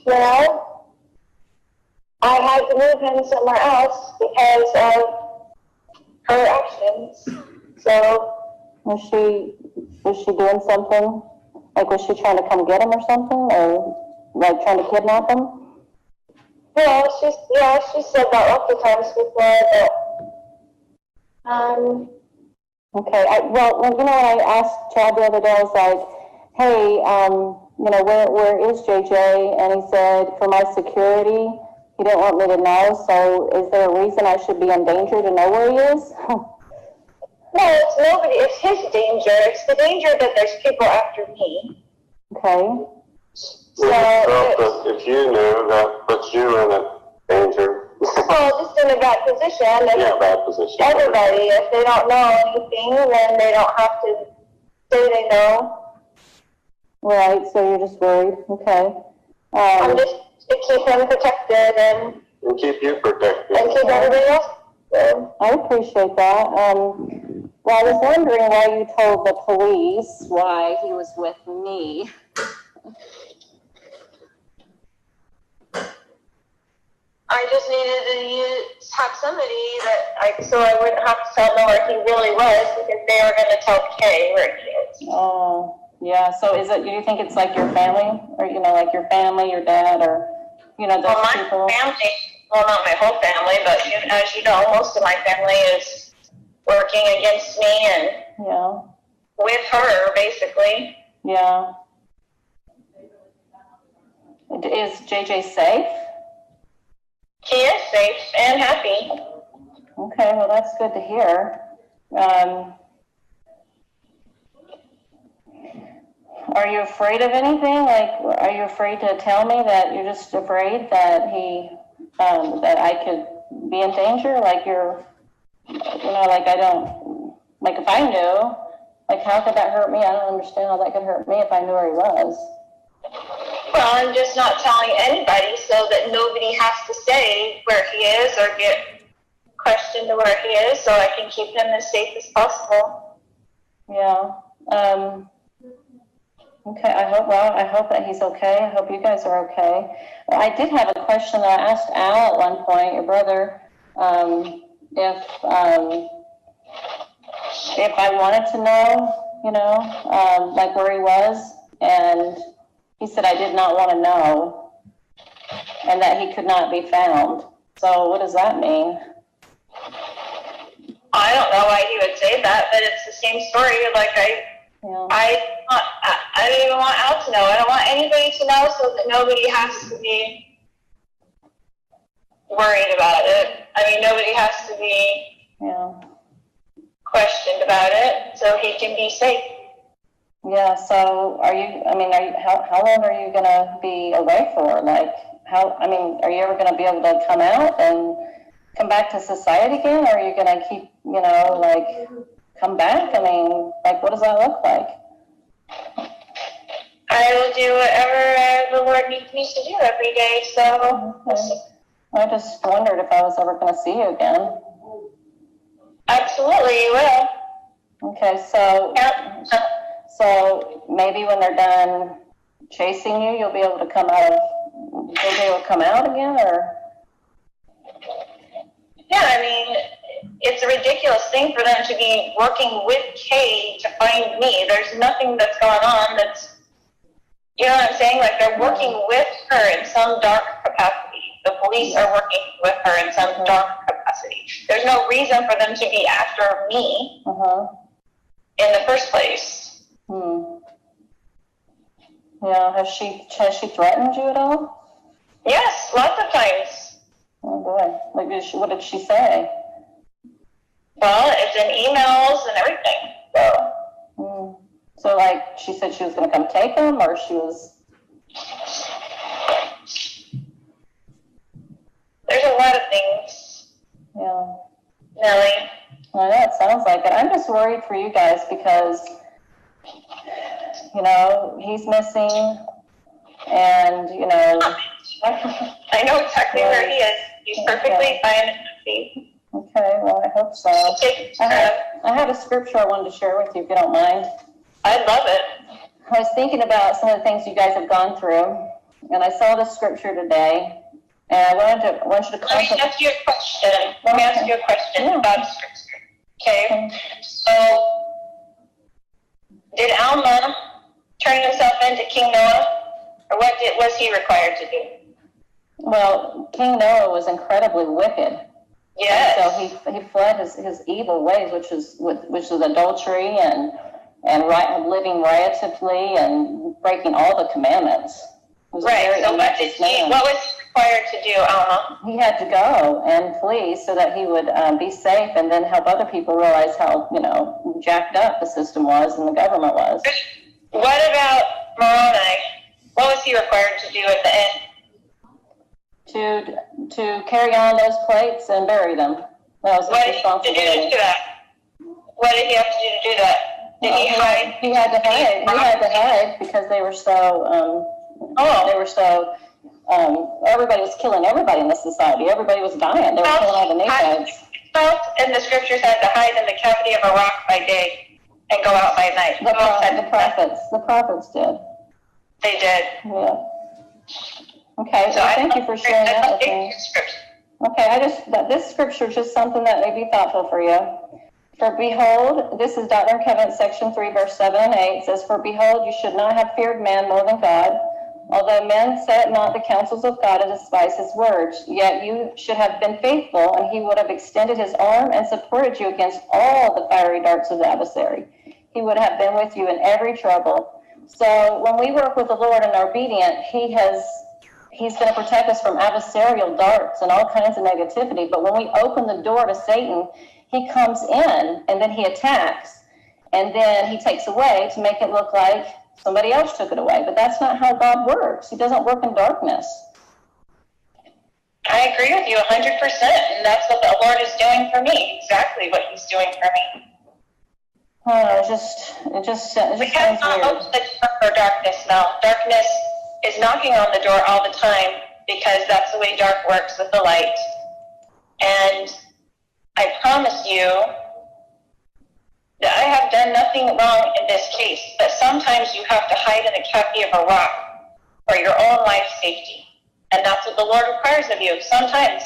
Well, I had to move him somewhere else because of her actions. So, Was she doing something? Like, was she trying to come get him or something? Or, like, trying to kidnap him? well, she said that lots of times before, but, Okay, well, you know, when I asked Chad the other day, I was like, hey, you know, where is JJ? And he said, for my security, he didn't want me to know. So is there a reason I should be in danger to know where he is? no, it's nobody, it's his danger. It's the danger that there's people after me. Okay. So, if you knew, that puts you in a danger. well, just in a bad position. Yeah, bad position. Everybody, if they don't know anything, then they don't have to say they know. Right, so you're just worried, okay. I'm just to keep him protected and keep you protected. and keep everybody else good. I appreciate that. Well, I was wondering why you told the police why he was with me. I just needed to have somebody that so I wouldn't have to tell them where he really was, because they were going to tell Kay where he is. Oh, yeah, so do you think it's like your family, or, like your family, your dad, or, those Well, my people? family, well, not my whole family, but as you know, most of my family is working against me and Yeah, with her, basically. yeah. Is JJ safe? He is safe and happy. Okay, well, that's good to hear. Are you afraid of anything? Like, are you afraid to tell me that you're just afraid that that I could be in danger? Like like I don't, like if I knew, like how could that hurt me? I don't understand how that could hurt me if I knew where he was. Well, I'm just not telling anybody so that nobody has to say where he is or get questioned to where he is, so I can keep him as safe as possible. Yeah. Okay, I hope that he's okay. I hope you guys are okay. I did have a question that I asked Al at one point, your brother, if I wanted to know, like where he was, and he said I did not want to know, and that he could not be found. So what does that mean? I don't know why he would say that, but it's the same story. Like I don't even want Al to know. I don't want anybody to know, so that nobody has to be worried about it. I mean, nobody has to be questioned about it, so he can be safe. Yeah, so how long are you gonna be away for? Like, are you ever gonna be able to come out and come back to society again? Or are you gonna keep, come back? What does that look like? I will do whatever the Lord needs me to do every day, so we'll see. I just wondered if I was ever gonna see you again. Absolutely, you will. Okay, so. Yep. So maybe when they're done chasing you, you'll be able to come out again, or? Yeah, I mean, it's a ridiculous thing for them to be working with Kay to find me. There's nothing that's going on that's, you know what I'm saying? Like, they're working with her in some dark capacity. The police are working with her in some dark capacity. There's no reason for them to be after me in the first place. Yeah, has she threatened you at all? Yes, lots of times. Oh boy, what did she say? Well, it's in emails and everything. So like, she said she was going to come take him, or she was? There's a lot of things. Yeah. Nellie. I know, it sounds like it. I'm just worried for you guys because, he's missing, and, I know exactly where he is. He's perfectly fine and happy. Okay, well, I hope so. I had a scripture I wanted to share with you, if you don't mind. I love it. I was thinking about some of the things you guys have gone through, and I saw this scripture today, and I want you to Let me ask you a question. About scripture. Okay. So, did Alma turn himself into King Noah? Or what was he required to do? Well, King Noah was incredibly wicked. Yes. So he fled his evil ways, which is adultery and living riotously and breaking all the commandments. Right. So what was he required to do, Alma? He had to go and flee so that he would be safe, and then help other people realize how jacked up the system was and the government was. What about Moroni? What was he required to do at the end? To carry on those plates and bury them. That was What his did he have to do responsibility. to do that? What did he have to do to do that? Did he hide? He had to hide. He had to hide because they were so, everybody was killing everybody in the society. Everybody was dying. They were killing all the Nephites. And the scriptures had to hide in the cavity of a rock by day and go out by night. The prophets did. They did. Yeah. Okay, So well, thank you for sharing that with me. Scripture. Okay, this scripture is just something that may be thoughtful for you. For behold, this is Doctrine and Covenants, section 3, verse 7 and 8. It says, for behold, you should not have feared man more than God. Although men set not the counsels of God and despise his words, yet you should have been faithful, and he would have extended his arm and supported you against all the fiery darts of the adversary. He would have been with you in every trouble. So when we work with the Lord and are obedient, He's going to protect us from adversarial darts and all kinds of negativity. But when we open the door to Satan, he comes in and then he attacks. And then he takes away to make it look like somebody else took it away. But that's not how God works. He doesn't work in darkness. I agree with you 100%. And that's what the Lord is doing for me. Exactly what he's doing for me. Oh, it just sounds We have not weird. opened the door for darkness now. Darkness is knocking on the door all the time because that's the way dark works with the light. And I promise you that I have done nothing wrong in this case, but sometimes you have to hide in the cavity of a rock for your own life safety. And that's what the Lord requires of you sometimes.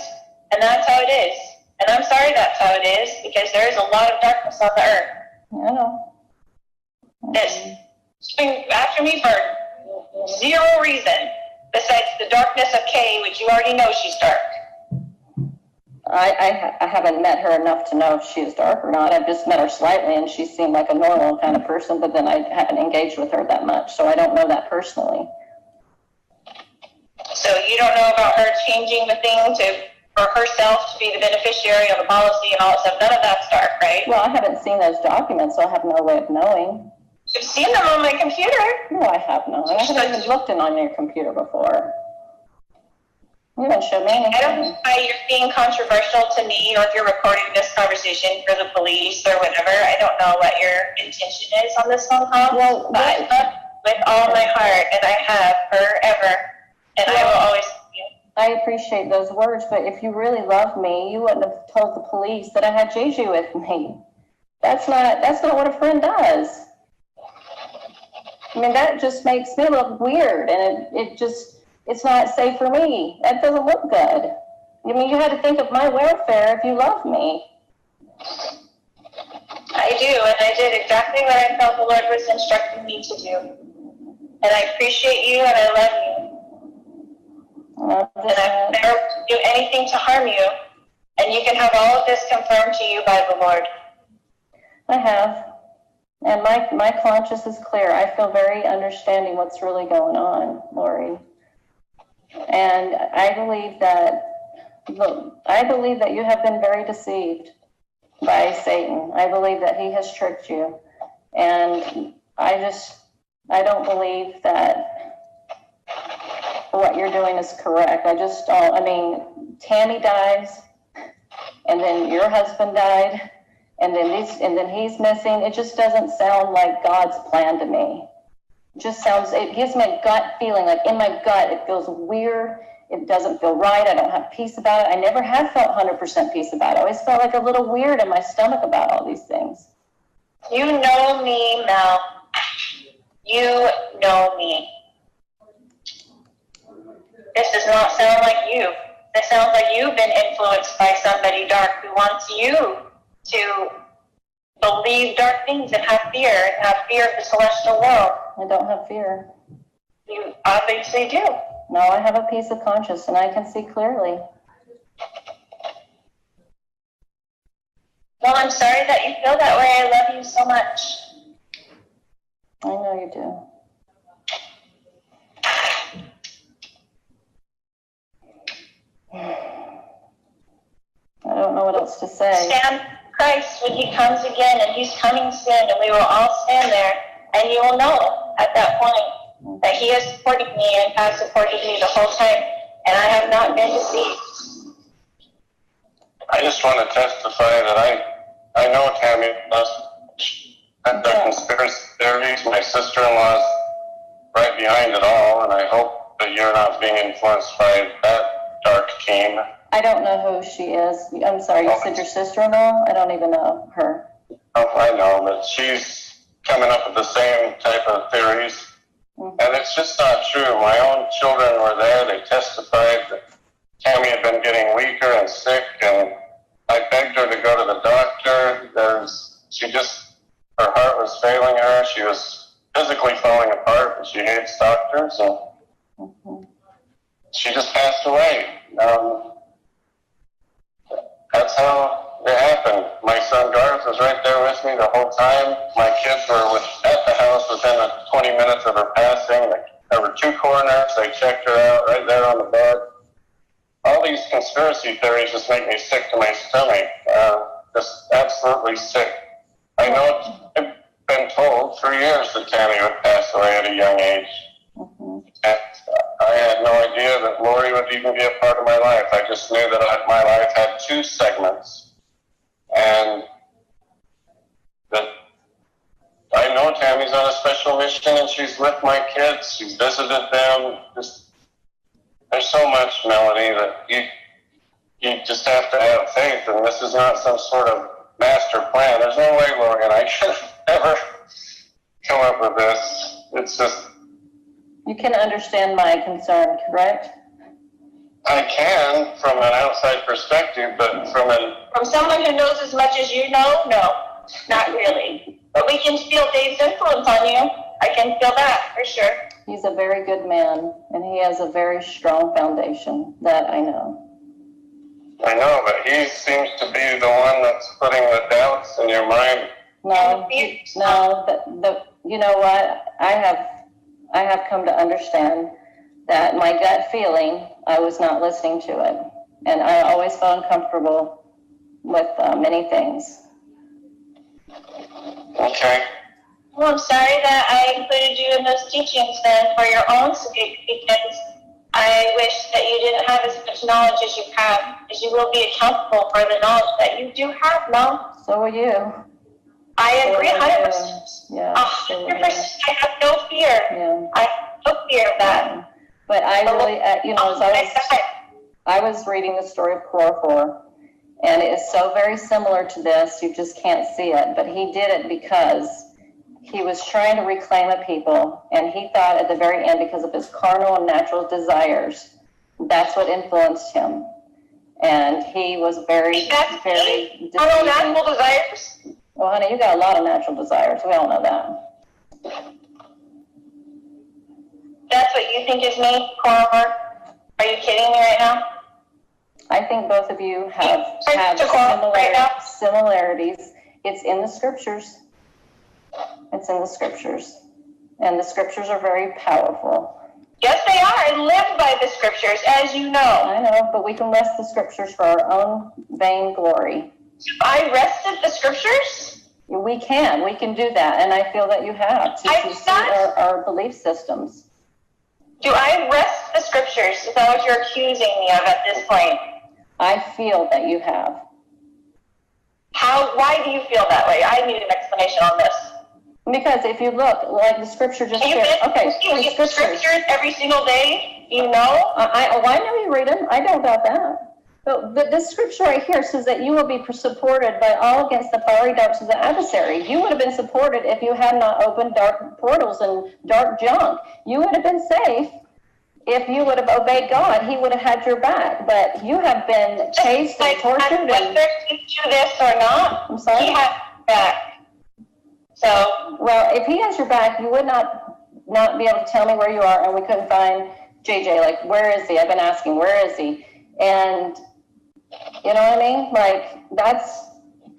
And that's how it is. And I'm sorry that's how it is because there is a lot of darkness on the earth. I know. It's been after me for zero reason besides the darkness of Kay, which you already know she's dark. I haven't met her enough to know if she is dark or not. I've just met her slightly, and she seemed like a normal kind of person, but then I haven't engaged with her that much, so I don't know that personally. So you don't know about her changing the thing for herself to be the beneficiary of a policy and all that stuff. None of that's dark, right? Well, I haven't seen those documents, so I have no way of knowing. You've seen them on my computer. No, I have not. I haven't even looked in on your computer before. You haven't showed me anything. I don't know why you're being controversial to me or if you're recording this conversation for the police or whatever. I don't know what your intention is on this phone call. Well, but I love you with all my heart, and I have forever, and I will always love you. I appreciate those words, but if you really love me, you wouldn't have told the police that I had JJ with me. That's not what a friend does. I mean, that just makes me look weird, and it's not safe for me. That doesn't look good. I mean, you had to think of my welfare if you love me. I do, and I did exactly what I felt the Lord was instructing me to do. And I appreciate you, and I love you. And I've never do anything to harm you, and you can have all of this confirmed to you by the Lord. I have. And my conscience is clear. I feel very understanding what's really going on, Lori. And I believe that you have been very deceived by Satan. I believe that he has tricked you. And I don't believe that what you're doing is correct. I mean, Tammy dies, and then your husband died, and then he's missing. It just doesn't sound like God's plan to me. It gives me a gut feeling, like in my gut, it feels weird. It doesn't feel right. I don't have peace about it. I never have felt 100% peace about it. I always felt like a little weird in my stomach about all these things. You know me, Mel. You know me. This does not sound like you. This sounds like you've been influenced by somebody dark who wants you to believe dark things and have fear of the celestial world. I don't have fear. You obviously do. No, I have a peace of conscience, and I can see clearly. Well, I'm sorry that you feel that way. I love you so much. I know you do. I don't know what else to say. Stand Christ when he comes again, and he's coming soon, and we will all stand there, and you will know at that point that he has supported me and has supported me the whole time, and I have not been deceived. I just want to testify that I know Tammy and the conspiracy theories. My sister-in-law's right behind it all, and I hope that you're not being influenced by that dark team. I don't know who she is. I'm sorry, you said your sister-in-law? I don't even know her. Oh, I know, but she's coming up with the same type of theories. And it's just not true. My own children were there. They testified that Tammy had been getting weaker and sick, and I begged her to go to the doctor. Her heart was failing her. She was physically falling apart, and she hates doctors, and she just passed away. That's how it happened. My son Garth was right there with me the whole time. My kids were at the house within 20 minutes of her passing. There were 2 coroners. They checked her out right there on the bed. All these conspiracy theories just make me sick to my stomach. Just absolutely sick. I know I've been told for years that Tammy would pass away at a young age. And I had no idea that Lori would even be a part of my life. I just knew that my life had 2 segments. And that I know Tammy's on a special mission, and she's with my kids. She's visited them. There's so much, Melanie, that you just have to have faith, and this is not some sort of master plan. There's no way Lori and I could have ever come up with this. It's just... You can understand my concern, correct? I can, from an outside perspective, but from someone who knows as much as you know, no, not really. But we can feel Dave's influence on you. I can feel that, for sure. He's a very good man, and he has a very strong foundation, that I know. I know, but he seems to be the one that's putting the doubts in your mind. No, you know what? I have come to understand that my gut feeling, I was not listening to it. And I always felt uncomfortable with many things. Okay. Well, I'm sorry that I included you in those teachings then for your own sake, because I wish that you didn't have as much knowledge as you have, because you will be accountable for the knowledge that you do have now. So are you. I agree 100%. Yeah. 100%. I have no fear. Yeah. I have no fear of that. But I really, as I was reading the story of Chloroform, and it is so very similar to this, you just can't see it. But he did it because he was trying to reclaim a people, and he thought at the very end, because of his carnal and natural desires, that's what influenced him. And he was very deceiving. Carnal natural desires? Well, honey, you got a lot of natural desires. We all know that. That's what you think is me, Coroner? Are you kidding me right now? I think both of you have similarities. It's in the scriptures. It's in the scriptures. And the scriptures are very powerful. Yes, they are. I live by the scriptures, as you know. I know, but we can rest the scriptures for our own vain glory. I rested the scriptures? We can do that, and I feel that you have to see our belief systems. Do I rest the scriptures? Is that what you're accusing me of at this point? I feel that you have. Why do you feel that way? I need an explanation on this. Because if you look, like the scripture just said, you read the scriptures every single day, you know? I know you read them. I don't doubt that. But this scripture right here says that you will be supported by all against the fiery darts of the adversary. You would have been supported if you had not opened dark portals and dark junk. You would have been safe if you would have obeyed God. He would have had your back. But you have been chased and tortured. Whether you do this or not, I'm sorry? He has your back. So, well, if he has your back, you would not be able to tell me where you are, and we couldn't find JJ. Like, where is he? I've been asking, where is he? And you know what I mean? Like,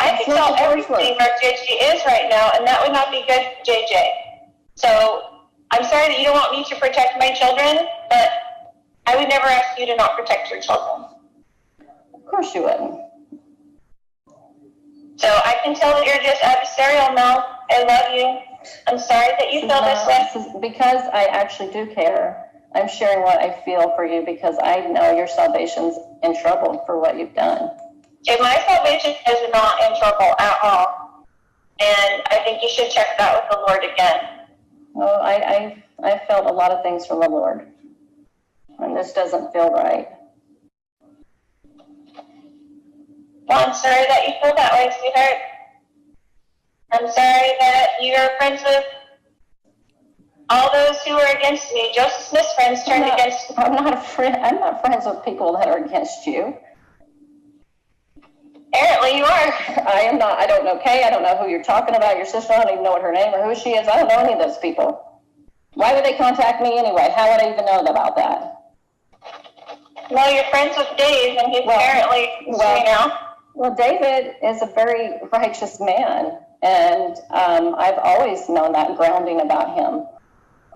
I can tell everything where JJ is right now, and that would not be good for JJ. So, I'm sorry that you don't want me to protect my children, but I would never ask you to not protect your children. Of course you wouldn't. So, I can tell that you're just adversarial now. I love you. I'm sorry that you feel this way. This is because I actually do care. I'm sharing what I feel for you because I know your salvation's in trouble for what you've done. If my salvation is not in trouble at all, and I think you should check that with the Lord again. Well, I felt a lot of things from the Lord, and this doesn't feel right. Well, I'm sorry that you feel that way, sweetheart. I'm sorry that you're friends with all those who are against me. Joseph Smith's friends turned against me. I'm not a friend. I'm not friends with people that are against you. Apparently you are. I am not. I don't know Kay. I don't know who you're talking about. Your sister. I don't even know what her name or who she is. I don't know any of those people. Why would they contact me anyway? How would I even know about that? Well, you're friends with Dave, and he's apparently, Well, David is a very righteous man, and I've always known that grounding about him.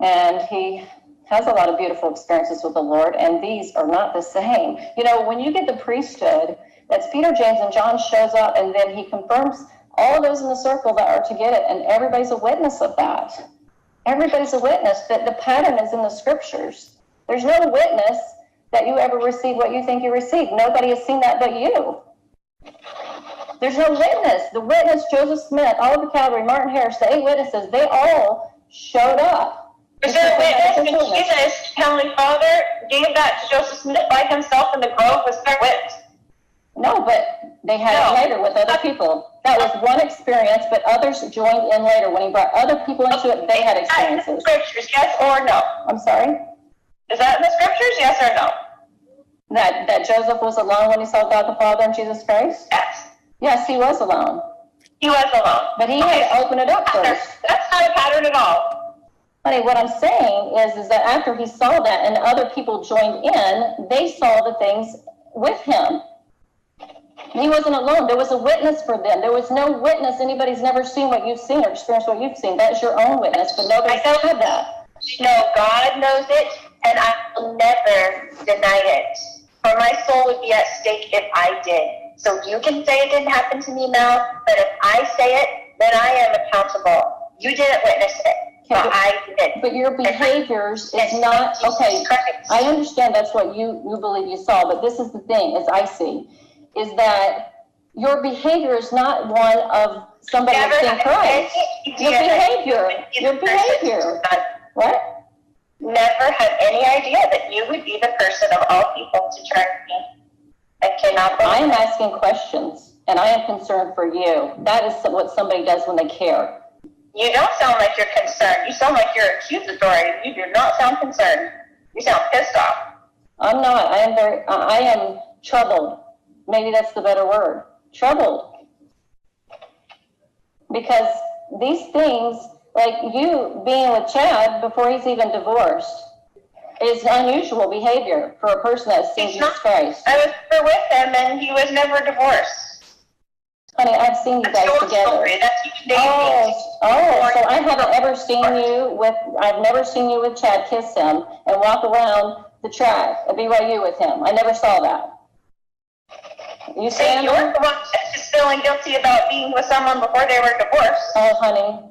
And he has a lot of beautiful experiences with the Lord, and these are not the same. You know, when you get the priesthood, that's Peter, James, and John shows up, and then he confirms all of those in the circle that are to get it, and everybody's a witness of that. Everybody's a witness that the pattern is in the scriptures. There's no witness that you ever receive what you think you received. Nobody has seen that but you. There's no witness. The witness, Joseph Smith, all of the cavalry, Martin Harris, the 8 witnesses, they all showed up. Is there a witness when Jesus, Heavenly Father, gave that to Joseph Smith by himself in the grove? Was there witness? No, but they had it later with other people. That was one experience, but others joined in later. When he brought other people into it, they had experiences. Scriptures, yes or no? I'm sorry? Is that in the scriptures, yes or no? That Joseph was alone when he saw God the Father and Jesus Christ? Yes. Yes, he was alone. He was alone. But he had to open it up first. That's not a pattern at all. Honey, what I'm saying is that after he saw that and other people joined in, they saw the things with him. He wasn't alone. There was a witness for them. There was no witness. Anybody's never seen what you've seen or experienced what you've seen. That is your own witness, but nobody said that. No, God knows it, and I will never deny it. For my soul would be at stake if I did. So you can say it didn't happen to me, Mel, but if I say it, then I am accountable. You didn't witness it, but I did. But your behaviors is not, okay, I understand that's what you believe you saw, but this is the thing, as I see, is that your behavior is not one of somebody that's in Christ. Your behavior. What? Never had any idea that you would be the person of all people to turn me. I cannot believe I am asking questions, and I am concerned for you. That is what somebody does when they care. You don't sound like you're concerned. You sound like you're accusatory. You do not sound concerned. You sound pissed off. I'm not. I am troubled. Maybe that's the better word. Troubled. Because these things, like you being with Chad before he's even divorced, is unusual behavior for a person that's seen Jesus Christ. I was never with him, and he was never divorced. Honey, I've seen you guys together. So I haven't ever seen you with, I've never seen you with Chad kiss him and walk around the track at BYU with him. I never saw that. You saying you're the one that's just feeling guilty about being with someone before they were divorced. Oh, honey.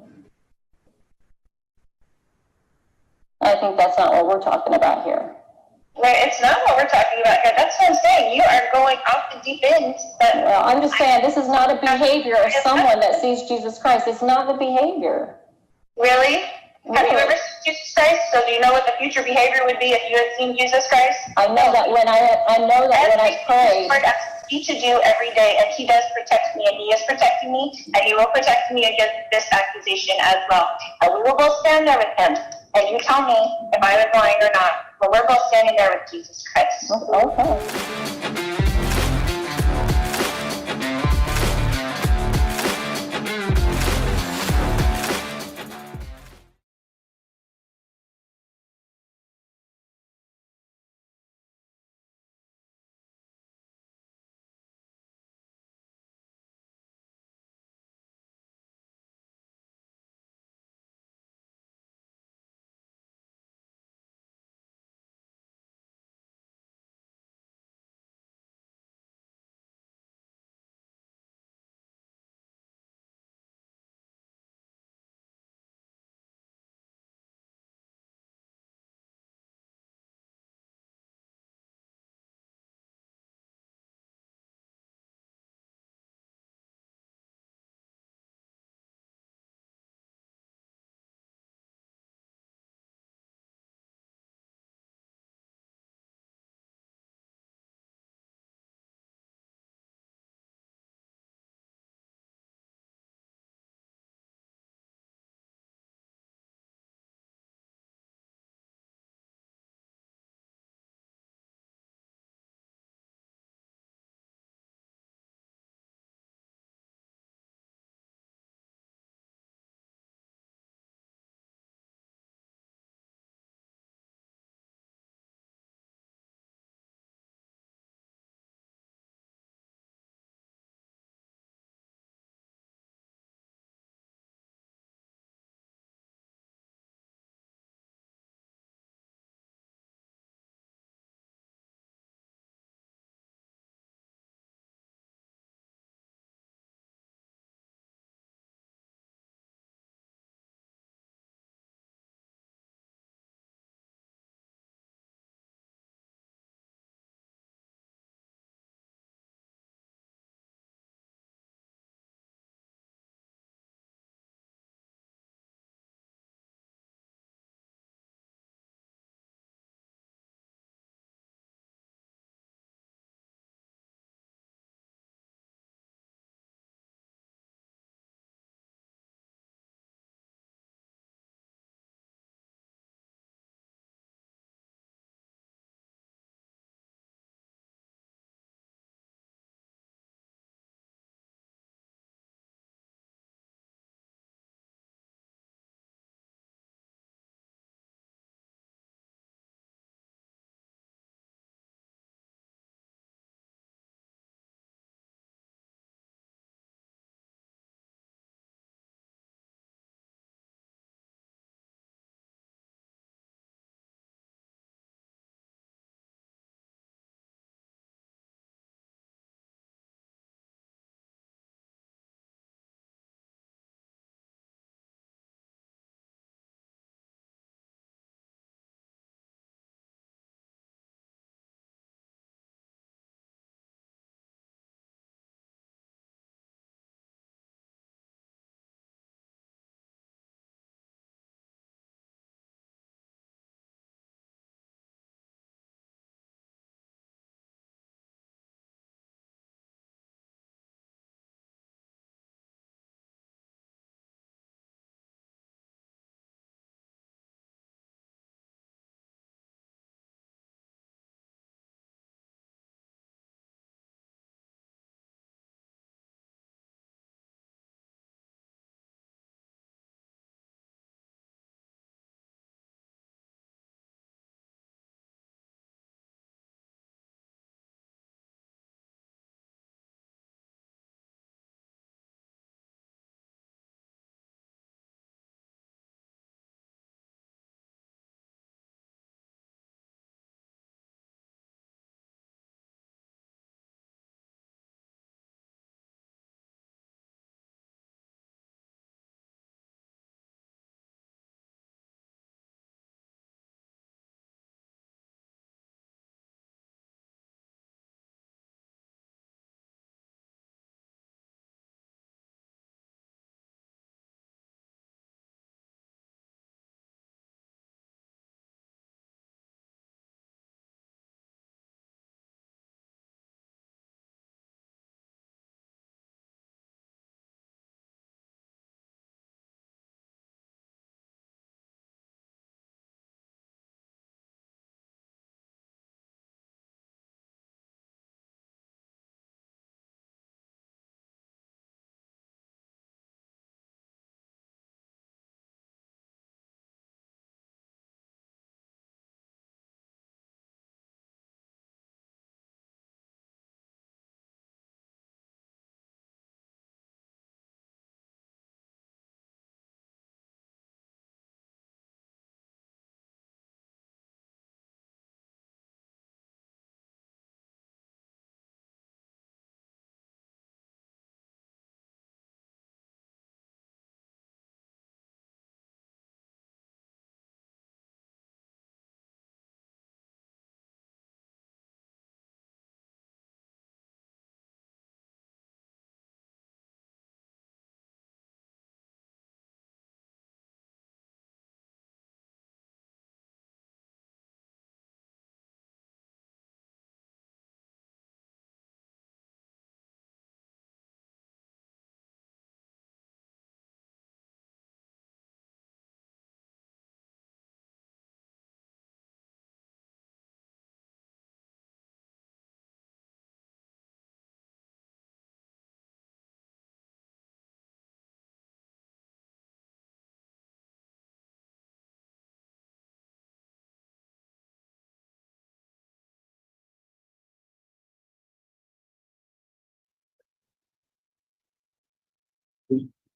I think that's not what we're talking about here. Well, it's not what we're talking about here. That's what I'm saying. You are going off the deep end. Well, I'm just saying this is not a behavior of someone that sees Jesus Christ. It's not the behavior. Really? Have you ever seen Jesus Christ? So do you know what the future behavior would be if you had seen Jesus Christ? I know that when I prayed. Lord asks me to do every day, and he does protect me, and he is protecting me, and he will protect me against this accusation as well. And we will both stand there with him. And you tell me if I was lying or not, but we're both standing there with Jesus Christ. Okay.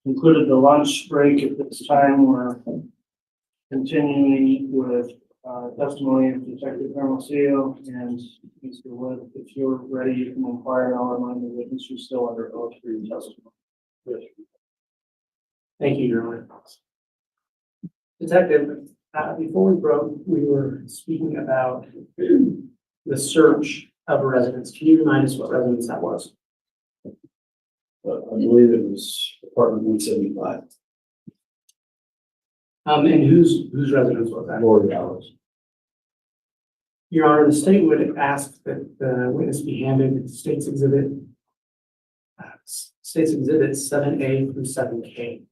Concluded the lunch break at this time. We're continuing with testimony of Detective Hermosillo and Mr. Wood. If you're ready, you can inquire, and I'll remind the witness you're still under oath for your testimony. Thank you, Your Honor. Detective, before we broke, we were speaking about the search of a residence. Can you remind us what residence that was? I believe it was apartment 175. And whose residence was that? Lori Ballows. Your Honor, the state would ask that the witness be handed State's Exhibit 7A through 7K.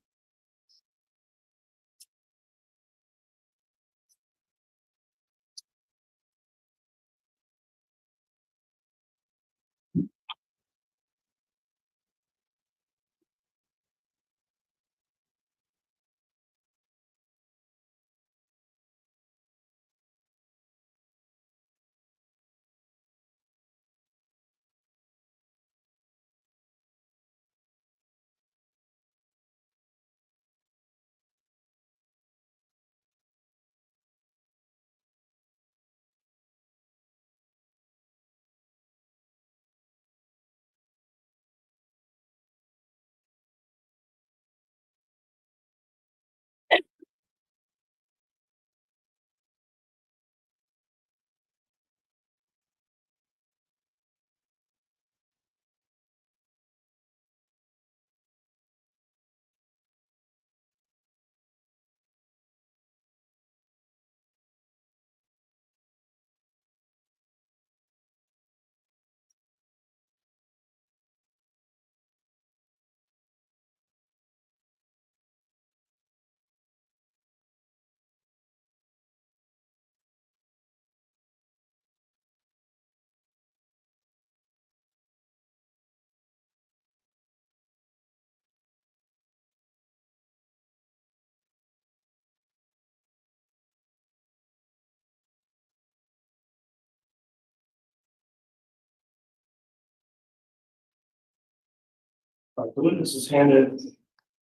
The witness is handed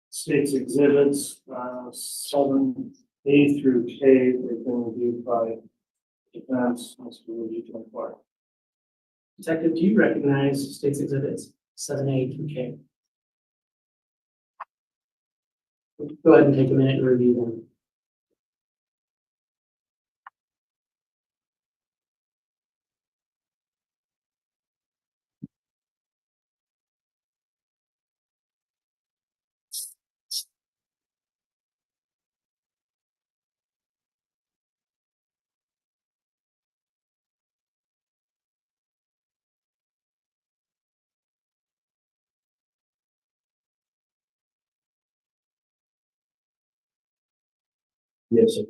State's Exhibits 7A through K. They've been reviewed by defense. Mr. Wood, you can inquire. Detective, do you recognize State's Exhibits 7A through K? Go ahead and take a minute and review them. Yes, sir.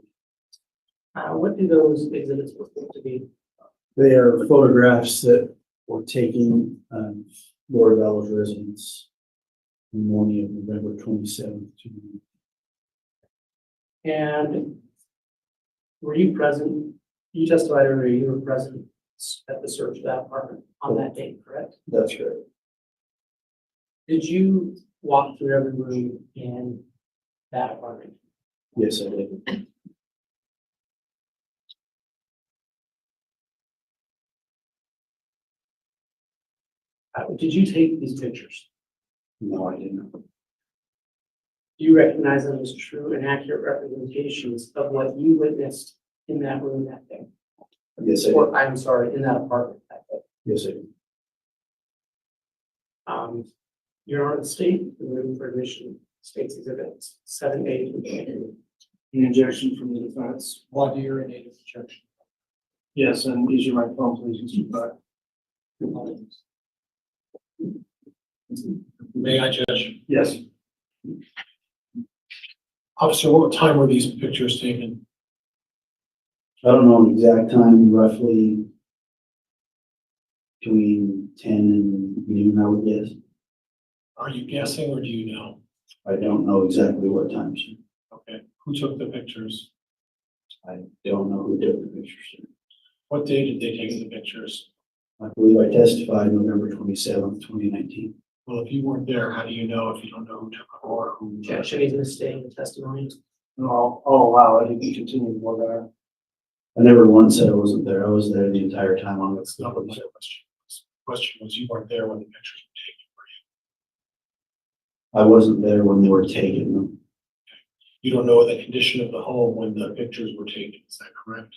What do those exhibits purport to be? They are photographs that were taken of Lori Ballows' residence in the morning of November 27th. And were you present? You testified earlier you were present at the search of that apartment on that date, correct? That's right. Did you walk through every room in that apartment? Yes, I did. Did you take these pictures? No, I didn't. Do you recognize them as true and accurate representations of what you witnessed in that room that day? Yes, I did. Or, I'm sorry, in that apartment that day? Yes, I did. Your Honor, the state, the room for admission, State's Exhibits 7A through K. The injection from the defense. Why do you urinate at the church? Yes, and use your microphone, please, Mr. Clark. May I, Judge? Yes. Officer, what time were these pictures taken? I don't know the exact time, roughly between 10 and noon, I would guess. Are you guessing or do you know? I don't know exactly what time, sir. Okay, who took the pictures? I don't know who took the pictures, sir. What day did they take the pictures? I believe I testified November 27th, 2019. Well, if you weren't there, how do you know if you don't know who took it or who? Objection is a stay in the testimony. And I'll allow it, you can continue for that. I never once said I wasn't there. I was there the entire time on That's not what my question was. Question was, you weren't there when the pictures were taken, were I wasn't there when they were taking them. you? You don't know the condition of the home when the pictures were taken, is that correct?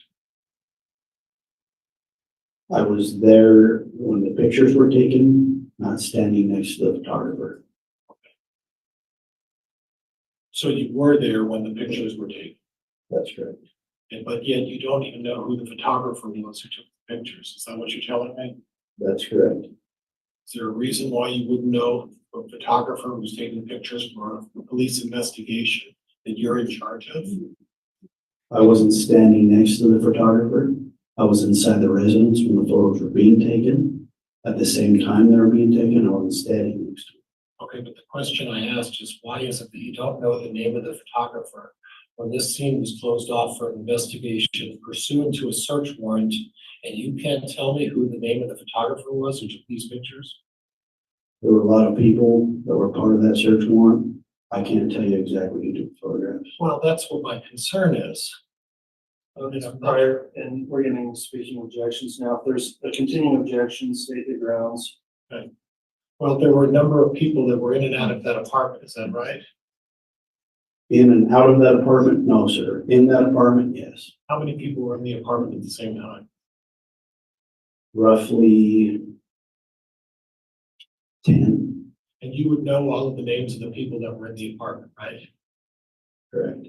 I was there when the pictures were taken, not standing next to the photographer. So you were there when the pictures were taken, That's correct. but yet you don't even know who the photographer was who took the pictures. Is that what you're telling me? That's correct. Is there a reason why you wouldn't know a photographer who's taking pictures for a police investigation that you're in charge of? I wasn't standing next to the photographer. I was inside the residence when the photos were being taken. At the same time they were being taken, I wasn't standing next to him. Okay, but the question I asked is why is it that you don't know the name of the photographer when this scene was closed off for an investigation pursuant to a search warrant, and you can't tell me who the name of the photographer was who took these pictures? There were a lot of people that were part of that search warrant. I can't tell you exactly who took the photographs. Well, that's what my concern is. Prior, and we're getting speaking objections now. If there's a continuing objection, state the grounds. Well, there were a number of people that were in and out of that apartment, is that right? In and out of that apartment? No, sir. In that apartment, yes. How many people were in the apartment at the same time? Roughly 10. And you would know all of the names of the people that were in the apartment, right? Correct.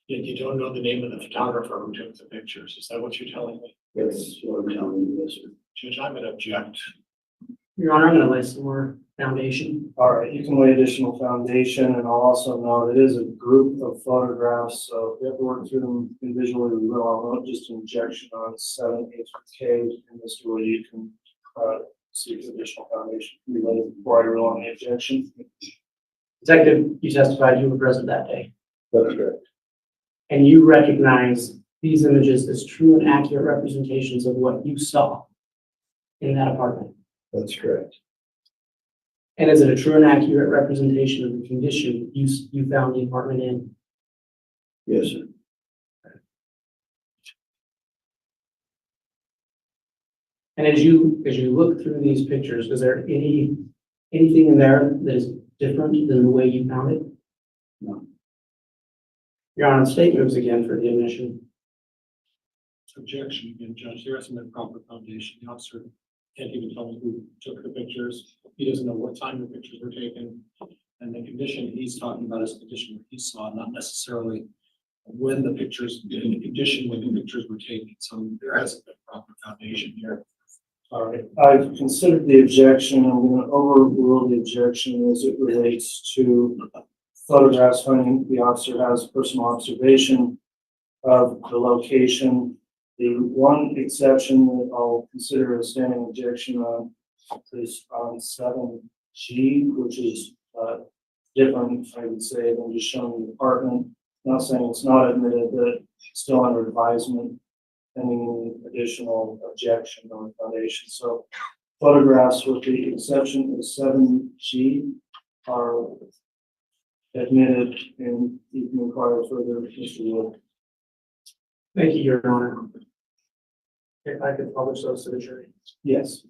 Yet you don't know the name of the photographer who took the pictures. Is that what you're telling me? That's what I'm telling you, yes, sir. Judge, I'm gonna object. Your Honor, I'm gonna lay some more foundation. All right, you can lay additional foundation, and I'll also note it is a group of photographs, so if you have to work through them individually, we will. I'll note just an objection on 7H K, and Mr. Wood, you can seek additional foundation related before I rule on the objection. Detective, you testified you were present that day, That's correct. and you recognize these images as true and accurate representations of what you saw in that apartment. That's correct. And is it a true and accurate representation of the condition you found the apartment in? Yes, sir. And as you look through these pictures, is there anything in there that is different than the way you found it? No. Your Honor, the state moves again for the admission. Objection again, Judge. There isn't a proper foundation. The officer can't even tell me who took the pictures. He doesn't know what time the pictures were taken. And the condition he's talking about is the condition that he saw, not necessarily when the pictures, in the condition when the pictures were taken. So there hasn't been proper foundation here. All right, I've considered the objection. I'm going to overrule the objection as it relates to photographs finding the officer has personal observation of the location. The one exception that I'll consider a standing objection on is on 7G, which is different, I would say, than just showing the apartment. Not saying it's not admitted, but still under advisement, pending additional objection on foundation. So photographs with the exception of 7G are admitted, and you can inquire further, Mr. Wood. Thank you, Your Honor. If I could publish those to the jury. Yes.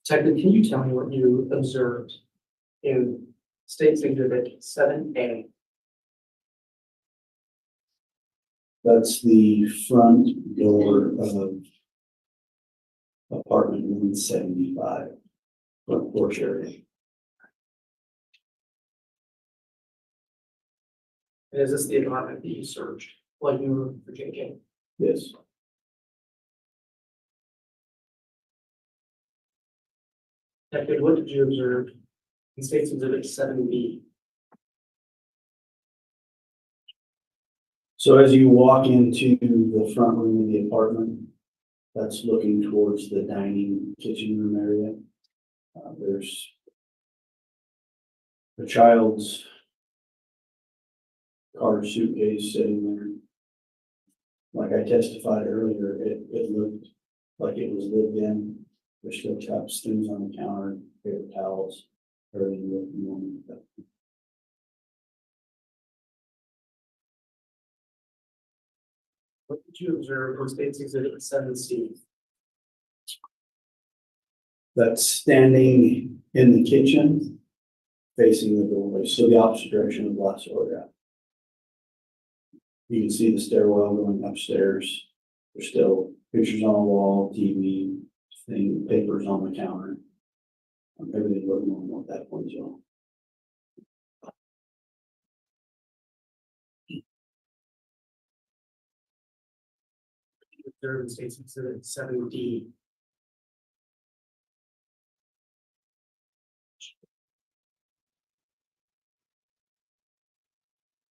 Detective, can you tell me what you observed in State's Exhibit 7A? That's the front door of apartment 175, front porch area. And is this the apartment that you searched while you were for JK? Yes. Detective, what did you observe in State's Exhibit 7B? So as you walk into the front room of the apartment, That's looking towards the dining kitchen room area. There's a child's car suitcase sitting there. Like I testified earlier, it looked like it was lived in. There's still cups, things on the counter, paper towels, everything looked normal. What did you observe on State's Exhibit 7C? That's standing in the kitchen, facing the doorway, so the opposite direction of Glass Orga. You can see the stairwell going upstairs. There's still pictures on the wall, TV, papers on the counter. Everything looked normal at that point as well. Observe in State's Exhibit 7D.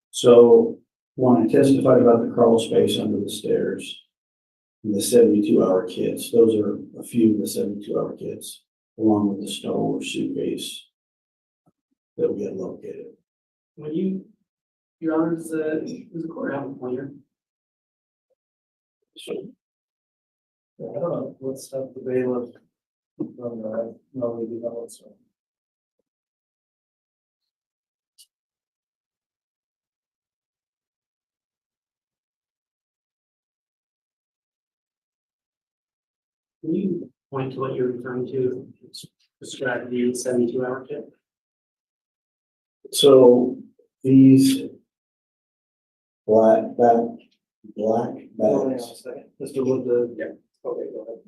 So when I testified about the crawl space under the stairs, and the 72-hour kits, those are a few of the 72-hour kits, along with the Star Wars suitcase that we had located. When you, Your Honor, does the court have a pointer? Yeah, I don't know, let's have the bailiff from the, no, we do not, so. Can you point to what you're referring to, describe the 72-hour kit? So these black Hold on a bags, second, Mr. Wood, yeah, okay, go ahead.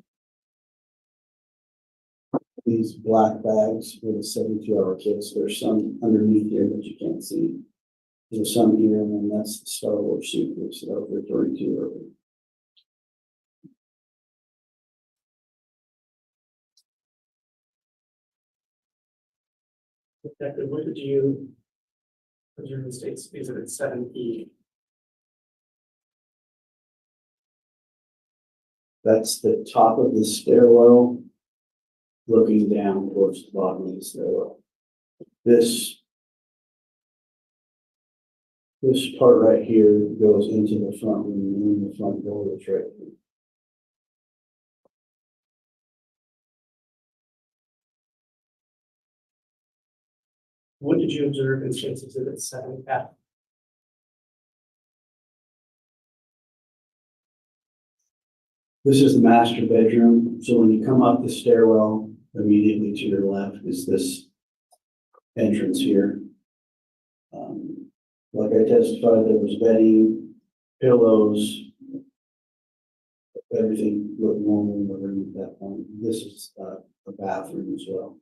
these black bags with the 72-hour kits, there's some underneath here that you can't see. There's some here, and then that's the Star Wars suitcase that I was referring to earlier. Detective, what did you observe in State's Exhibit 7E? That's the top of the stairwell, looking down towards the bottom of the stairwell. This part right here goes into the front room, and the front door is right here. What did you observe in State's Exhibit 7F? This is the master bedroom. So when you come up the stairwell, immediately to your left is this entrance here. Like I testified, there was bedding, pillows, everything looked normal in the room at that point. This is a bathroom as well.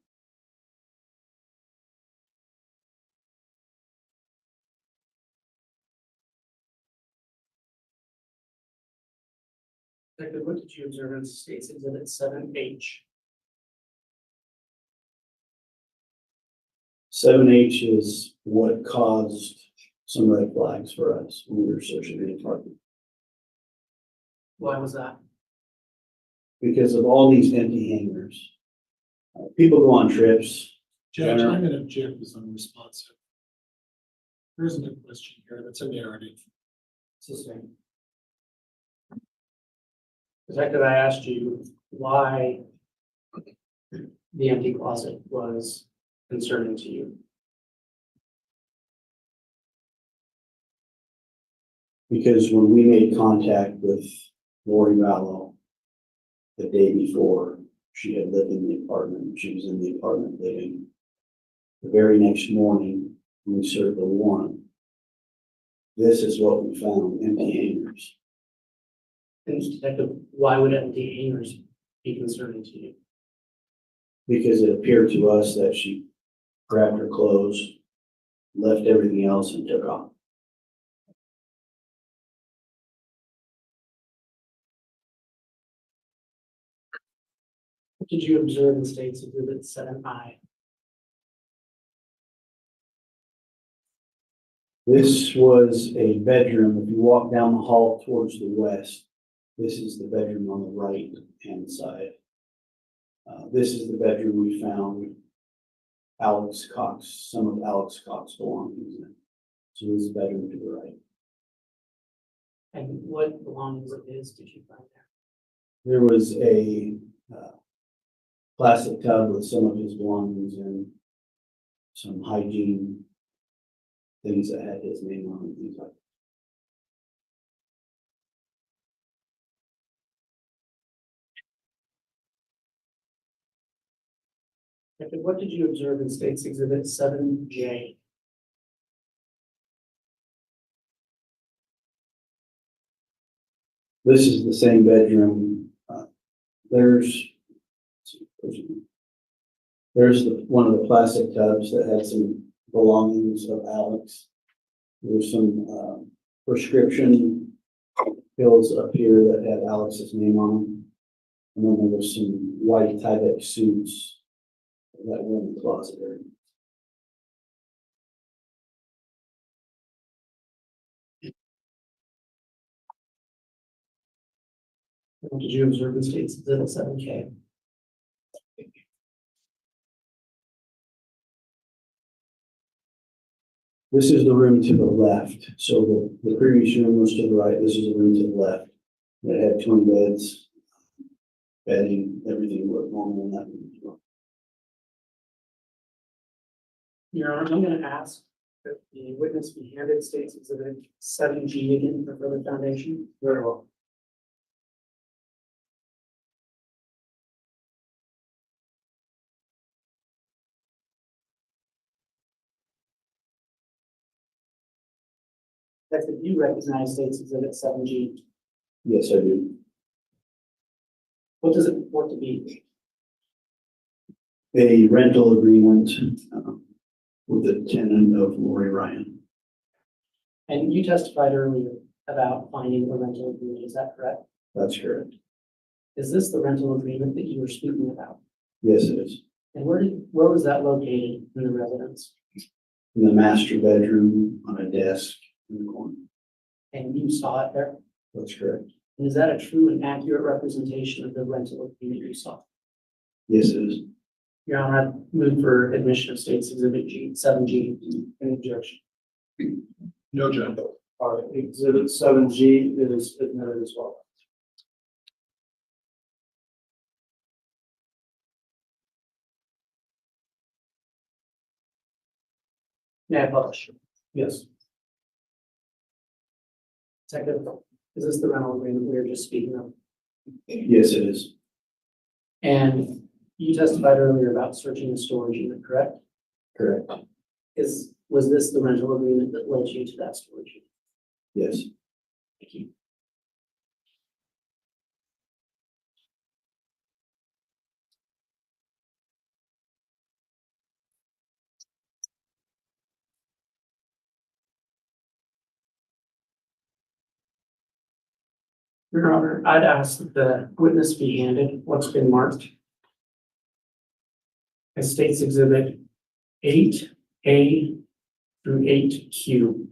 Detective, what did you observe in State's Exhibit 7H? 7H is what caused some red flags for us when we were searching the apartment. Why was that? Because of all these empty hangers. People go on trips. Judge, I'm going to object as unresponsive. There isn't a question here, that's a narrative. It's the same. Detective, I asked you why the empty closet was concerning to you. Because when we made contact with Lori Vallow the day before, she had lived in the apartment. She was in the apartment living. The very next morning, when we served the warrant, this is what we found, empty hangers. And Detective, why would empty hangers be concerning to you? Because it appeared to us that she grabbed her clothes, left everything else, and took off. What did you observe in State's Exhibit 7I? This was a bedroom. If you walk down the hall towards the west, This is the bedroom on the right hand side. This is the bedroom we found some of Alex Cox's belongings in. So this is the bedroom to the right. And what belongings of his did you find there? There was a plastic tub with some of his belongings in, some hygiene things that had his name on them, things like that. What did you observe in State's Exhibit 7J? This is the same bedroom. There's one of the plastic tubs that had some belongings of Alex. There's some prescription pills up here that had Alex's name on them. And then there was some white Tyvek suits that were in the closet area. What did you observe in State's Exhibit 7K? This is the room to the left. So the previous room was to the right. This is the room to the left. It had twin beds, bedding, everything looked normal in that room as well. Your Honor, I'm going to ask that the witness be handed State's Exhibit 7G again for further foundation. Very well. That's if you recognize State's Exhibit 7G. Yes, I do. What does it purport to be? A rental agreement with the tenant of Lori Ryan. And you testified earlier about finding a rental agreement, is that correct? That's correct. Is this the rental agreement that you were speaking about? Yes, it is. And where was that located in the residence? In the master bedroom on a desk in the corner. And you saw it there? That's correct. And is that a true and accurate representation of the rental agreement you saw? Yes, it is. Your Honor, I move for admission of State's Exhibit G, 7G. Any objection? No, John. All right, Exhibit 7G is admitted as well. May I publish? Yes. Second, is this the rental agreement we were just speaking of? Yes, it is. And you testified earlier about searching the storage unit, correct? Correct. Was this the rental agreement that led you to that storage unit? Yes. Thank you. Your Honor, I'd ask that the witness be handed what's been marked as State's Exhibit 8A through 8Q.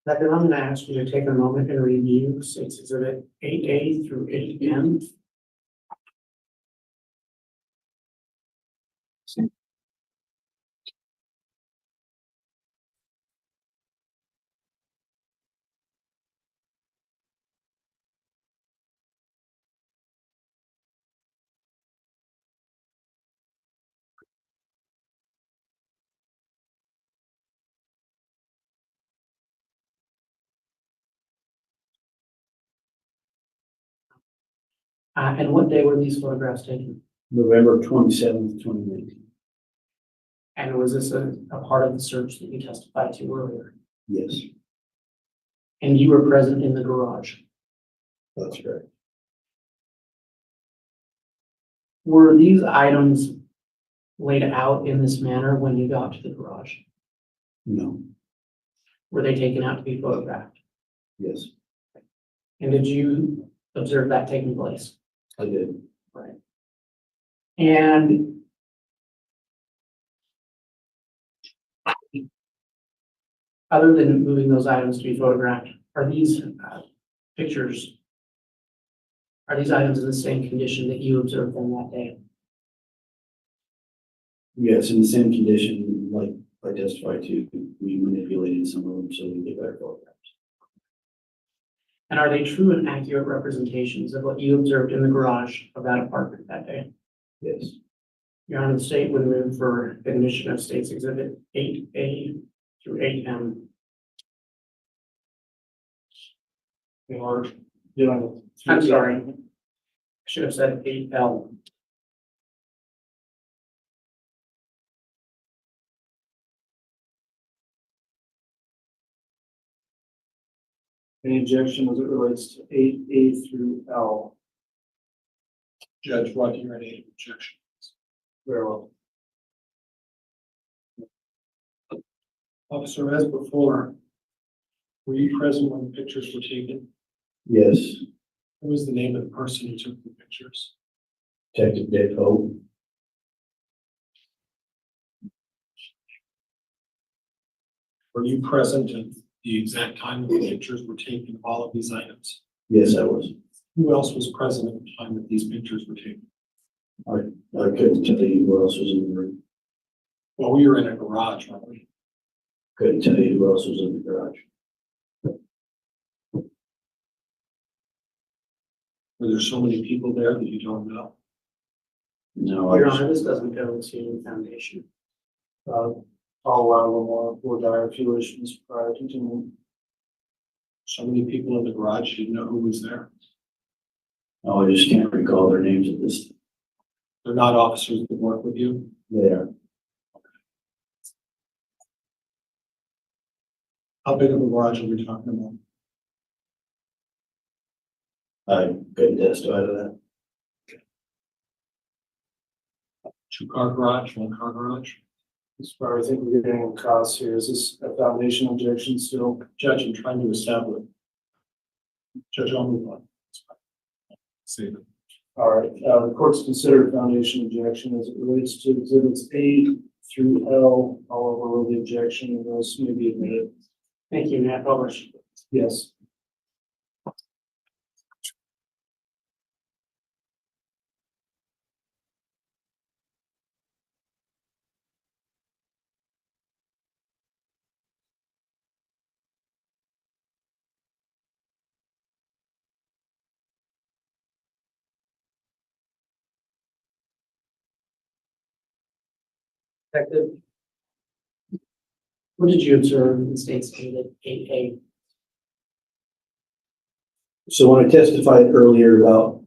Second, I'm gonna ask you to take a moment and review State's Exhibit 8A through 8M. And what day were these photographs taken? November 27th, 2019. And was this a part of the search that you testified to earlier? Yes, And you were present in the garage? that's correct. Were these items laid out in this manner when you got to the garage? No, Were they taken out to be photographed? yes, And did you observe that taking place? I did. Right. And other than moving those items to be photographed, are these pictures, are these items in the same condition that you observed them that day? Yes, in the same condition, like I testified to, we manipulated some of them so we get better photographs. And are they true and accurate representations of what you observed in the garage of that apartment that day? Yes, Your Honor, the state would move for admission of State's Exhibit 8A through 8M. Or, you know. I'm sorry. I should have said 8L. Any objection as it relates to 8A through L? Judge, what do you any objection? Very well. Officer, as before, were you present when the pictures were taken? yes, What was the name of the person who took the pictures? Detective Daybell. Were you present at the exact time that the pictures were taken of all of these items? Yes, I was. Who else was present at the time that these pictures were taken? I couldn't tell you who else was in the room. Well, we were in a garage, weren't we? Couldn't tell you who else was in the garage. Were there so many people there that you don't know? No, Your Honor, this doesn't go to foundation. I'll allow one more for dire few issues prior to continuing. So many people in the garage, you didn't know who was there? Oh, I just can't recall their names at this. They're not officers that work with you? They are. How big of a garage are we talking about? I couldn't testify to that. 2-car garage, 1-car garage? As far as I think we're getting costs here, is this a foundation objection still? Judge, I'm trying to establish. Judge, I'll move on. Save it. All right, the court's considered foundation objection as it relates to exhibits A through L. I'll overrule the objection and those may be admitted. Thank you, Matt Publish. Yes. Detective, what did you observe in State's Exhibit 8A? So when I testified earlier about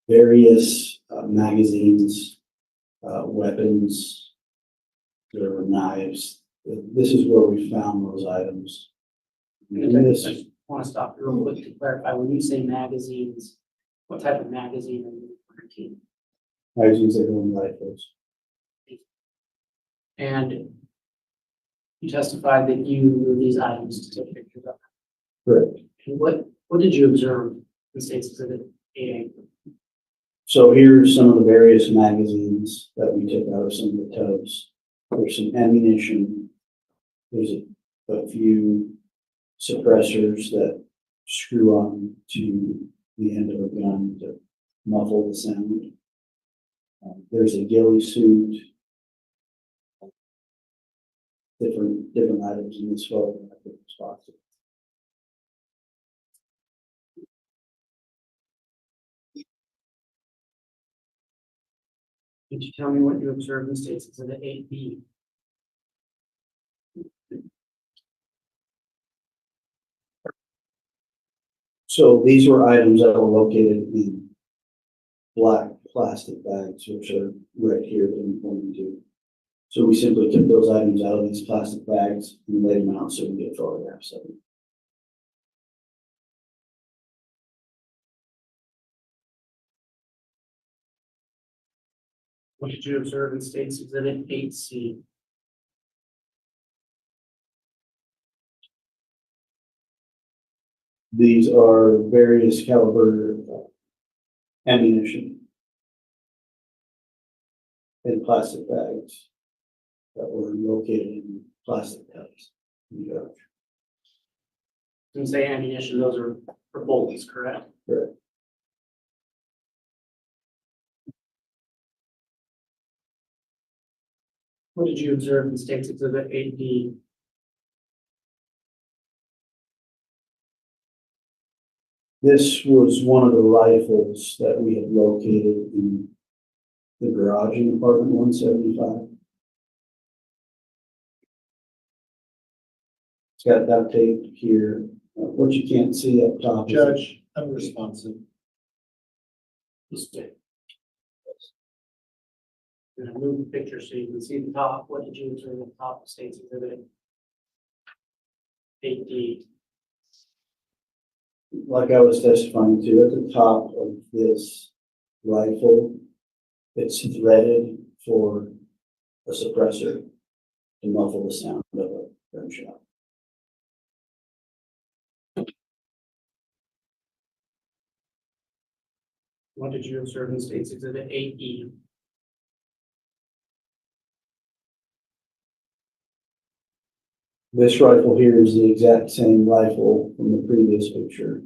various magazines, weapons, there were knives, this is where we found those items. And this I want to stop you real quick to clarify. When you say magazines, what type of magazine are you referring to? magazines that go in rifles. And you testified that you moved these items to take pictures of. Correct. And what did you observe in State's Exhibit 8A? So here's some of the various magazines that we took out of some of the tubs. There's some ammunition. There's a few suppressors that screw on to the end of a gun to muffle the sound. There's a ghillie suit. Different items in this photo. Different spots. Could you tell me what you observed in States Exhibit 8B? So these were items that were located in black plastic bags, which are right here that I'm pointing to. So we simply took those items out of these plastic bags and laid them out so we get photographs of them. What did you observe in States Exhibit 8C? These are various caliber ammunition in plastic bags that were located in plastic tubs. When you say ammunition, those are for bullets, correct? Correct. What did you observe in States Exhibit 8D? This was one of the rifles that we had located in the garage in apartment 175. It's got duct tape here. What you can't see up top. Judge, unresponsive. I'm gonna move the picture so you can see the top. What did you observe at the top of States Exhibit 8D? Like I was testifying to, at the top of this rifle, it's threaded for a suppressor to muffle the sound of a gunshot. What did you observe in States Exhibit 8E? This rifle here is the exact same rifle from the previous picture.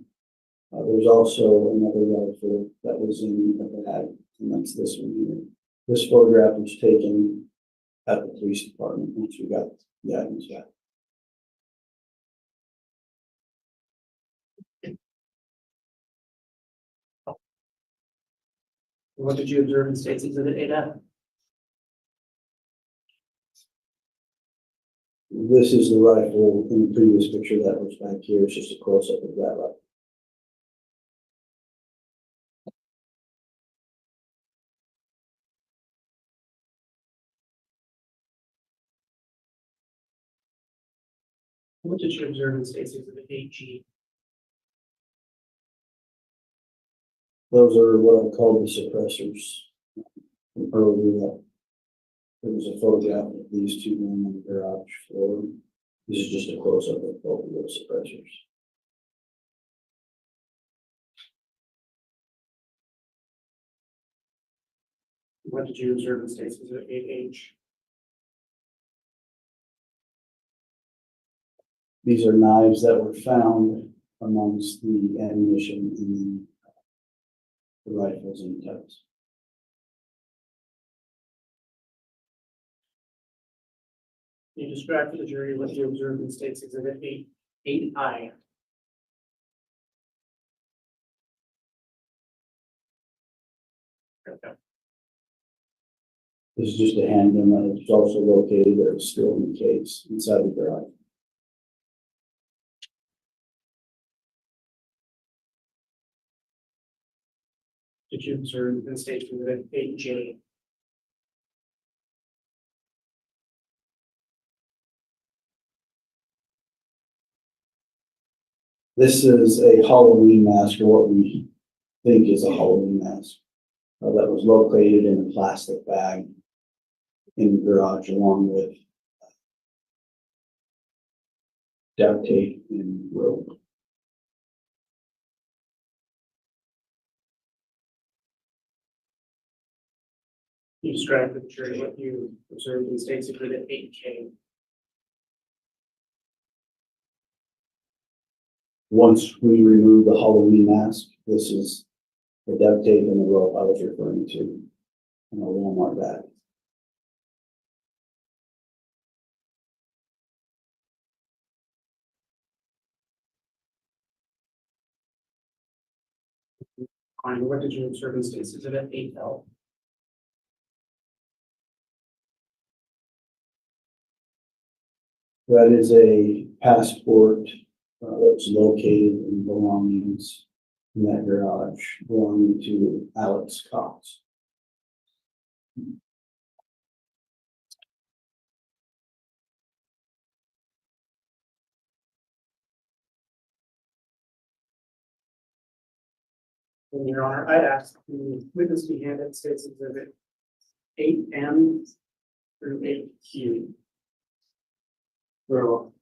There's also another rifle that was in the bag, and that's this one here. This photograph was taken at the police department once we got the items back. What did you observe in States Exhibit 8F? This is the rifle in the previous picture that was back here. It's just a close-up of that rifle. What did you observe in States Exhibit 8G? Those are what I call the suppressors. From earlier that there was a photograph of these two men on the garage floor. This is just a close-up of both of those suppressors. What did you observe in States Exhibit 8H? These are knives that were found amongst the ammunition in the rifles and tubs. You described to the jury what you observed in States Exhibit 8I. Okay. This is just a handgun that was also located that was still in the case inside the garage. Did you observe in States Exhibit 8J? This is a Halloween mask, or what we think is a Halloween mask, that was located in a plastic bag in the garage along with duct tape and rope. You described to the jury what you observed in States Exhibit 8K. Once we remove the Halloween mask, this is the duct tape and the rope I was referring to in a Walmart bag. Fine, what did you observe in States Exhibit 8L? That is a passport that's located in belongings in that garage belonging to Alex Cox. And Your Honor, I'd ask the witness be handed States Exhibit 8M through 8Q. Very well.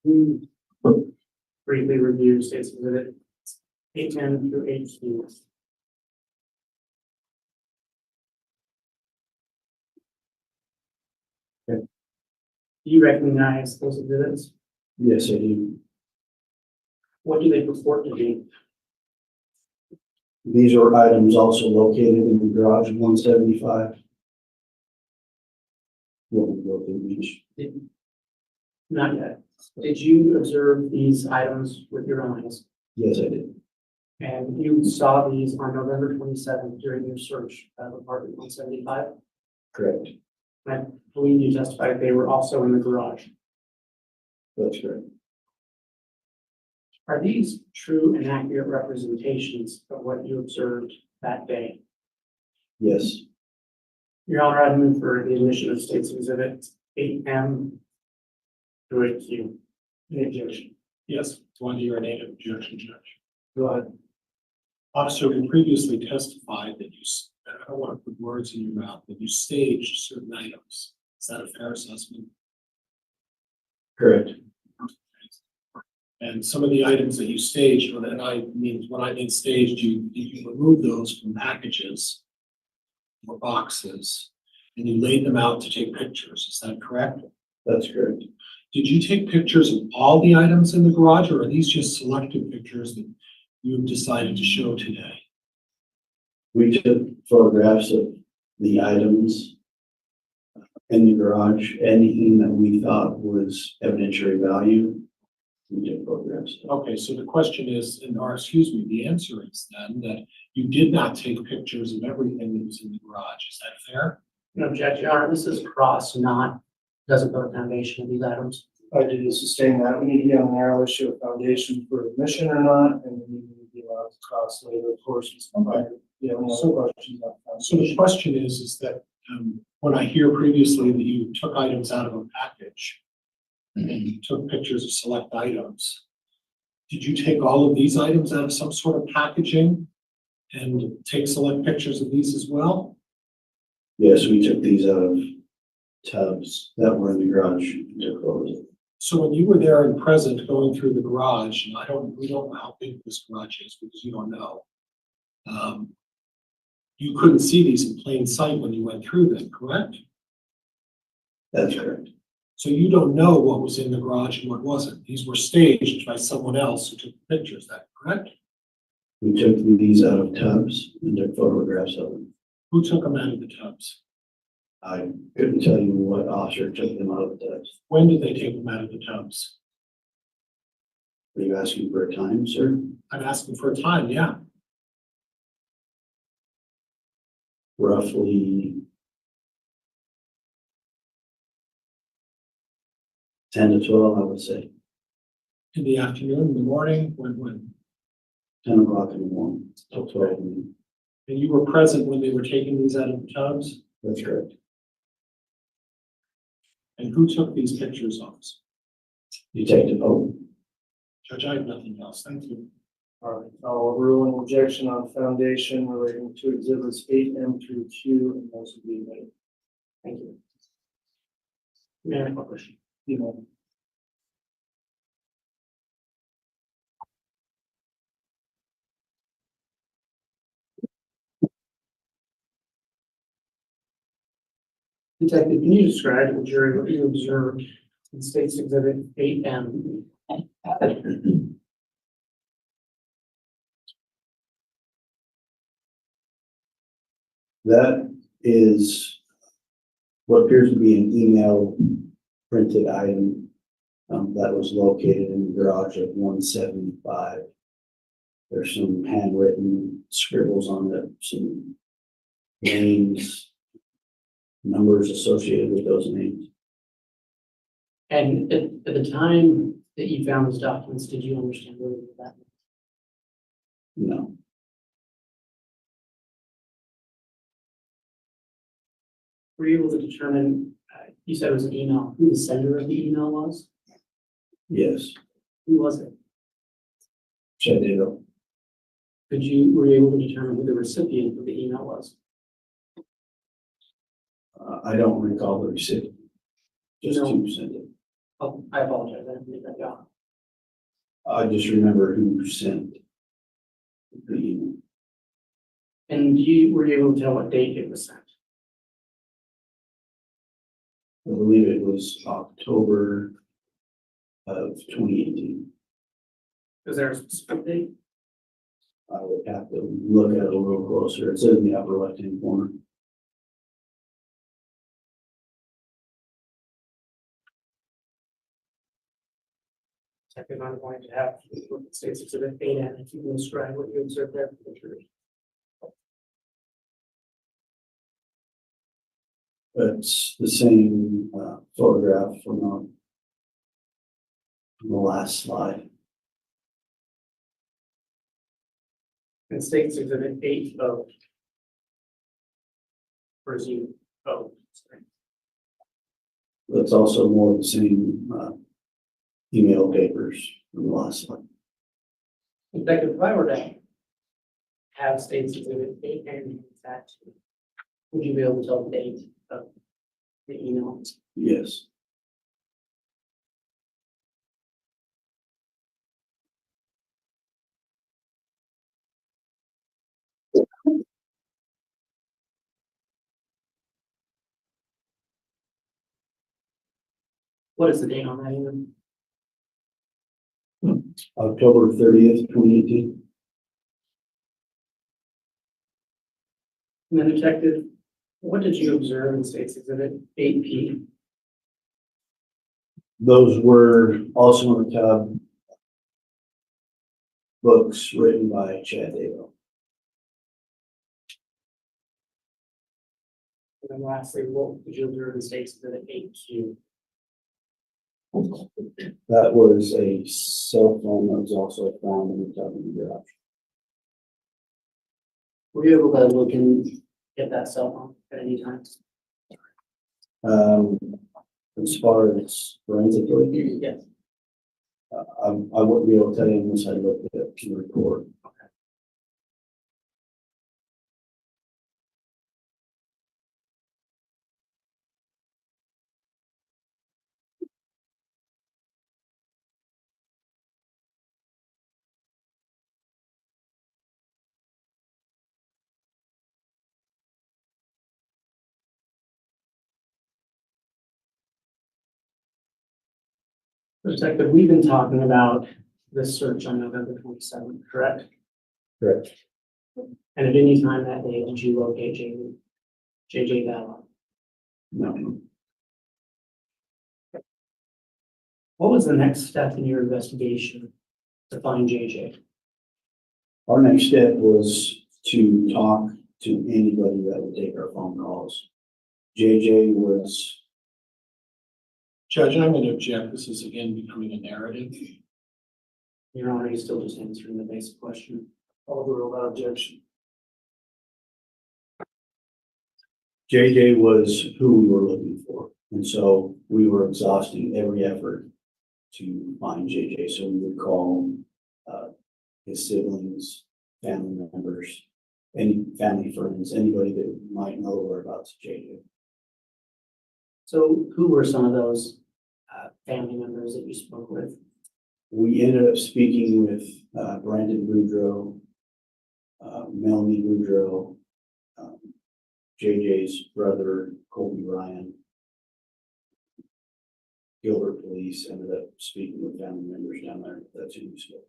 We briefly review States Exhibit 810 through 8Q. Okay. Do you recognize those exhibits? Yes, I do. What do they purport to be? These are items also located in the garage 175. What we go through each. Not yet. Did you observe these items with your own eyes? Yes, I did. And you saw these on November 27th during your search of apartment 175? Correct. I believe you testified they were also in the garage. That's correct. Are these true and accurate representations of what you observed that day? Yes. Your Honor, I move for the admission of States Exhibit 8M through 8Q. Any objection? Yes, to under your native objection, Judge. Go ahead. Officer, you previously testified that I don't want to put words in your mouth, that you staged certain items. Is that a fair assessment? Correct. And some of the items that you staged, when I mean staged, you remove those from packages or boxes, and you laid them out to take pictures. Is that correct? That's correct. Did you take pictures of all the items in the garage, or are these just selected pictures that you've decided to show today? We took photographs of the items in the garage, anything that we thought was evidentiary value. We took photographs. Okay, so the question is, the answer is then that you did not take pictures of everything that was in the garage. Is that fair? No objection, Your Honor. This is cross, doesn't put a foundation of these items. I do sustain that. We need to be on a narrow issue of foundation for admission or not, and we need to be allowed to cross later, of course. Yeah, no questions about that. So the question is that when I hear previously that you took items out of a package and you took pictures of select items, did you take all of these items out of some sort of packaging and take select pictures of these as well? Yes, we took these out of tubs that were in the garage and took photos. So when you were there and present going through the garage, and we don't know how big this garage is because you don't know. You couldn't see these in plain sight when you went through them, correct? That's correct. So you don't know what was in the garage and what wasn't. These were staged by someone else who took pictures, is that correct? We took these out of tubs and took photographs of them. Who took them out of the tubs? I couldn't tell you what officer took them out of the tubs. When did they take them out of the tubs? Are you asking for a time, sir? I'm asking for a time, yeah. Roughly 10 to 12, I would say. In the afternoon, in the morning, when? 10 o'clock in the morning till 12 noon. And you were present when they were taking these out of the tubs? That's correct. And who took these pictures of us? Detective Hope. Judge, I have nothing else. Thank you. All right, I'll rule an objection on foundation relating to exhibits 8M through Q, and those will be made. Thank you. May I have a question? You know, Detective, can you describe to the jury what you observed in State's Exhibit 8M? That is what appears to be an email printed item that was located in the garage of 175. There's some handwritten scribbles on it, some names, numbers associated with those names. And at the time that you found those documents, did you understand what that meant? No, Were you able to determine, you said it was an email, who the sender of the email was? yes, Who was it? Daybell. Were you able to determine who the recipient of the email was? I don't recall the recipient. Just No. who sent it. Oh, I apologize, I didn't get that down. I just remember who sent the email. And were you able to tell what date it was sent? I believe it was October of 2018. Was there a specific date? I would have to look at it a little closer. It's in the upper left-hand corner. Second, I'm going to have look at State's Exhibit 8M, if you can describe what you observed there for the jury. It's the same photograph from the last slide. And State's Exhibit 8O. Presume, oh, sorry. That's also more of the same email papers from the last slide. In fact, if I were to have State's Exhibit 8M attached, would you be able to tell the date of the email? Yes. What is the date on that email? October 30th, 2018. And then Detective, what did you observe in State's Exhibit 8P? Those were also in the tub books written by Chad Daybell. And then lastly, what did you observe in State's Exhibit 8Q? That was a cell phone that was also found in the tub in the garage. Were you able to look and get that cell phone at any time? As far as forensically, Yes. I wouldn't be able to tell you unless I looked at the report. Detective, we've been talking about this search on November 27th, correct? Correct. And at any time that day, did you locate JJ Bell? No. What was the next step in your investigation to find JJ? Our next step was to talk to anybody that would take our phone calls. JJ was, Judge, I'm going to object. This is again becoming a narrative. Your Honor, he's still just answering the basic question. Overruled without objection. JJ was who we were looking for. And so we were exhausting every effort to find JJ. So we would call his siblings, family members, any family friends, anybody that might know whereabouts of JJ. So who were some of those family members that you spoke with? We ended up speaking with Brandon Boudreaux, Melanie Boudreaux, JJ's brother, Colby Ryan. Gilbert Police ended up speaking with family members down there. That's who we spoke.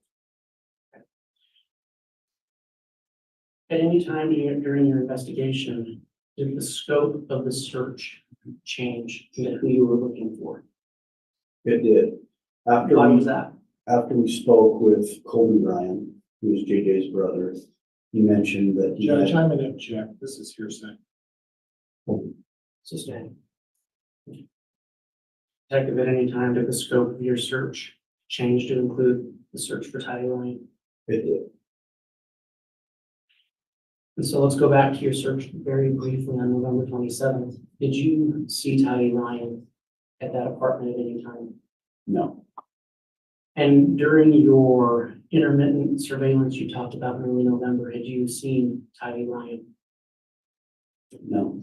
At any time during your investigation, did the scope of the search change to who you were looking for? It did. Why was that? After we spoke with Colby Ryan, who is JJ's brother, he mentioned that he Judge, had, I'm going to object. This is hearsay. Sustained. Detective, at any time did the scope of your search change to include the search for Tylee Ryan? it did. And so let's go back to your search very briefly on November 27th. Did you see Tylee Ryan at that apartment at any time? No, And during your intermittent surveillance you talked about in early November, had you seen Tylee Ryan? no,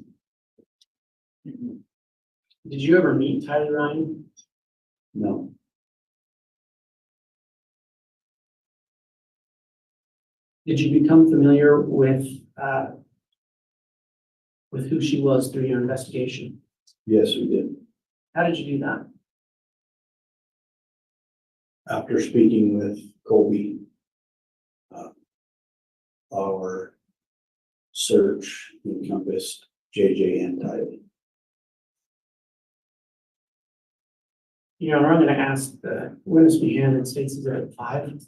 Did you ever meet Tylee Ryan? no, Did you become familiar with who she was through your investigation? yes, we did. How did you do that? After speaking with Colby, our search encompassed JJ and Tylee. Your Honor, I'm going to ask the witness be handed states Exhibit 5.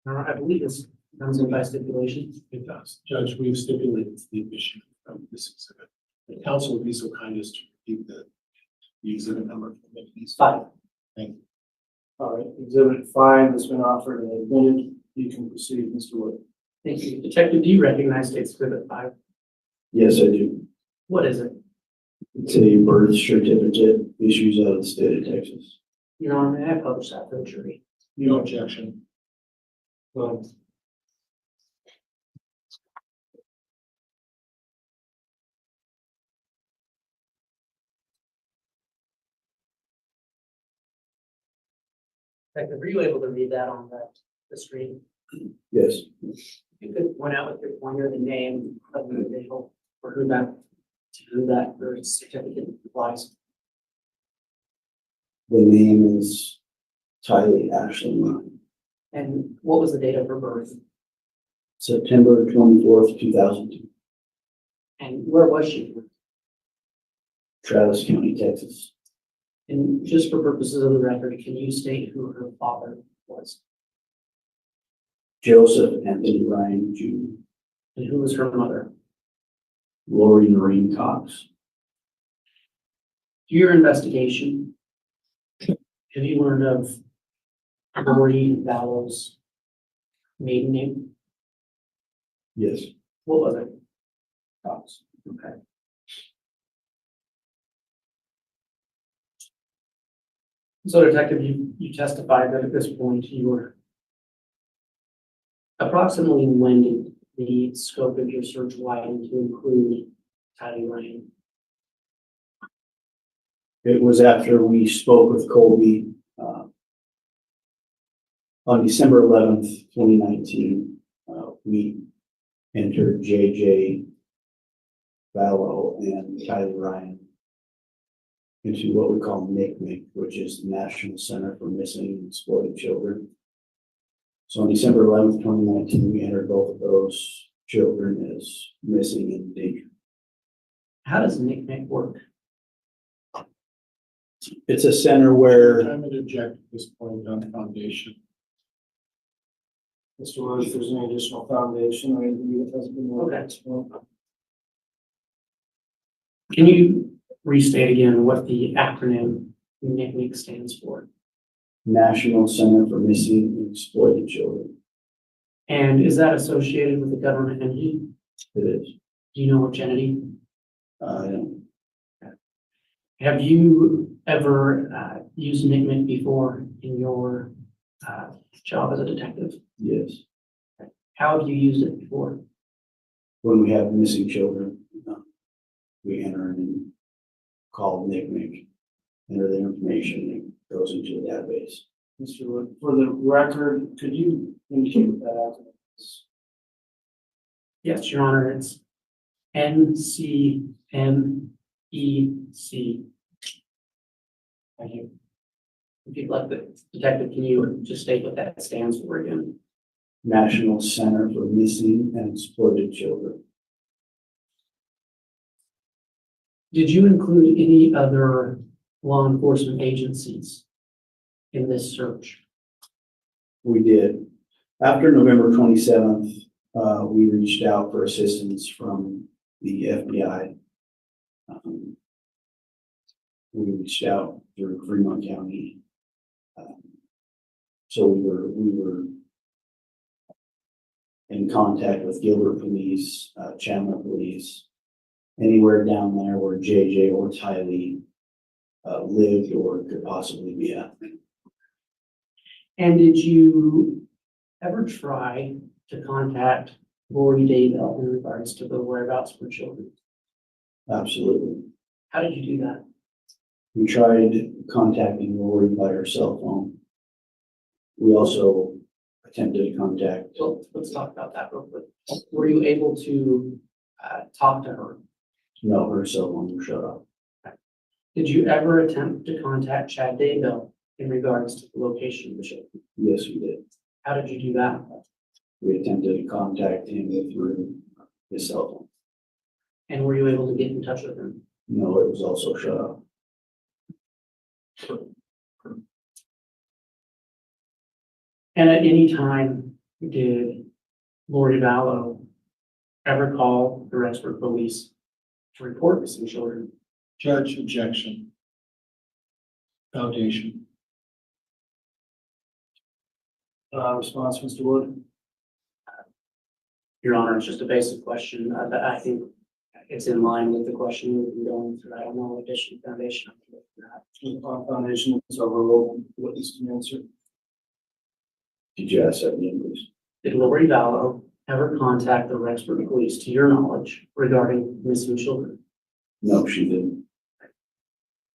I believe this comes in by stipulation. It does. Judge, we've stipulated the admission from this exhibit. The council would be so kind as to repeat the exhibit number. It's 5. Thank you. All right, exhibit 5 has been offered and admitted. You can proceed, Mr. Wood. Thank you. Detective, do you recognize states Exhibit 5? Yes, I do. What is it? It's a birth certificate issues out of the state of Texas. Your Honor, may I publish that for the jury? No objection. Well, Detective, were you able to read that on the screen? Yes, You could point out with your pointer the name of the individual or who that birth certificate applies. the name is Tylee Ashley Ryan. And what was the date of her birth? September 24th, 2002, And where was she? Travis County, Texas. And just for purposes of the record, can you state who her father was? Joseph Anthony Ryan Jr., And who was her mother? Lori Noreen Cox. Through your investigation, have you learned of Lori Vallow's maiden name? Yes, What was it? Cox. Okay. So Detective, you testified that at this point you were approximately when did the scope of your search widen to include Tylee Ryan? It was after we spoke with Colby, on December 11th, 2019, we entered JJ Vallow and Kylie Ryan into what we call NCMEC, which is the National Center for Missing and Exploited Children. So on December 11th, 2019, we entered both of those children as missing and endangered. How does NCMEC work? It's a center where I'm going to object at this point on foundation. Mr. Wood, if there's any additional foundation or anything that has been. Okay. Can you restate again what the acronym NCMEC stands for? National Center for Missing and Exploited Children. And is that associated with the government entity? It is. Do you know which entity? I don't. Have you ever used NCMEC before in your job as a detective? Yes. How have you used it before? When we have missing children, we enter and call NCMEC, enter the information that goes into the database. Mr. Wood, for the record, could you indicate what that acronym is? Yes, Your Honor, it's NCMEC. Thank you. If you'd like the detective, can you just state what that stands for again? National Center for Missing and Exploited Children. Did you include any other law enforcement agencies in this search? We did. After November 27th, we reached out for assistance from the FBI. We reached out through Fremont County. So we were in contact with Gilbert Police, Chandler Police, anywhere down there where JJ or Tylee lived or could possibly be at. And did you ever try to contact Lori Daybell in regards to the whereabouts for children? Absolutely. How did you do that? We tried contacting Lori by her cell phone. We also attempted to contact. Well, let's talk about that real quick. Were you able to talk to her? No, her cell phone was shut off. Did you ever attempt to contact Chad Daybell in regards to the location of the children? Yes, we did. How did you do that? We attempted to contact him through his cell phone. And were you able to get in touch with him? No, it was also shut off. And at any time, did Lori Vallow ever call the Rexburg police to report missing children? Judge, objection. Foundation. Response, Mr. Wood? Your Honor, it's just a basic question. I think it's in line with the question we've been going through. I don't know additional foundation. On foundation, it's overruled. What is the answer? Did you ask that again, please? Did Lori Vallow ever contact the Rexburg police, to your knowledge, regarding missing children? No, she didn't.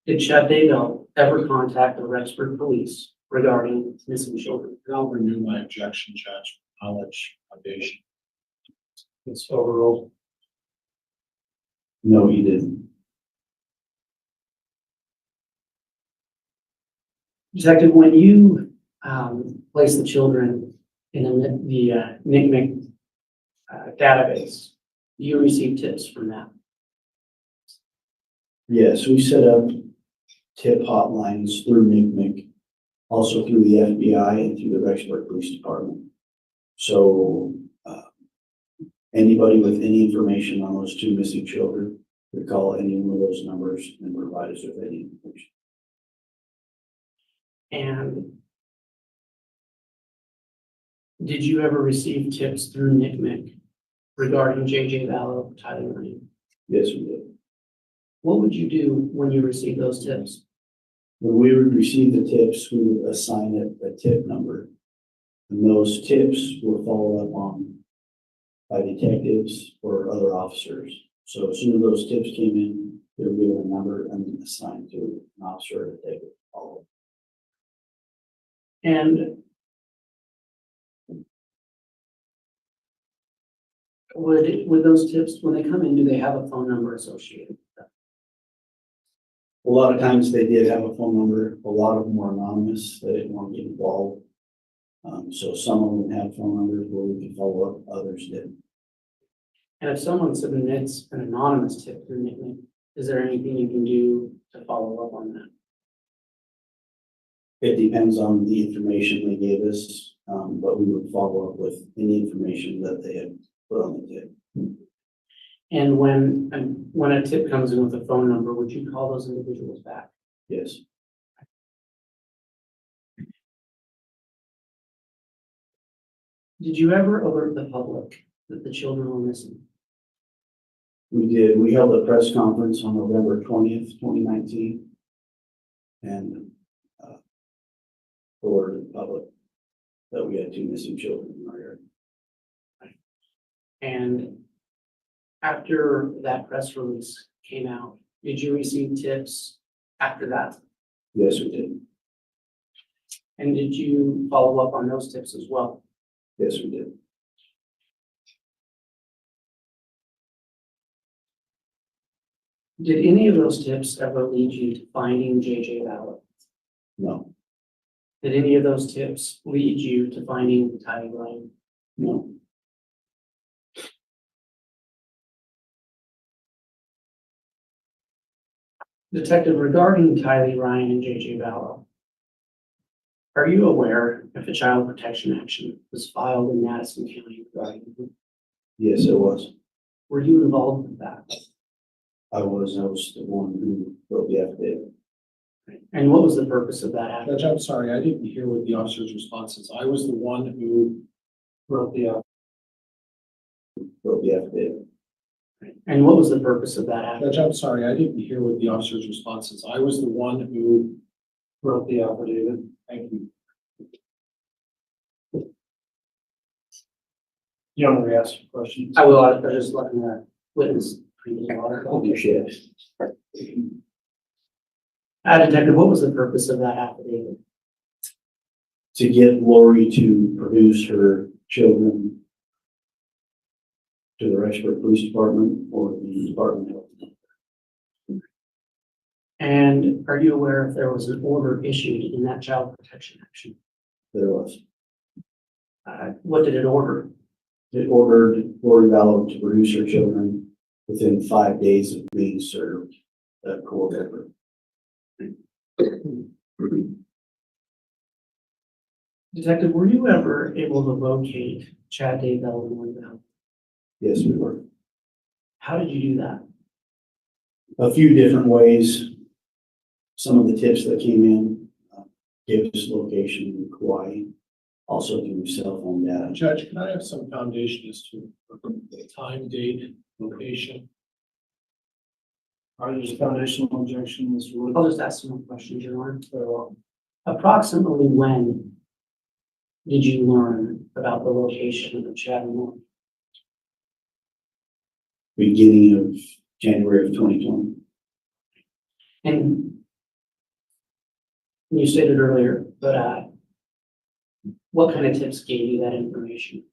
Did Chad Daybell ever contact the Rexburg police regarding missing children? I'll renew my objection, Judge. Knowledge, foundation. It's overruled. No, he didn't. Detective, when you place the children in the NCMEC database, you receive tips from that. Yes, we set up tip hotlines through NCMEC, also through the FBI and through the Rexburg Police Department. So anybody with any information on those two missing children could call any one of those numbers and provide us with any information. And did you ever receive tips through NCMEC regarding JJ Vallow, Tyler Ryan? Yes, we did. What would you do when you received those tips? When we would receive the tips, we would assign it a tip number. And those tips were followed up on by detectives or other officers. So as soon as those tips came in, They're given a number and assigned to an officer to take it all. And would those tips, when they come in, do they have a phone number associated with them? A lot of times they did have a phone number. A lot of them were anonymous. They didn't want to get involved. So some of them had phone numbers where we could follow up, others didn't. And if someone submits an anonymous tip through Nickman, is there anything you can do to follow up on that? It depends on the information they gave us, but we would follow up with any information that they had put on the tip. And when a tip comes in with a phone number, would you call those individuals back? Yes. Did you ever alert the public that the children were missing? We did. We held a press conference on November 20th, 2019. And alerted the public that we had 2 missing children in our area. And after that press release came out, did you receive tips after that? Yes, we did. And did you follow up on those tips as well? Yes, we did. Did any of those tips ever lead you to finding JJ Ballard? No, Did any of those tips lead you to finding Ty Ryan? no. Detective, regarding Tylee Ryan and JJ Vallow, are you aware if a child protection action was filed in Madison County regarding them? Yes, it was. Were you involved with that? I was the one who wrote the affidavit. And what was the purpose of that action? Judge, I'm sorry, I didn't hear what the officer's response is. I was the one who Wrote the affidavit. And what was the purpose of that action? Judge, I'm sorry, I didn't hear what the officer's response is. I was the one who Wrote the affidavit. thank you. You want me to ask you questions? I will, I was just letting the witness read the water. Shit. Detective, what was the purpose of that affidavit? To get Lori to produce her children to the Rexburg Police Department or the Department of Health. And are you aware if there was an order issued in that child protection action? There was. What did it order? It ordered Lori Vallow to produce her children within 5 days of being served at court effort. Detective, were you ever able to locate Chad Daybell and Lori Vallow? Yes, we were. How did you do that? A few different ways. Some of the tips that came in gave us location in Kauai, also through cell phone data. Judge, can I have some foundation as to the time, date, location? Are there just foundational objections? I'll just ask some more questions, Your Honor. Approximately when did you learn about the location of Chad and Lori? Beginning of January of 2020. And you stated earlier, but what kind of tips gave you that information?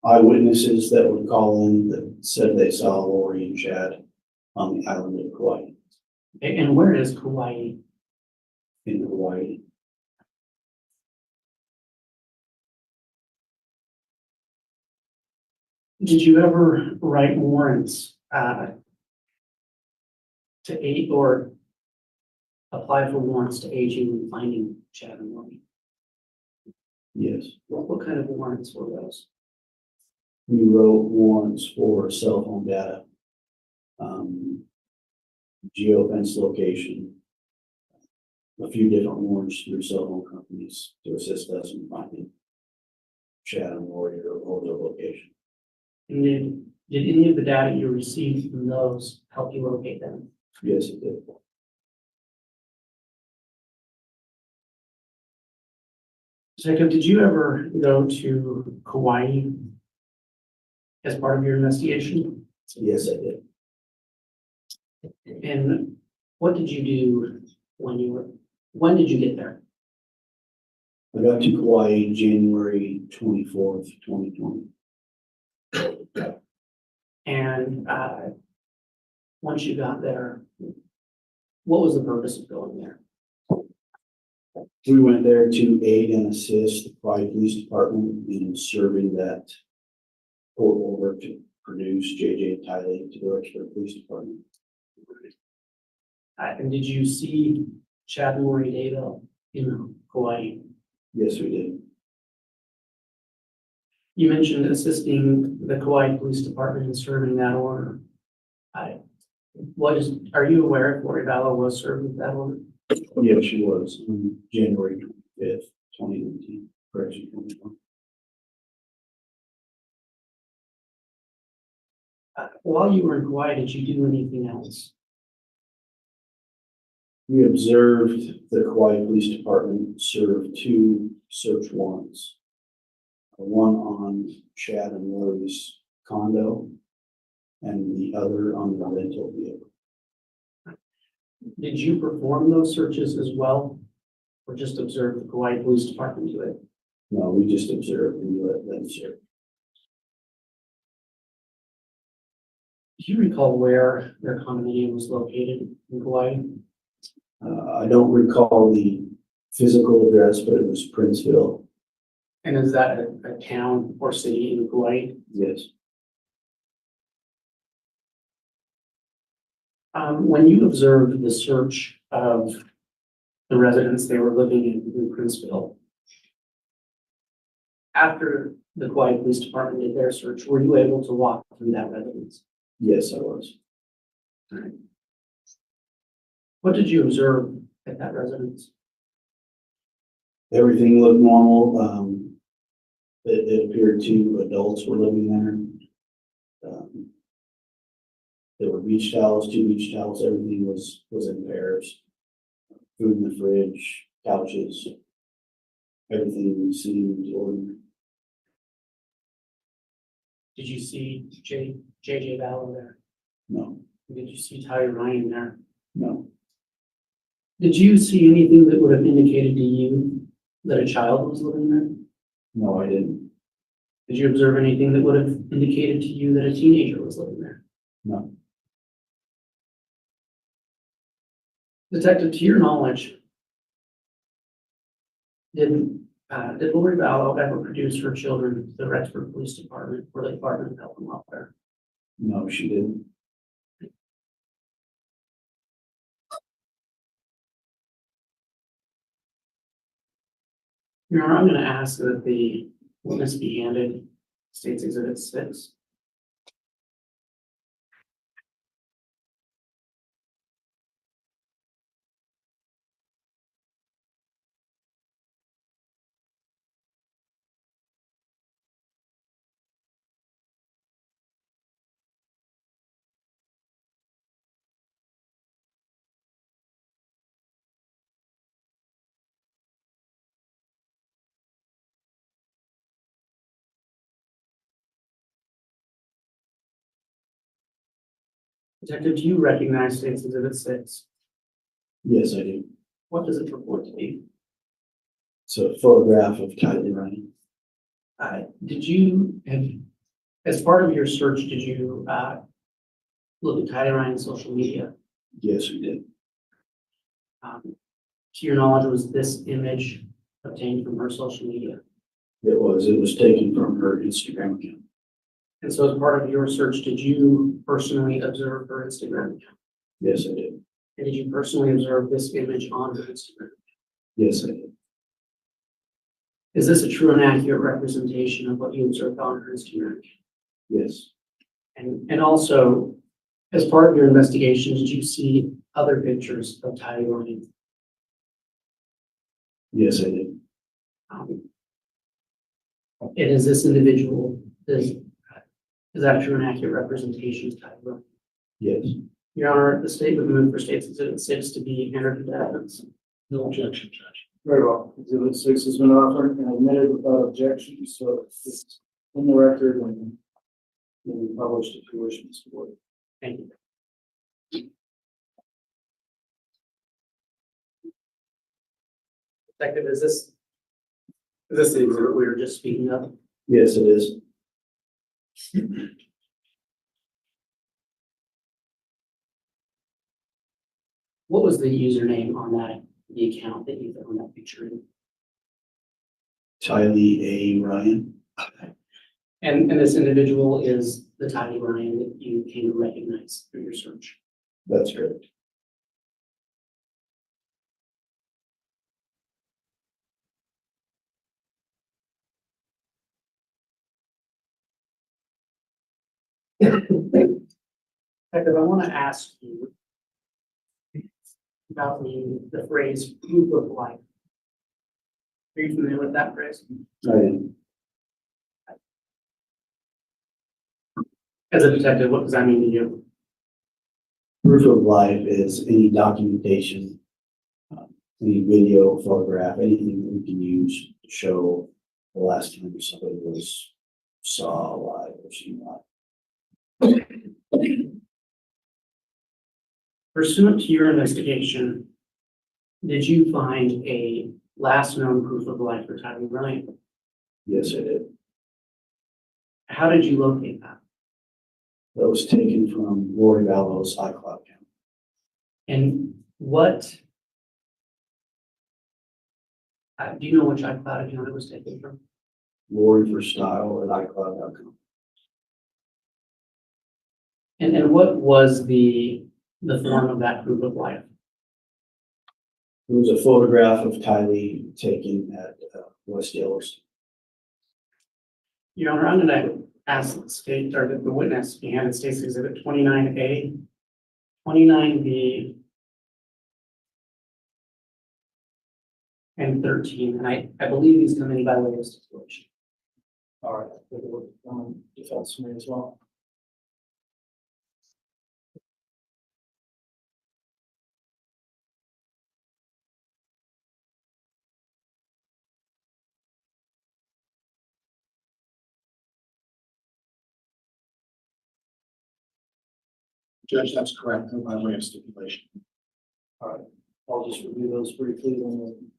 Eyewitnesses that would call in that said they saw Lori and Chad on the island of Kauai, And where is Kauai? in Hawaii. Did you ever write warrants to aid or apply for warrants to aid you in finding Chad and Lori? Yes. What kind of warrants were those? We wrote warrants for cell phone data, geofence location, a few different warrants through cell phone companies to assist us in finding Chad and Lori or their location. And did any of the data you received from those help you locate them? Yes, it did. Jacob, did you ever go to Kauai as part of your investigation? Yes, I did. And what did you do when did you get there? I got to Kauai January 24th, 2020. And once you got there, what was the purpose of going there? We went there to aid and assist the Kauai Police Department in serving that court order to produce JJ Tiley to the Rexburg Police Department. And did you see Chad and Lori Daybell in Hawaii? Yes, we did. You mentioned assisting the Kauai Police Department in serving that order. Are you aware if Lori Vallow was served with that order? Yeah, she was on January 25th, 2019. Correction, 2020. While you were in Kauai, did you do anything else? We observed the Kauai Police Department serve 2 search warrants. One on Chad and Lori's condo and the other on the rental vehicle. Did you perform those searches as well? Or just observe the Kauai Police Department do it? No, we just observed and let them serve. Do you recall where their condominium was located in Kauai? I don't recall the physical address, but it was Princeville. And is that a town or city in Kauai? Yes. When you observed the search of the residents they were living in Princeville, after the Kauai Police Department did their search, were you able to walk through that residence? Yes, I was. All right. What did you observe at that residence? Everything looked normal. It appeared 2 adults were living there. There were beach towels, 2 beach towels. Everything was in pairs. Food in the fridge, couches. Everything seemed ordinary. Did you see JJ Vallow there? No, Did you see Ty Ryan there? no, Did you see anything that would have indicated to you that a child was living there? no, I didn't. Did you observe anything that would have indicated to you that a teenager was living there? No. Detective, to your knowledge, did Lori Vallow ever produce her children to the Rexburg Police Department or the Department of Health and Welfare? No, she didn't. Your Honor, I'm going to ask that the witness be handed State's Exhibit 6. Detective, do you recognize State's Exhibit 6? Yes, I do. What does it purport to be? It's a photograph of Kylie Ryan. Did you, as part of your search, did you look at Kylie Ryan's social media? Yes, we did. To your knowledge, was this image obtained from her social media? It was taken from her Instagram account. And so as part of your search, did you personally observe her Instagram account? Yes, I did. And did you personally observe this image on her Instagram? Yes, I did. Is this a true and accurate representation of what you observed on her Instagram account? Yes. And also, as part of your investigation, did you see other pictures of Ty Ryan? Yes, I did. And is this individual, is that a true and accurate representation of Ty Ryan? Yes. Your Honor, the state would move for State's Exhibit 6 to be entered into evidence. No objection, Judge. Very well. Exhibit 6 has been offered and admitted without objection, so it's in the record and will be published if you wish, Mr. Boyd. Thank you. Detective, is this the exhibit we were just speaking of? Yes, it is. What was the username on the account that you found that picture in? Tylee A. Ryan. And this individual is the Tylee Ryan that you came to recognize through your search. That's correct. Detective, I want to ask you about the phrase proof of life. Are you familiar with that phrase? I am. As a detective, what does that mean to you? Proof of life is any documentation, any video, photograph, anything that we can use to show the last time somebody was saw alive or seen alive. Pursuant to your investigation, did you find a last known proof of life for Tylee Ryan? Yes, I did. How did you locate that? That was taken from Lori Vallow's iCloud account. And what, do you know which iCloud account it was taken from? Lori for Style at iCloud.com. And what was the form of that proof of life? It was a photograph of Tylee taken at West Yellowstone. Your Honor, I'm going to ask the state or the witness behind the state's exhibit 29A, 29B, and 13. And I believe these come in by way of stipulation. All right, take a look at defense for me as well. Judge, that's correct, by way of stipulation. All right, I'll just review those briefly and then.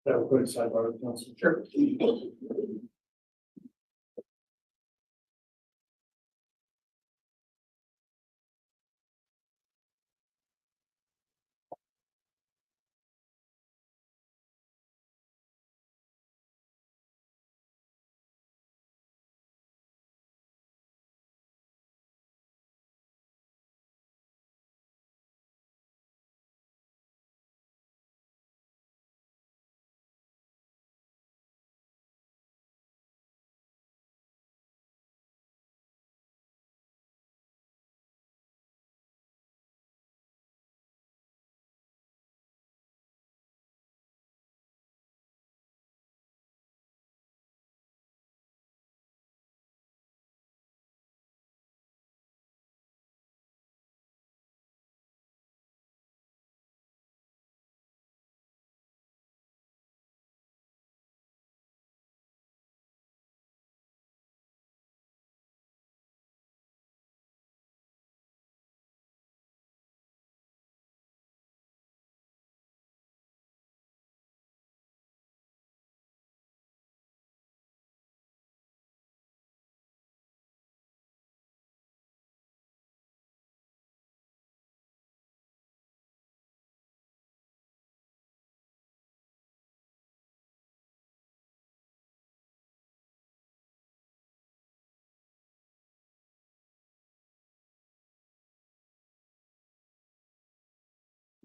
Have a quick sidebar, counsel. Sure.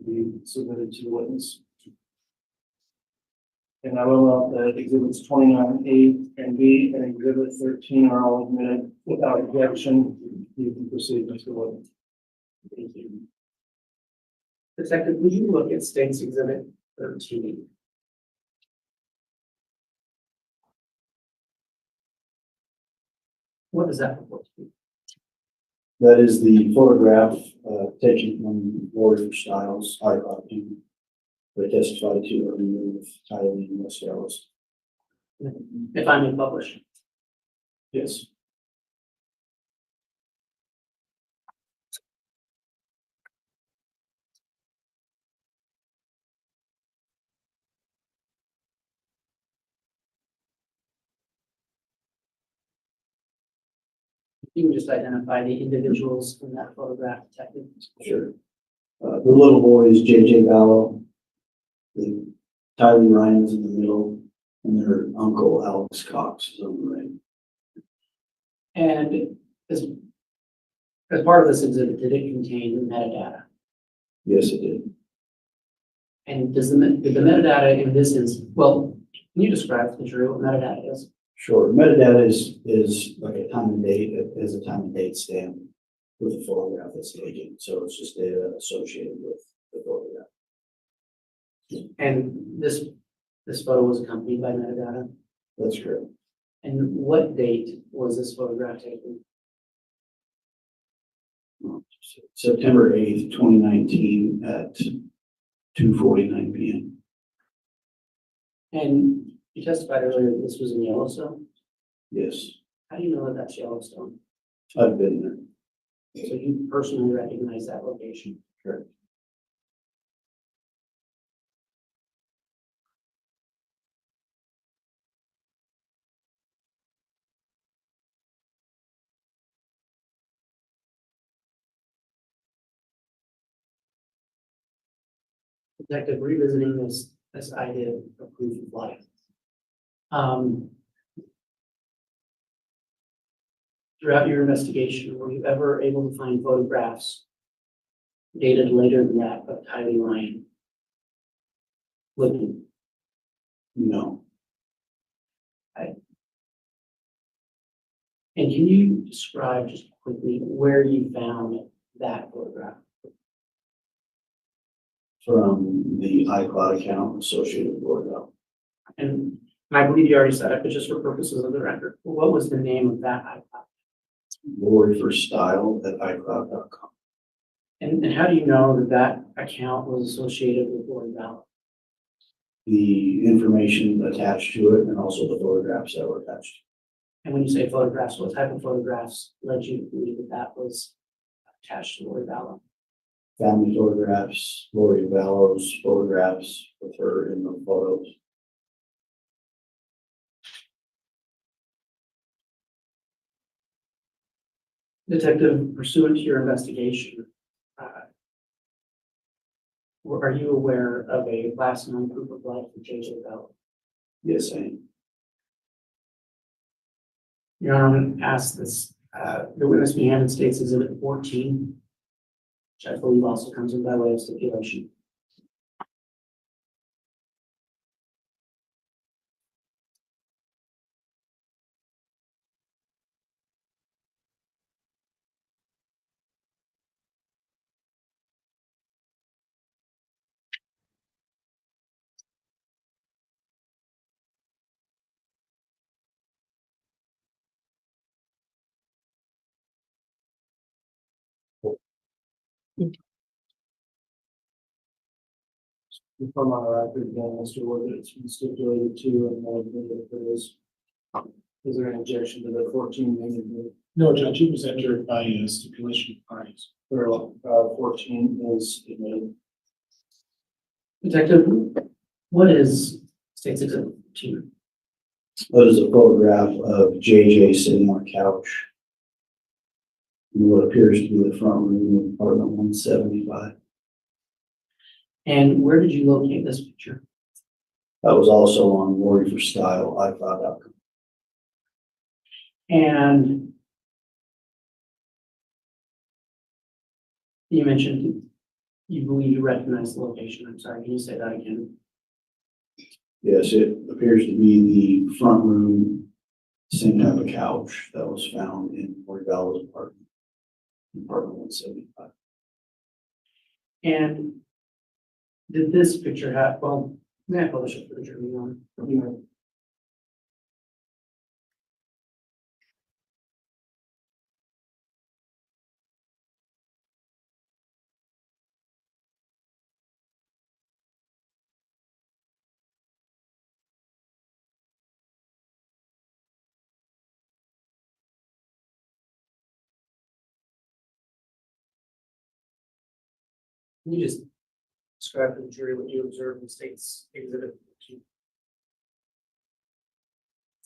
Be submitted to the witness. And I will note that exhibits 29A and B and exhibit 13 are all admitted without objection. You can proceed, Mr. Wood. Thank you. Detective, would you look at state's exhibit 13? What does that report to be? That is the photograph, taken from Lori for Styles, iCloud, they testified to earlier with Tyler and West Dallas. If I may publish. Yes. You can just identify the individuals in that photograph, detective. Sure. The little boy is JJ Ballo. The Tyler Ryan's in the middle, and their uncle Alex Cox is on the right. And as part of this exhibit, did it contain metadata? Yes, it did. And did the metadata in this is, well, can you describe to the jury what metadata is? Sure. Metadata is like a time and date, as a time and date stamp with a photograph that's taken. So it's just data associated with the photograph. And this photo was accompanied by metadata. That's correct. And what date was this photograph taken? September 8th, 2019 at 2:49 p.m. And you testified earlier that this was in Yellowstone. Yes, How do you know that that's Yellowstone? I've been there. So you personally recognize that location? Correct. Detective, revisiting this idea of proof of life. Throughout your investigation, were you ever able to find photographs dated later than that of Tylee Ryan living? No. And can you describe just quickly where you found that photograph? From the iCloud account associated with Lordell. And I believe you already said it, but just for purposes of the record, what was the name of that iCloud? Lori for Style at iCloud.com. And how do you know that that account was associated with Lori Ballard? The information attached to it and also the photographs that were attached. And when you say photographs, what type of photographs led you to believe that that was attached to Lori Ballard? Family photographs, Lori Ballow's photographs with her in the photos. Detective, pursuant to your investigation, are you aware of a last known proof of life for JJ Bell? Yes, I am. Your Honor, I'm going to ask this. The witness being handed states exhibit 14, which I believe also comes in by way of stipulation. From our record, again, Mr. Wood, it's been stipulated to, and more than if there is there an objection to the 14 minute? No, Judge, it was entered by stipulation of parties. Or, 14 is admitted. Detective, what is state's exhibit 2? That is a photograph of JJ sitting on a couch in what appears to be the front room of apartment 175. And where did you locate this picture? That was also on Lori for Style, iCloud.com. And you mentioned you believe you recognize the location. I'm sorry, can you say that again? Yes, it appears to be the front room, same type of couch that was found in Lori Ballow's apartment, apartment 175. And did this picture have, well, may I publish it for the jury? Can you just describe to the jury what you observed in state's exhibit?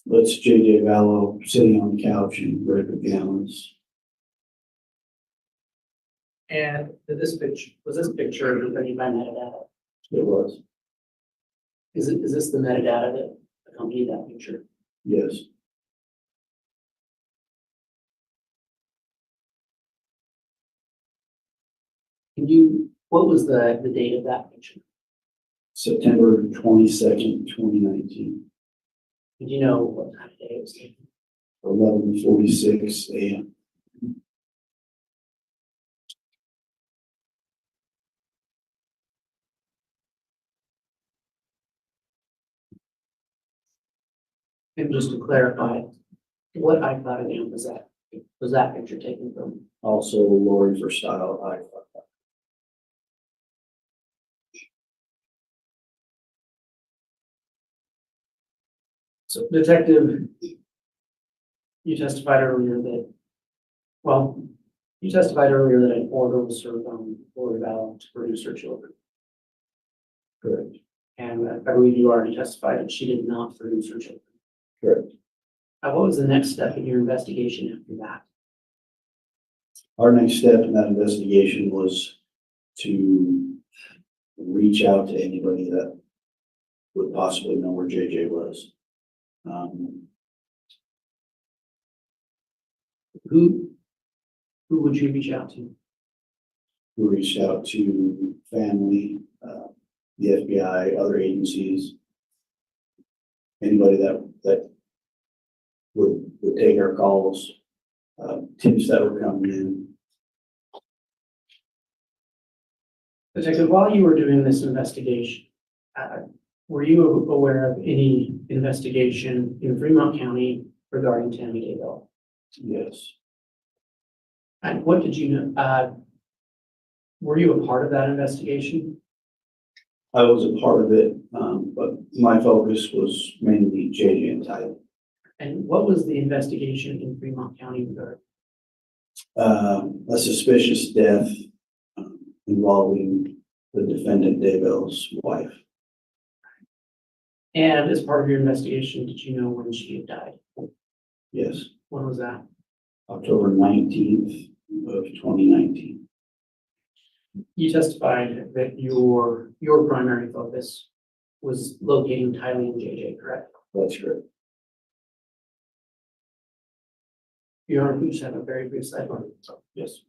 That's JJ Vallow sitting on the couch in red pajamas. And was this picture accompanied by metadata? It was, Is this the metadata that accompanied that picture? yes. What was the date of that picture? September 22nd, 2019, Did you know what time of day it was taken? 11:46 a.m. And just to clarify, what iCloud account was that picture taken from? Also, Lori for style. So Detective, you testified earlier that an order was served on Lori Vallow to produce her children. Correct. And I believe you already testified that she did not produce her children. Correct. What was the next step in your investigation after that? Our next step in that investigation was to reach out to anybody that would possibly know where JJ was. Who would you reach out to? We reached out to family, the FBI, other agencies, anybody that would take our calls, tips that were coming in. Detective, while you were doing this investigation, were you aware of any investigation in Fremont County regarding Tammy Daybell? Yes, And what did you know? Were you a part of that investigation? I was a part of it, but my focus was mainly JJ and Tyler. And what was the investigation in Fremont County regarding? A suspicious death involving the defendant Daybell's wife. And as part of your investigation, did you know when she had died? Yes, When was that? October 19th of 2019. You testified that your primary focus was locating Tylee and JJ, correct? That's correct. Your Honor, we just have a very brief sidebar. Yes.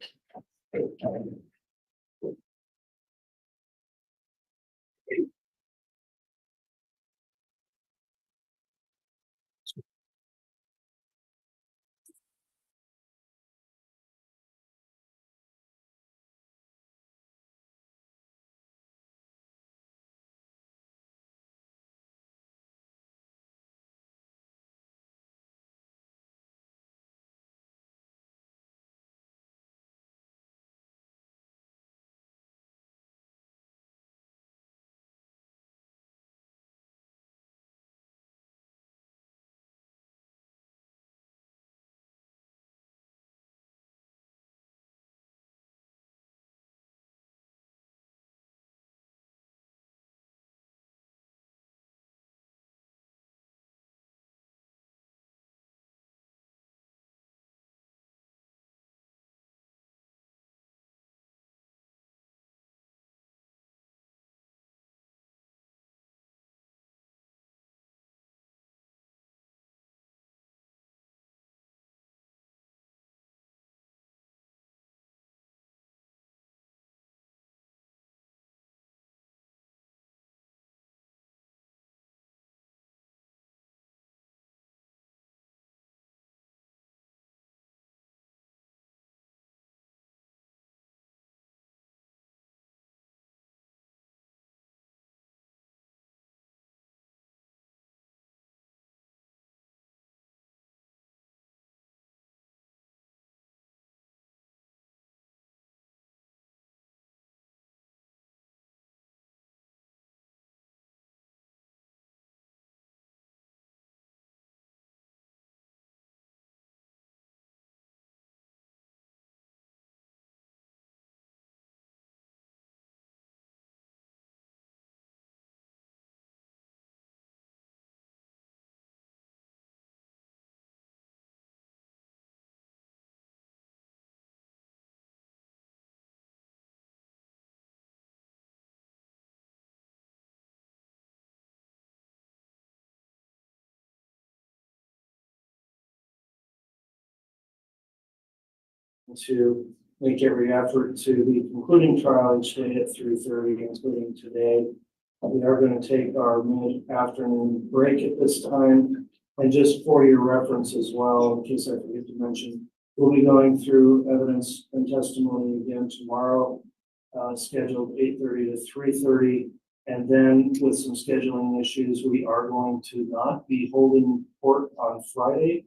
to make every effort to be concluding trial each day at 3:30, including today. We are going to take our mid-afternoon break at this time. And just for your reference as well, in case I forget to mention, we'll be going through evidence and testimony again tomorrow, scheduled 8:30 to 3:30. And then with some scheduling issues, we are going to not be holding court on Friday.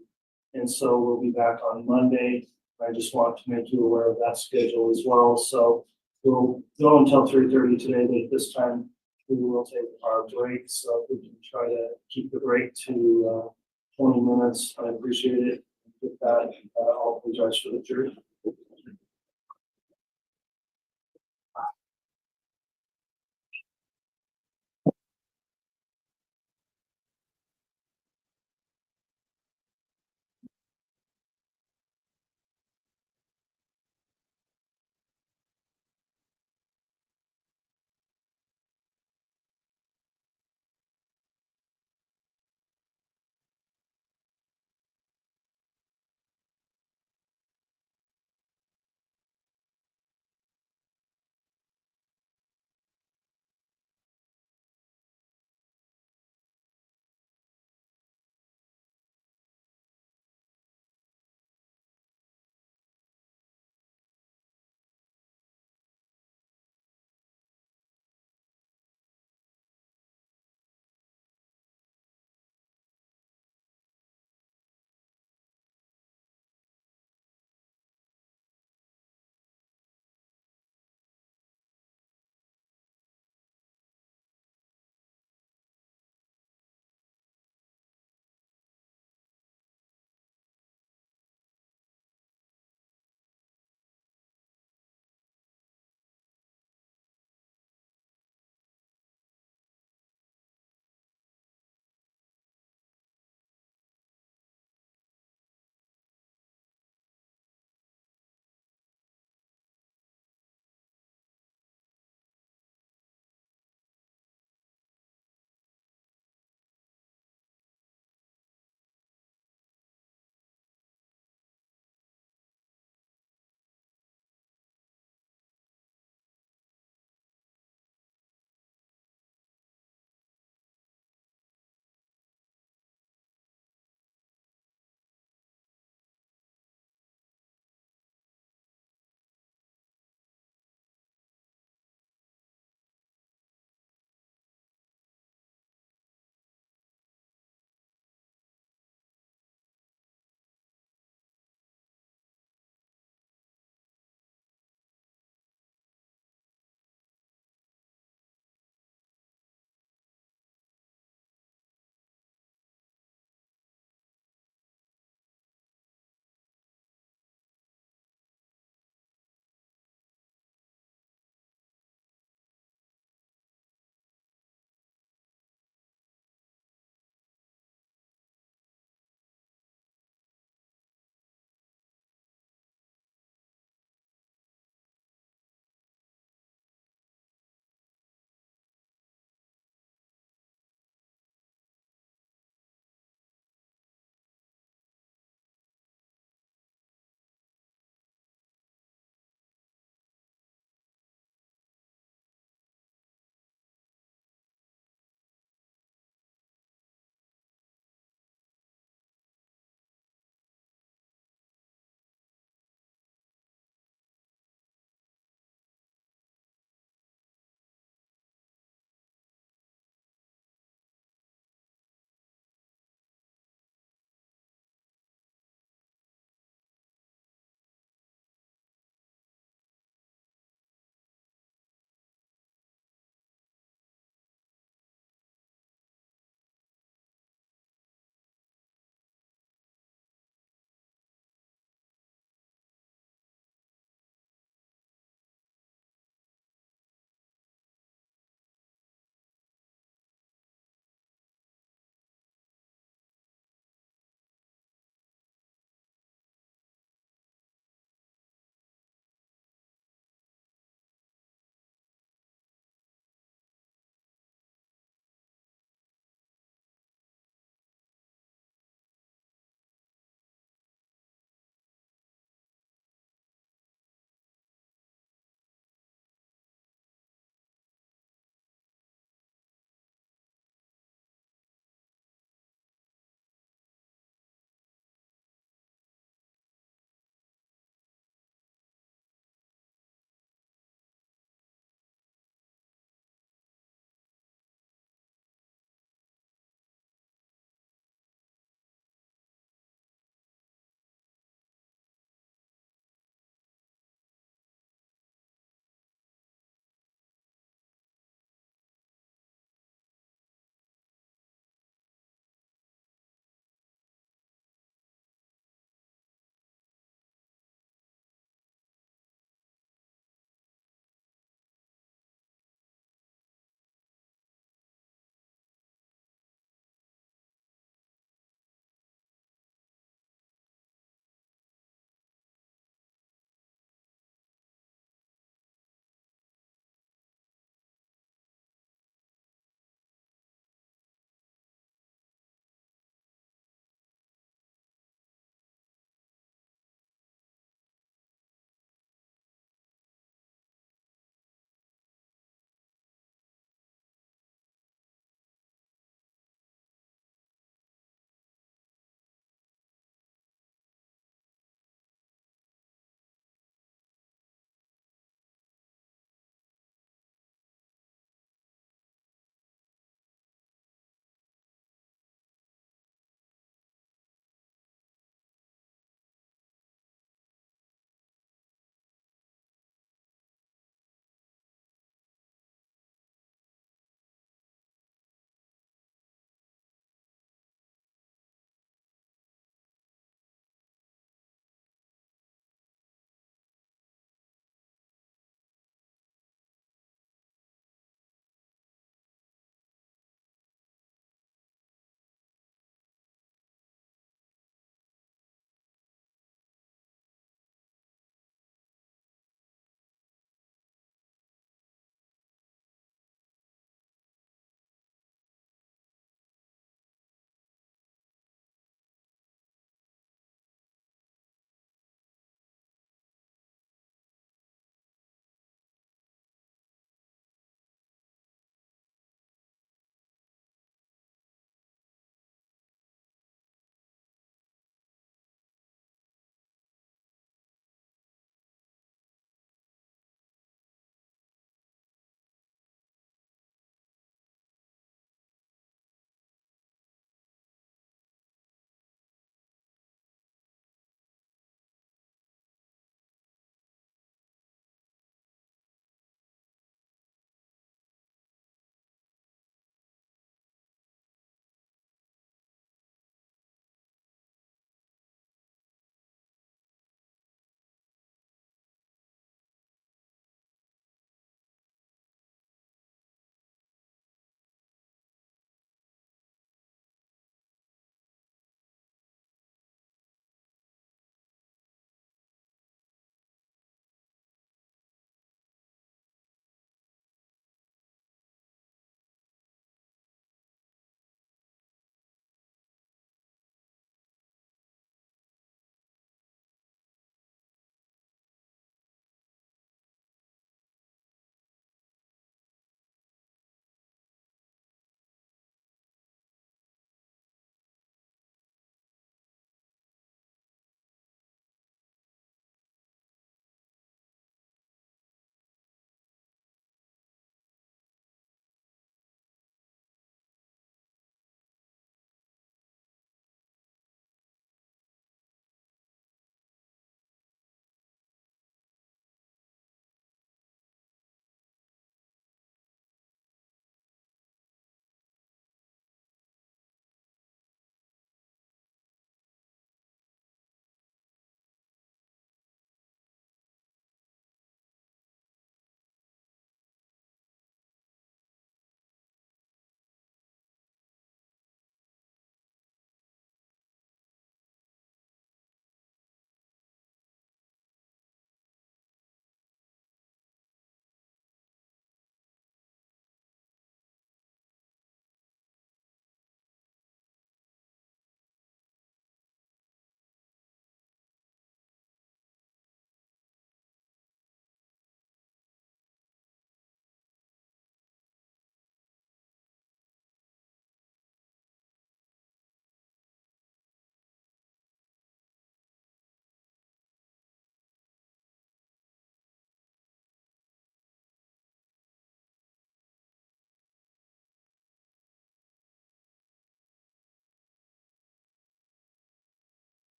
And so we'll be back on Monday. I just want to make you aware of that schedule as well. So we'll go until 3:30 today, but at this time, we will take our break. So we can try to keep the break to 20 minutes. I appreciate it. With that, I'll apologize for the jury.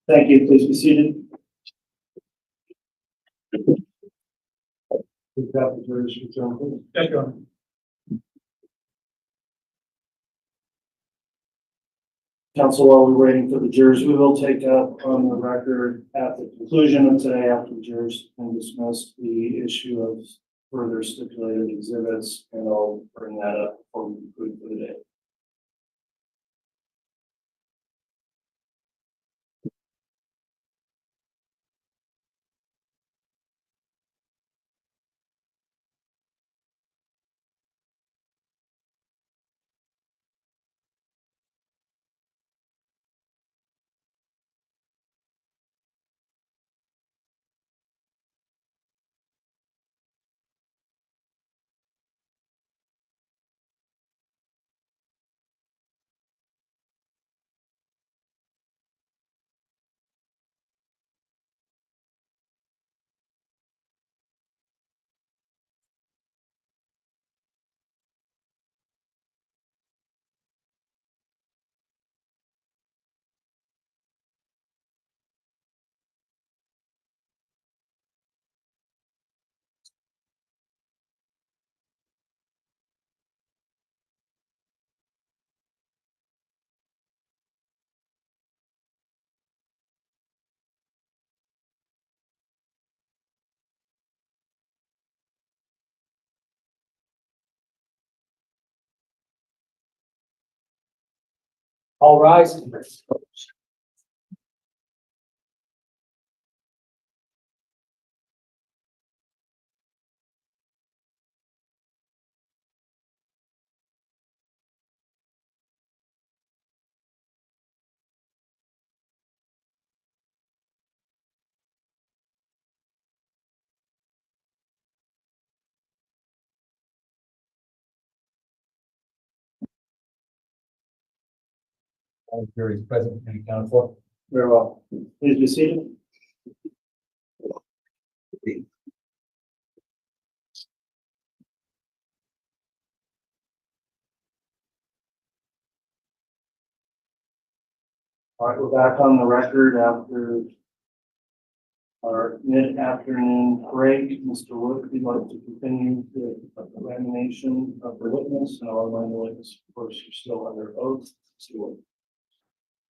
Thank you. Please be seated. We've got the jurors return, please. Yes, Your Honor. Council, while we're waiting for the jurors, we will take up on the record at the conclusion of today, after the jurors can dismiss the issue of further stipulated exhibits, and I'll bring that up before we conclude for the day. All rise. All juries present and accounted for. Very well. Please be seated. All right, we're back on the record after our mid-afternoon break. Mr. Wood, if you'd like to continue the examination of the witness, and I'll remind the witness, of course, you're still under oath. Mr. Wood.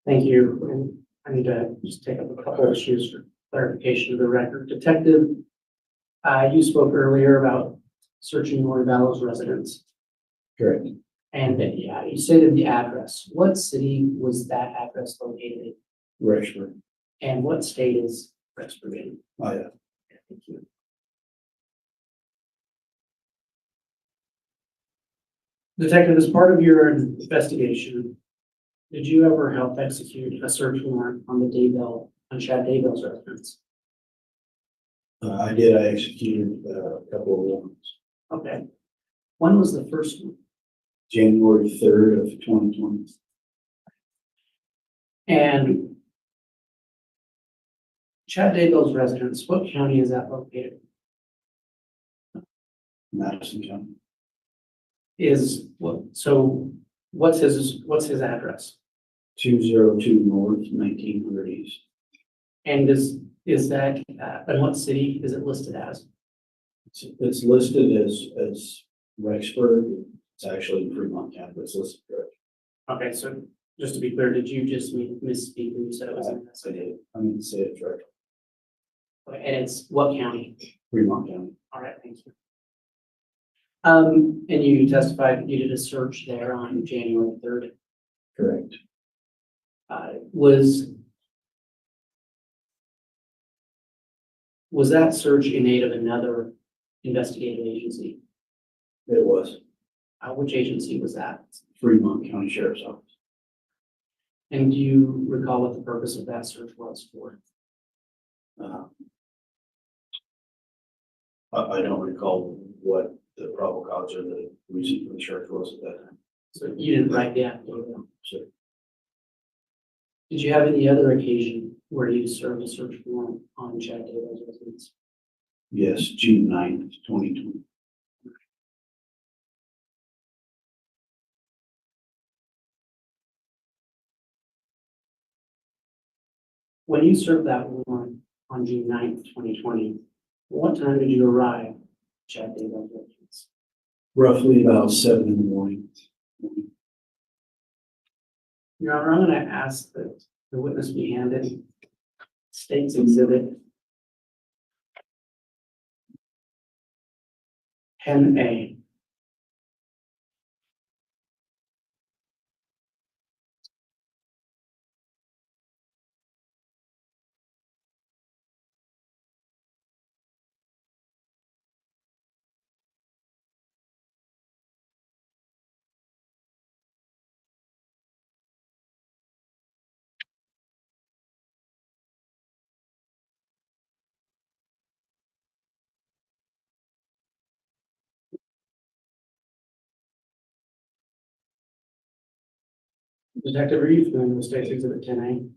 Thank you. And I need to just take up a couple of issues for clarification of the record. Detective, you spoke earlier about searching Lori Ballow's residence. Correct. And yeah, you stated the address. What city was that address located in? Rexford. And what state is Rexford in? Oh, yeah. Thank you. Detective, as part of your investigation, did you ever help execute a search warrant on on Chad Daybell's residence? I did. I executed a couple of warrants. Okay. When was the first one? January 3rd of 2020. And Chad Daybell's residence, what county is that located? Madison County. What's his address? 202 North, 1900 East. And is that, and what city is it listed as? It's listed as Rexford. It's actually in Fremont County, but it's listed correct. Okay, so just to be clear, did you just misspeak when you said it was in that I city? did. I mean, say it correct. Okay, and it's what county? Fremont County. All right, thank you. And you testified that you did a search there on January 3rd. Correct. Was that search in aid of another investigative agency? It was Which agency was that? Fremont County Sheriff's Office. And do you recall what the purpose of that search was for? I don't recall what the probable cause or the reason for the search was at that time. So you didn't write the affidavit. So, Did you have any other occasion where you served a search warrant on Chad Daybell's residence? yes, June 9th, 2020. When you served that warrant on June 9th, 2020, what time did you arrive at Chad Daybell's residence? Roughly about 7 in the morning. Your Honor, I'm going to ask that the witness be handed State's Exhibit 10A. Detective, are you familiar with State's Exhibit 10A?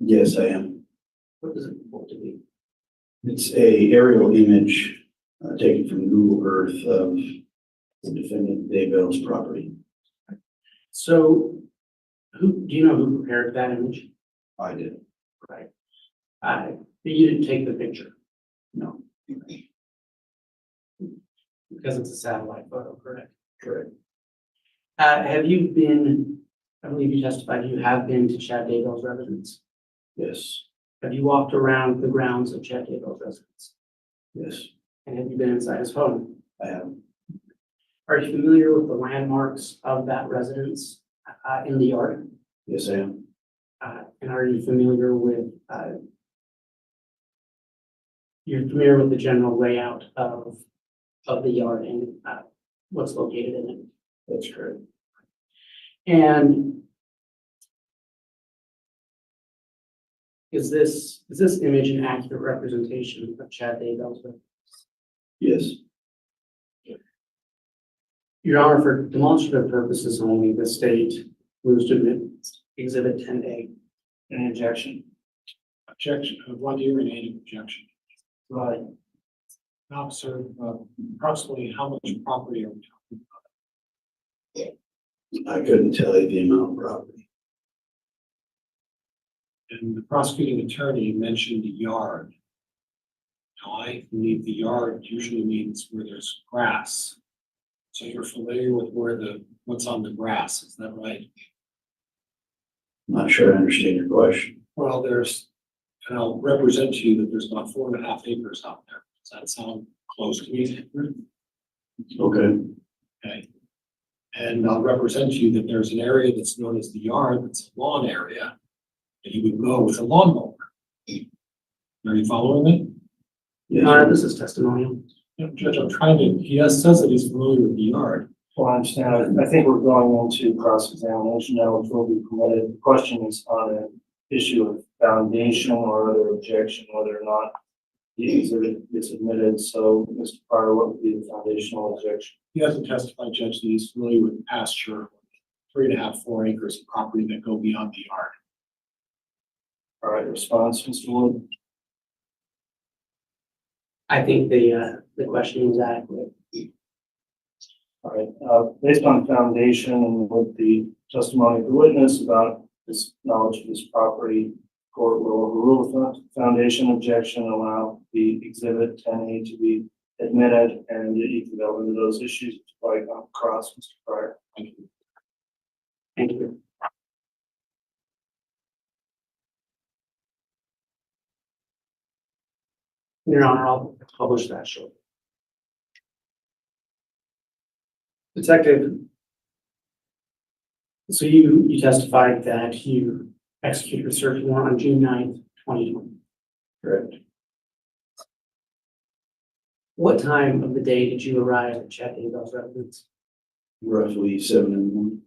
Yes, I am. What does it report to be? It's a aerial image taken from Google Earth of the defendant Daybell's property. So, do you know who prepared that image? I did. Right. But you didn't take the picture No. because it's a satellite photo, correct? Correct. Have you been, I believe you testified you have been to Chad Daybell's residence. Yes. Have you walked around the grounds of Chad Daybell's residence? Yes. And have you been inside his home? I have. Are you familiar with the landmarks of that residence in the yard? Yes, I am. And are you familiar with the general layout of the yard and what's located in it? That's correct. And is this image an accurate representation of Chad Daybell's residence? Yes. Your Honor, for demonstrative purposes only, the state moves to admit Exhibit 10A. Any objection? Objection, 1 year and 8 objection. Right. Officer, approximately how much property are we talking about? I couldn't tell you the amount of property. And the prosecuting attorney mentioned the yard. Now, I believe the yard usually means where there's grass. So you're familiar with what's on the grass, is that right? I'm not sure I understand your question. Well, and I'll represent to you that there's about 4.5 acres out there. Does that sound close to me? Okay. Okay. And I'll represent to you that there's an area that's known as the yard, that's a lawn area, that you would go with a lawnmower. Are you following me? Yes. Your Honor, this is testimonial. Judge, he says that he's familiar with the yard. Well, I understand. I think we're going into cross-examination now, which will be permitted. The question is on an issue of foundation or other objection, whether or not the exhibit gets admitted. So, Mr. Pryor, what would be the foundational objection? He hasn't testified, Judge, that he's familiar with pasture, 3.5, 4 acres of property that go beyond the yard. All right, response, Mr. Wood? I think the question is adequate. All right, based on foundation and with the testimony of the witness about his knowledge of this property, court will overrule the foundation objection, allow the exhibit 10A to be admitted, and you can go into those issues like on cross, Mr. Pryor. Thank you. Thank you. Your Honor, I'll publish that shortly. Detective, so you testified that you executed a search warrant on June 9th, 2020. Correct. What time of the day did you arrive at Chad Daybell's residence? Roughly 7 in the morning.